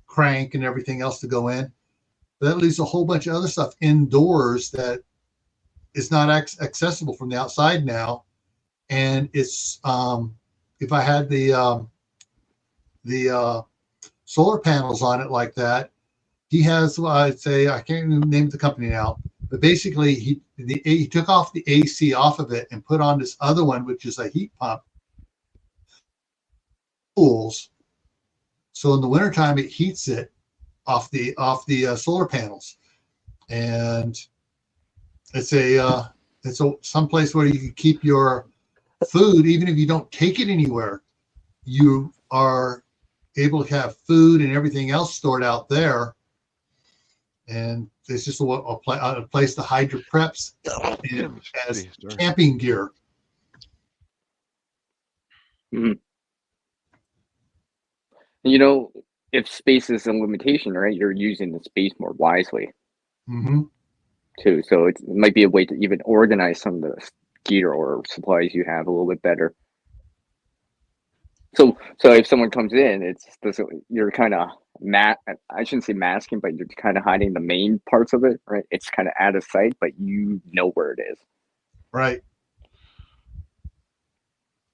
crank, and everything else to go in. But that leaves a whole bunch of other stuff indoors that is not accessible from the outside now. And it's if I had the solar panels on it like that, he has. I'd say I can't even name the company now. But basically, he took off the AC off of it and put on this other one, which is a heat pump. Cools. So in the wintertime, it heats it off the solar panels, and it's someplace where you can keep your food, even if you don't take it anywhere. you are able to have food and everything else stored out there. And it's just a place to hide your preps as camping gear. Mhm. You know, if space is a limitation, right, you're using the space more wisely Mm-hmm. too. So it might be a way to even organize some of the gear or supplies you have a little bit better. So if someone comes in, you're kind of I shouldn't say masking, but you're kind of hiding the main parts of it, right? It's kind of out of sight, but you know where it is. Right.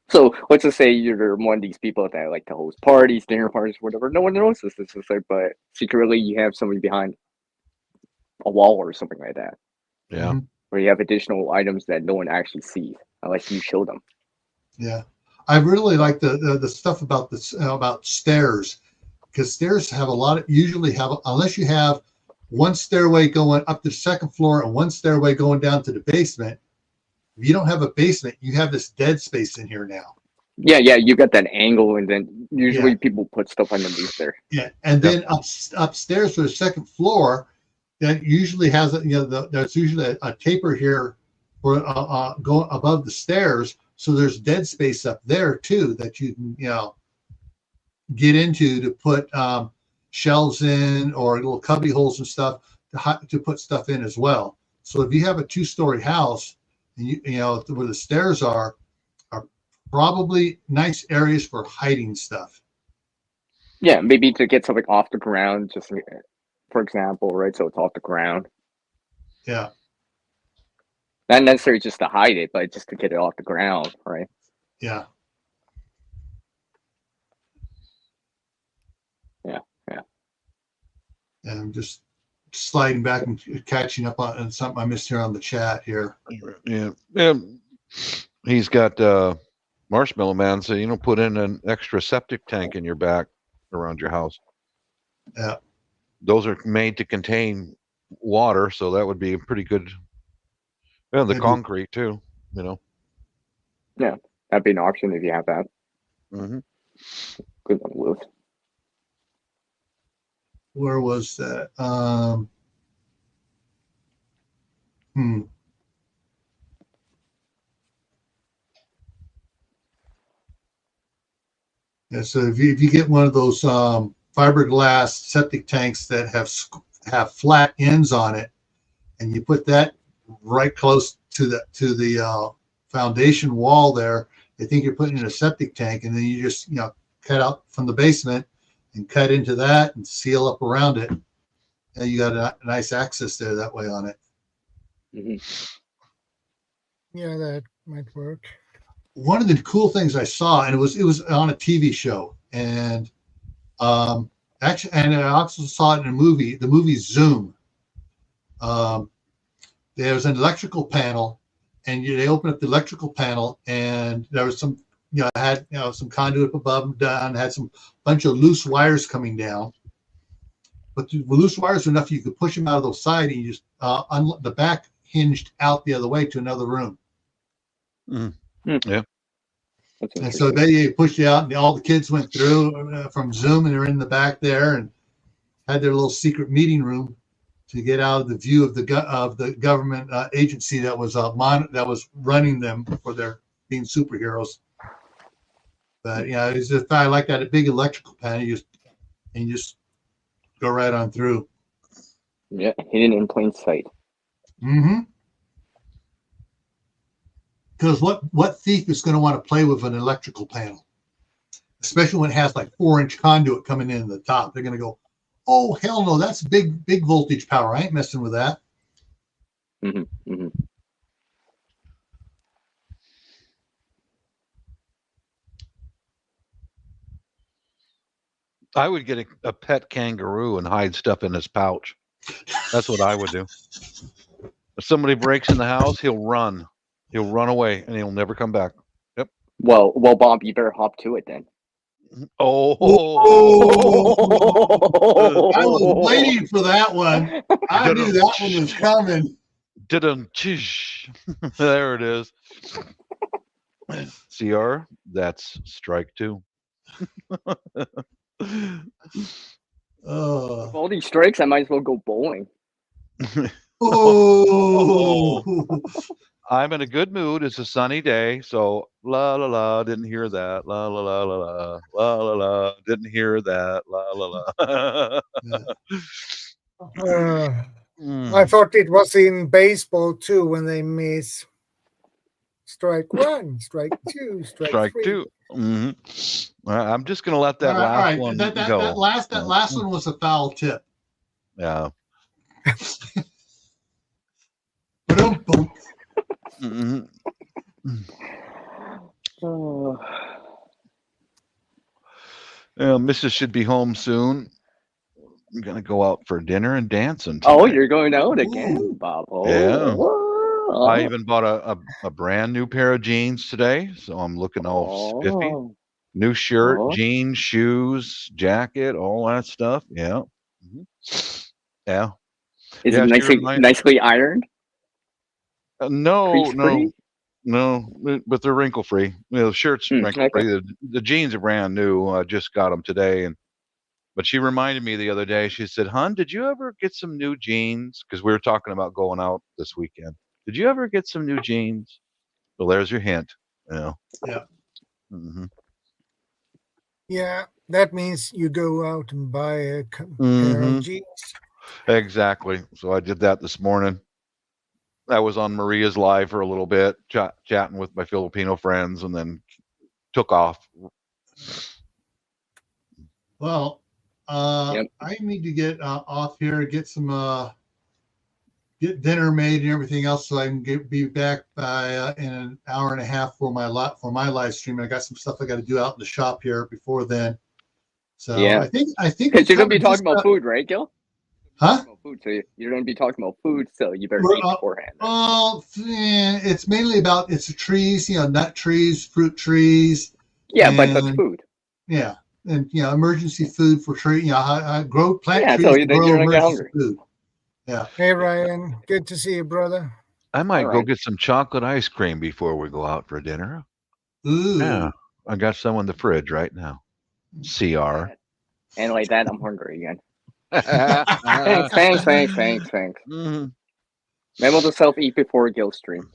So let's just say you're one of these people that like to host parties, dinner parties, whatever. No one knows this. It's just like, but secretly you have somebody behind a wall or something like that. Yeah. Mm-hmm. Where you have additional items that no one actually sees unless you show them. Yeah. I really like the stuff about about stairs, because stairs have usually have, unless you have one stairway going up to the second floor and one stairway going down to the basement. If you don't have a basement, you have this dead space in here now. Yeah, you got that angle, and then usually people put stuff underneath there. Yeah, and then upstairs for the second floor, that usually has there's usually a taper here for going above the stairs, so there's dead space up there too that you can get into to put shelves in or little cubby holes and stuff to put stuff in as well. So if you have a 2-story house, and where the stairs are probably nice areas for hiding stuff. Yeah, maybe to get something off the ground, just for example, right? So it's off the ground. Yeah. Not necessarily just to hide it, but just to get it off the ground, right? Yeah. Yeah. And I'm just sliding back and catching up on something I missed here on the chat here. Yeah. He's got Marshmallow Man say, put in an extra septic tank in your back around your house. Yeah. Those are made to contain water, so that would be a pretty good. Yeah, the concrete too, Yeah, that'd be an option if you have that. Mm-hmm. Good on Lewis. Where was that? Yeah, so if you get one of those fiberglass septic tanks that have flat ends on it, and you put that right close to the foundation wall there, they think you're putting in a septic tank, and then you just cut out from the basement and cut into that and seal up around it, and you got a nice access there that way on it. Mm-hmm. Yeah, that might work. One of the cool things I saw, and it was on a TV show, and actually, and I also saw it in a movie, the movie Zoom. There's an electrical panel, and they open up the electrical panel, and there was some, had some conduit above and down, had some bunch of loose wires coming down. But the loose wires were enough you could push them out of the side, and you just the back hinged out the other way to another room. Yeah. And so they pushed you out, and all the kids went through from Zoom, and they're in the back there, and had their little secret meeting room to get out of the view of the government agency that was running them for their being superheroes. But it's just, I like that big electrical panel. You just go right on through. Yeah, hidden in plain sight. Mm-hmm. Because what thief is going to want to play with an electrical panel, especially when it has like 4-inch conduit coming in the top? They're going to go, "Oh hell no, that's big voltage power. I ain't messing with that." Mm-hmm. Mm-hmm. I would get a pet kangaroo and hide stuff in his pouch. That's what I would do. If somebody breaks in the house, he'll run. He'll run away, and he'll never come back. Yep. Well, Bob, you better hop to it then. Oh! I was waiting for that one. I knew that one was coming. There it is. CR, that's strike 2. Oh. All these strikes, I might as well go bowling. Oh. I'm in a good mood. It's a sunny day, so la la la. Didn't hear that. La la la la la la la la. Didn't hear that. La la la. I Mm. thought it was in baseball too when they miss strike one, strike two, Strike three. two. Hmm. I'm just gonna let that all last right. one That go. last one was a foul tip. Yeah. Boom, boom. Hmm. Oh. Mrs. should be home soon. I'm gonna go out for dinner and dancing Oh, tonight. you're going out again, Ooh. Bob. Oh, Yeah. whoa. I even bought a brand new pair of jeans today, so I'm looking all spiffy. Oh. New shirt, Oh. jeans, shoes, jacket, all that stuff. Yeah. Mhm. Yeah. Is Yeah, it she nicely reminded. nicely ironed? No, Crease no, free? no, but they're wrinkle free. The shirt's wrinkle Okay. free. The jeans are brand new. I just got them today, but she reminded me the other day. She said, "Hun, did you ever get some new jeans?" Because we were talking about going out this weekend. Did you ever get some new jeans? Well, there's your hint. Yeah. Yeah. Hmm. Yeah, that means you go out and buy a pair Hmm. of jeans. Exactly. So I did that this morning. I was on Maria's live for a little bit, chatting with my Filipino friends, and then took off. Well, Yep. I need to get off here, get some get dinner made and everything else, so I can be back by in an hour and a half for my live stream. I got some stuff I got to do out in the shop here before then. So Yeah. I think we Because you're going to be covered talking just about about, food, right, Gil? huh? About food, so you're going to be talking about food, so you better We're, eat beforehand. well, it's mainly about it's trees, nut trees, fruit trees, Yeah, but that's and food. yeah, and emergency food for tree. I plant Yeah, trees so to then grow you're going to get emergency hungry. food. Yeah. Hey Ryan, good to see you, brother. I might All go right. get some chocolate ice cream before we go out for dinner. Ooh. Yeah, I got some in the fridge right now. CR. And like that, I'm hungry again. Thanks. Hmm. Memo to self, eat before Gil stream.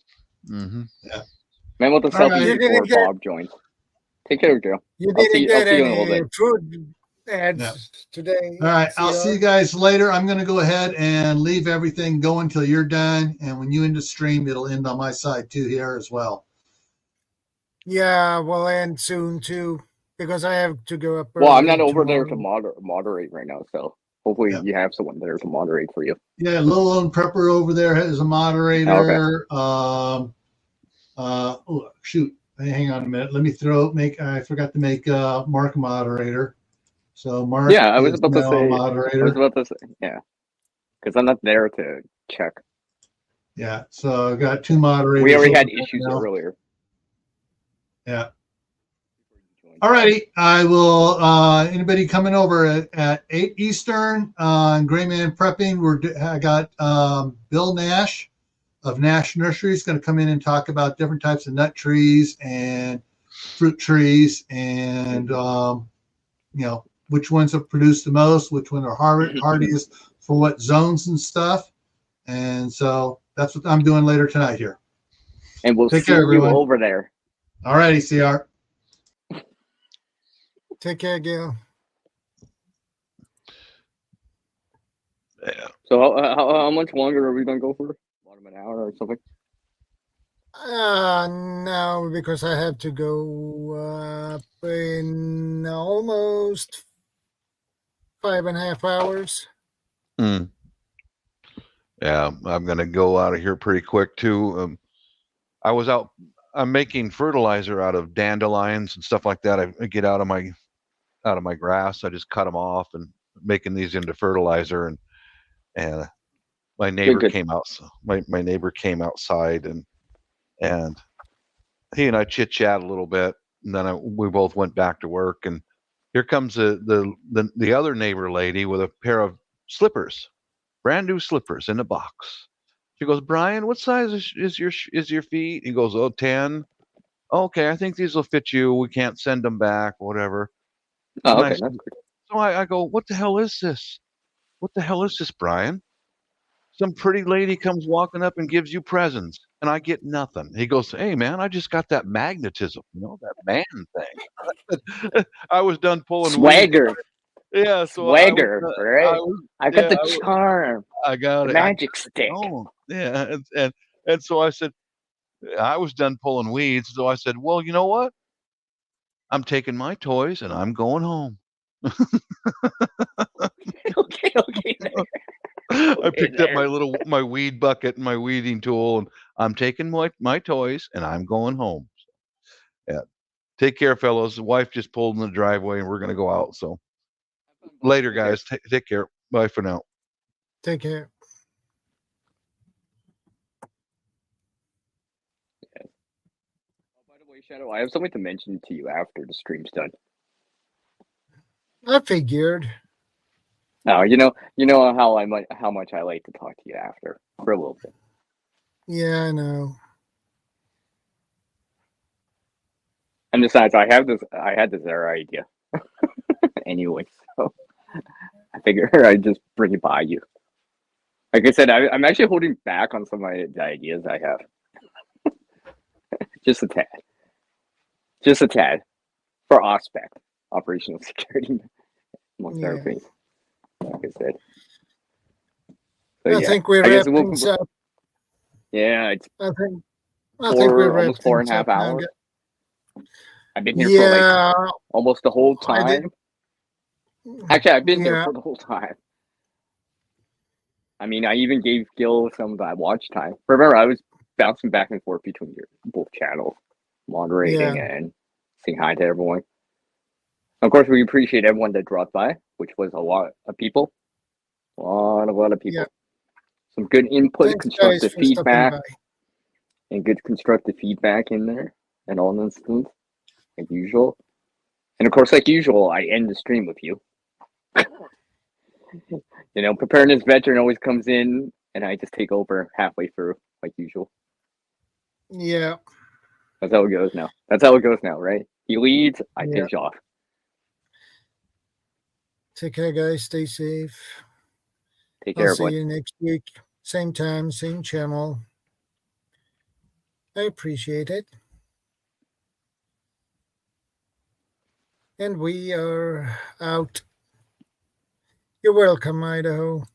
Hmm. Memo to self, right. eat You before didn't get Bob joins. Take care, Gil. you I'll see didn't get you in a little any bit. food ads Yeah. today. All right. I'll see you CR? guys later. I'm going to go ahead and leave everything going till you're done. And when you end the stream, it'll end on my side too here as well. Yeah, we'll end soon too because I have to go up. Well, I'm early not over there to tomorrow. moderate right now, so hopefully Yeah. you have someone there to moderate for you. Yeah, Lil Lone Prepper over there is a moderator. Oh shoot. Hang on a minute. Let me I forgot to make Mark a moderator. So Mark Yeah, I was is about to now a say. moderator. Yeah, because I'm not there to check. Yeah, so I've got two moderators. We already over had there issues now. earlier. Yeah. All righty. I will. Anybody coming over at 8 Eastern on Gray Man Prepping? I got Bill Nash of Nash Nurseries going to come in and talk about different types of nut trees and fruit trees, and which ones have produced the most, which ones are hardiest for what zones and stuff. And so that's what I'm doing later tonight here. And we'll Take see care, you everyone. over there. All righty, CR. Take care, Gail. Yeah. So how much longer are we gonna go for? About an hour or something? No, because I have to go up in almost 5.5 hours. Mm. Yeah, I'm gonna go out of here pretty quick too. I'm making fertilizer out of dandelions and stuff like that. I get out of my grass. I just cut them off and making these into fertilizer. And my neighbor Good. came out. My neighbor came outside and he and I chit chat a little bit, and then we both went back to work. And here comes the other neighbor lady with a pair of slippers, brand new slippers in a box. She goes, Brian, what size is your feet? He goes, 10. Okay, I think these will fit you. We can't send them back, whatever. Oh, And okay. That's good. so I go, what the hell is this? What the hell is this, Brian? Some pretty lady comes walking up and gives you presents, and I get nothing. He goes, hey, man, I just got that magnetism, that man thing. I was done pulling weeds. Swagger. Yeah, so Swagger, right? I got yeah, the charm. I got The it. magic stick. Oh, yeah, and so I said, I was done pulling weeds, so I said, well, you know what? I'm taking my toys and I'm going home. Okay. I picked up my weed bucket and my weeding tool, and I'm taking my toys and I'm going home. Yeah. Take care, fellows. The wife just pulled in the driveway and we're gonna go out. So later, guys. Take care. Bye for now. Take care. By the way, Shadow, I have something to mention to you after the stream's done. I figured. Oh, you know how much I like to talk to you after for a little bit. Yeah, I know. And besides, I had this other idea anyway, so I figure I'd just bring it by you. Like I said, I'm actually holding back on some of the ideas I have. Just a tad, for OSPEC, operational security, amongst other things. Like I said. So, I think we're wrapping things up. Yeah, it's I think we're almost 4.5 hours. I've been here for like almost the whole time. Actually, I've been here for the whole time. I mean, I even gave Gil some of that watch time. Remember, I was bouncing back and forth between both channels, moderating and saying hi to everyone. Of course, we appreciate everyone that dropped by, which was a lot of people. A lot of people. Yeah. Some good input, Thanks, constructive feedback, and good constructive feedback in there, and all those things, like usual. And of course, like usual, I end the stream with you. Preparedness veteran always comes in, and I just take over halfway through, like usual. Yeah. That's how it goes now. Right? He leads, I finish off. Take care, guys. Stay safe. Take care, everyone. See you next week. Same time, same channel. I appreciate it. And we are out. You're welcome, Idaho.